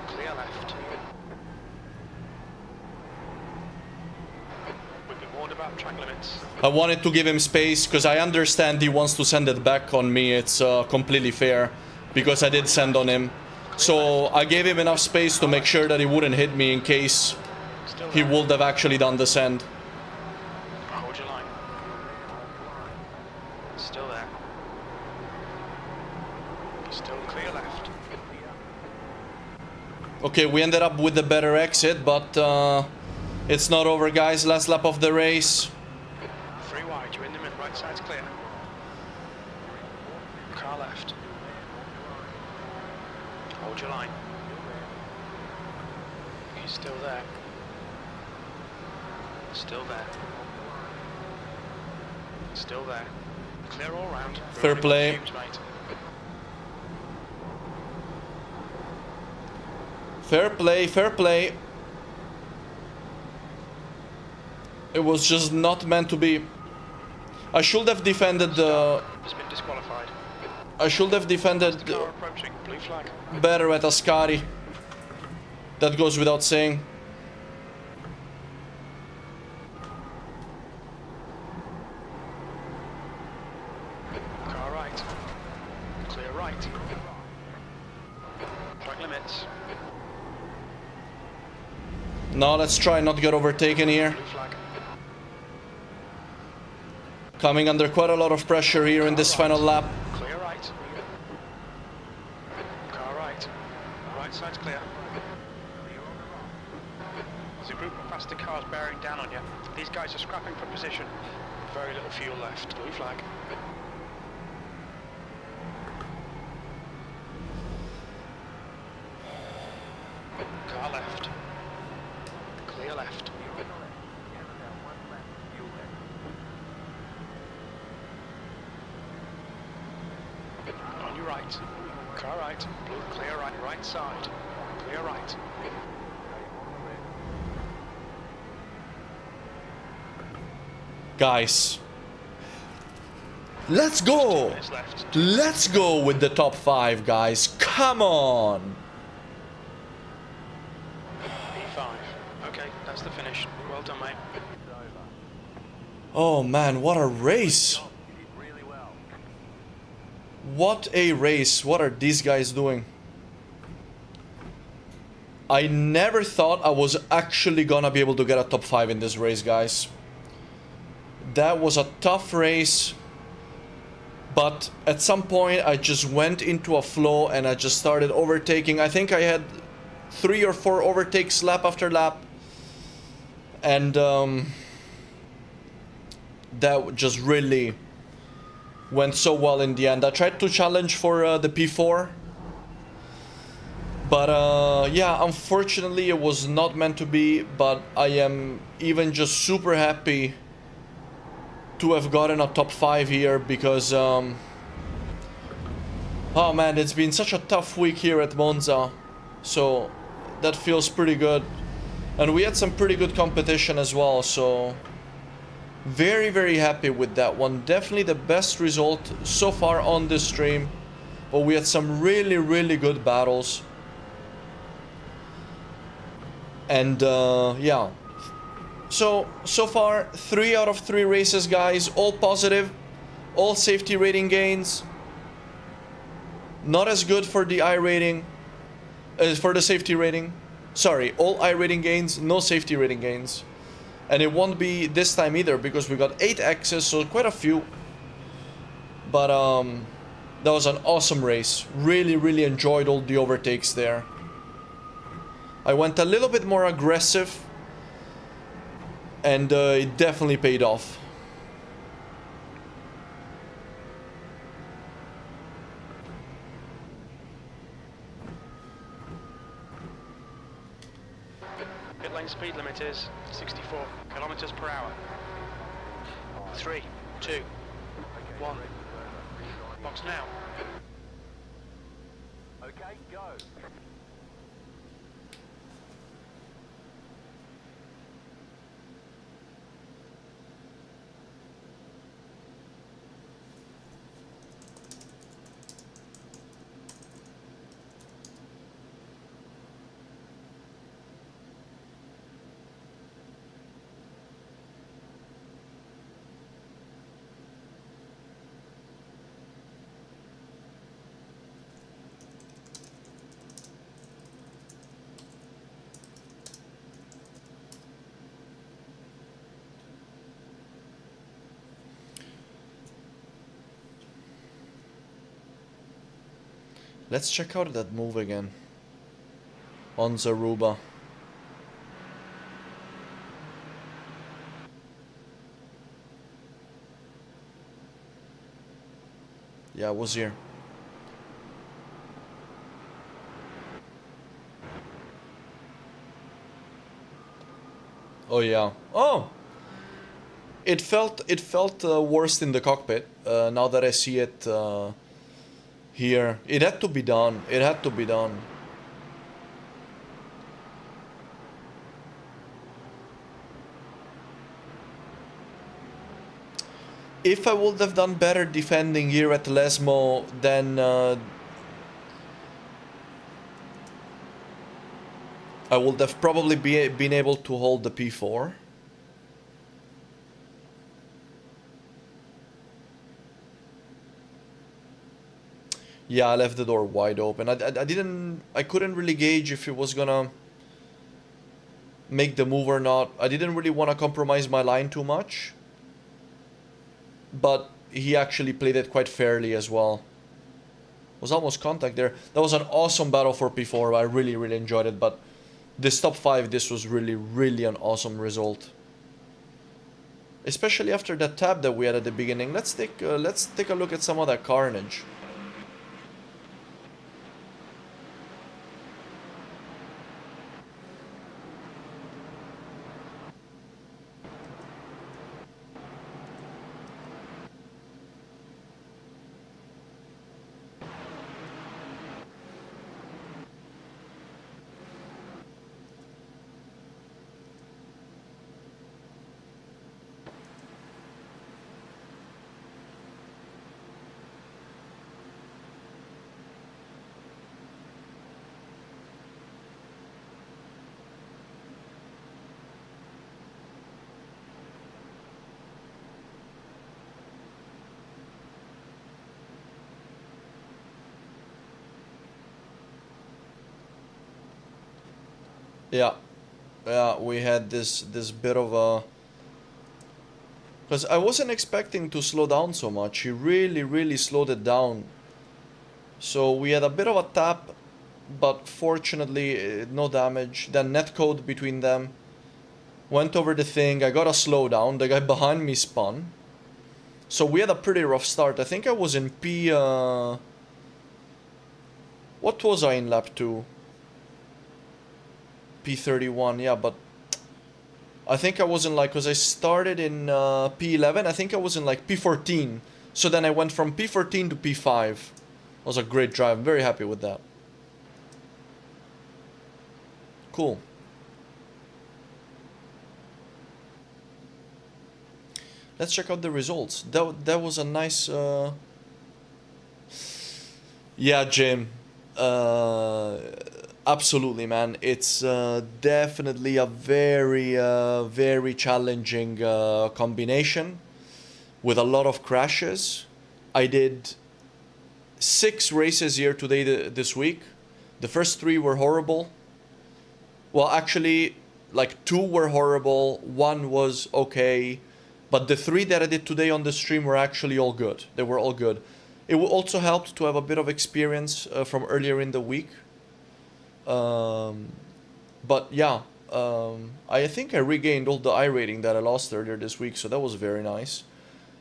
Clear left. We've been warned about track limits. I wanted to give him space because I understand he wants to send it back on me. It's completely fair because I did send on him. So I gave him enough space to make sure that he wouldn't hit me in case Still he there. would have actually done the send. Hold your line. Still there. Still clear left. Okay, we ended up with the better exit, but it's not over, guys. Last lap of the race. 3 wide, you're in the mid, right side's clear. Car left. Hold your line. He's still there. Still there. Still there. Clear all round. We're Fair running on play. fumes, mate. Fair play, fair play. It was just not meant to be. I should have defended the... Has been disqualified. I should have defended Car approaching. Blue flag. better at Ascari. That goes without saying. Car right. Clear right. Track limits. Now let's try not to get overtaken here. Blue flag. Coming under quite a lot of pressure here in this final lap. Clear right. Car right. Right side's clear. There's a group of faster cars bearing down on you. These guys are scrapping for position. Very little fuel left. Blue flag. Car left. Clear left. On your right. Car right. Blue clear right. Right side. Clear right. Guys. Let's go! 2 minutes left. Let's go with the top 5, guys. Come on! P5. Okay, that's the finish. Well done, mate. Oh man, what a race! Really well. What a race. What are these guys doing? I never thought I was actually gonna be able to get a top 5 in this race, guys. That was a tough race. But at some point I just went into a flow and I just started overtaking. I think I had 3 or 4 overtakes lap after lap. And that just really went so well in the end. I tried to challenge for the P4. But yeah, unfortunately it was not meant to be. But I am even just super happy to have gotten a top 5 here because oh man, it's been such a tough week here at Monza, so that feels pretty good. And we had some pretty good competition as well, so very happy with that one. Definitely the best result so far on this stream, but we had some really good battles. And yeah, so far 3 out of 3 races, guys, all positive, all safety rating gains. Not as good for the I rating, for the safety rating. Sorry, all I rating gains, no safety rating gains. And it won't be this time either because we got 8 X's, so quite a few. But that was an awesome race. Really enjoyed all the overtakes there. I went a little bit more aggressive. And it definitely paid off. Pit lane speed limit is 64 kilometers per hour. 3, 2, 1. Box now. Okay, go. Let's check out that move again. On Zaruba. Yeah, I was here. Oh yeah. Oh! It felt worse in the cockpit. Now that I see it here. It had to be done. It had to be done. If I would have done better defending here at Lesmo, then I would have probably been able to hold the P4. Yeah, I left the door wide open. I couldn't really gauge if it was gonna make the move or not. I didn't really want to compromise my line too much. But he actually played it quite fairly as well. Was almost contact there. That was an awesome battle for P4. I really, really enjoyed it. But this top 5, this was really, really an awesome result. Especially after that tab that we had at the beginning. Let's take a look at some of that carnage. Yeah, yeah, we had this bit of a... Because I wasn't expecting to slow down so much. He really, really slowed it down. So we had a bit of a tap, but fortunately no damage. Then netcode between them. Went over the thing, I got a slowdown. The guy behind me spun. So we had a pretty rough start. I think I was in P... What was I in lap 2? P31, yeah, but I think I was in like, because I started in P11, I think I was in like P14. So then I went from P14 to P5. It was a great drive, I'm very happy with that. Cool. Let's check out the results. That was a nice... Yeah, Jim. Absolutely, man. It's definitely a very, very challenging combination with a lot of crashes. I did 6 races here today this week. The first 3 were horrible. Well, actually, like 2 were horrible. 1 was okay. But the 3 that I did today on the stream were actually all good. They were all good. It also helped to have a bit of experience from earlier in the week. But yeah, I think I regained all the iRating that I lost earlier this week, so that was very nice.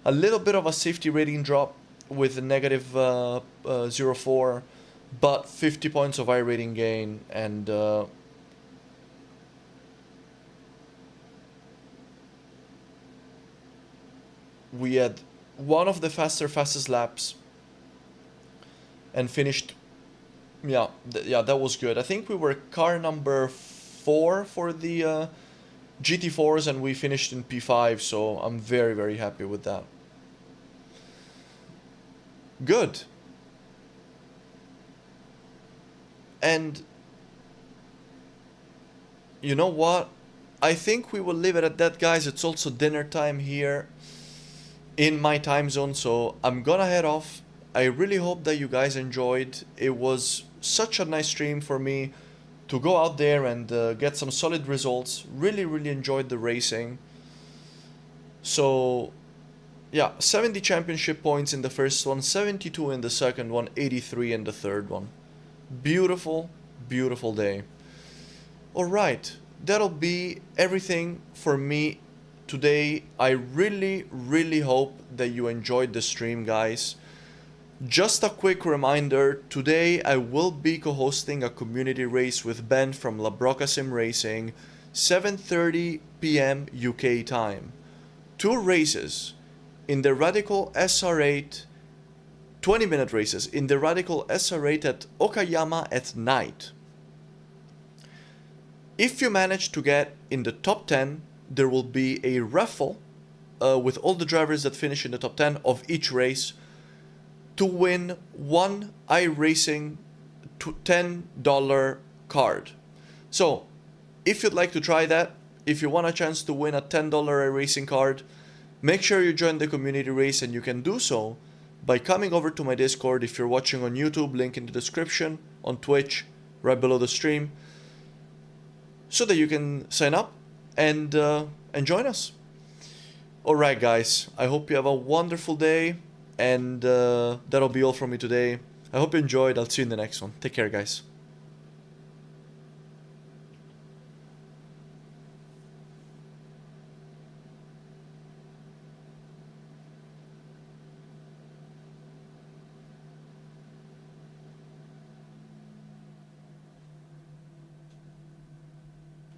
A little bit of a safety rating drop with a negative 0.4, but 50 points of iRating gain, and we had one of the fastest laps and finished... Yeah, yeah, that was good. I think we were car number 4 for the GT4s, and we finished in P5, so I'm very, very happy with that. Good. And you know what? I think we will leave it at that, guys. It's also dinner time here in my time zone, so I'm gonna head off. I really hope that you guys enjoyed. It was such a nice stream for me to go out there and get some solid results. Really, really enjoyed the racing. So yeah, 70 championship points in the first one, 72 in the second one, 83 in the third one. Beautiful, beautiful day. Alright, that'll be everything for me today. I really, really hope that you enjoyed the stream, guys. Just a quick reminder, today I will be co-hosting a community race with Ben from La Broca Sim Racing, 7:30 p.m. UK time. 2 races in the Radical SR8, 20-minute races in the Radical SR8 at Okayama at night. If you manage to get in the top 10, there will be a raffle with all the drivers that finish in the top 10 of each race to win one iRacing $10 card. So, if you'd like to try that, if you want a chance to win a $10 iRacing card, make sure you join the community race, and you can do so by coming over to my Discord. If you're watching on YouTube, link in the description, on Twitch, right below the stream, so that you can sign up and join us. Alright guys, I hope you have a wonderful day, and that'll be all from me today. I hope you enjoyed. I'll see you in the next one. Take care guys.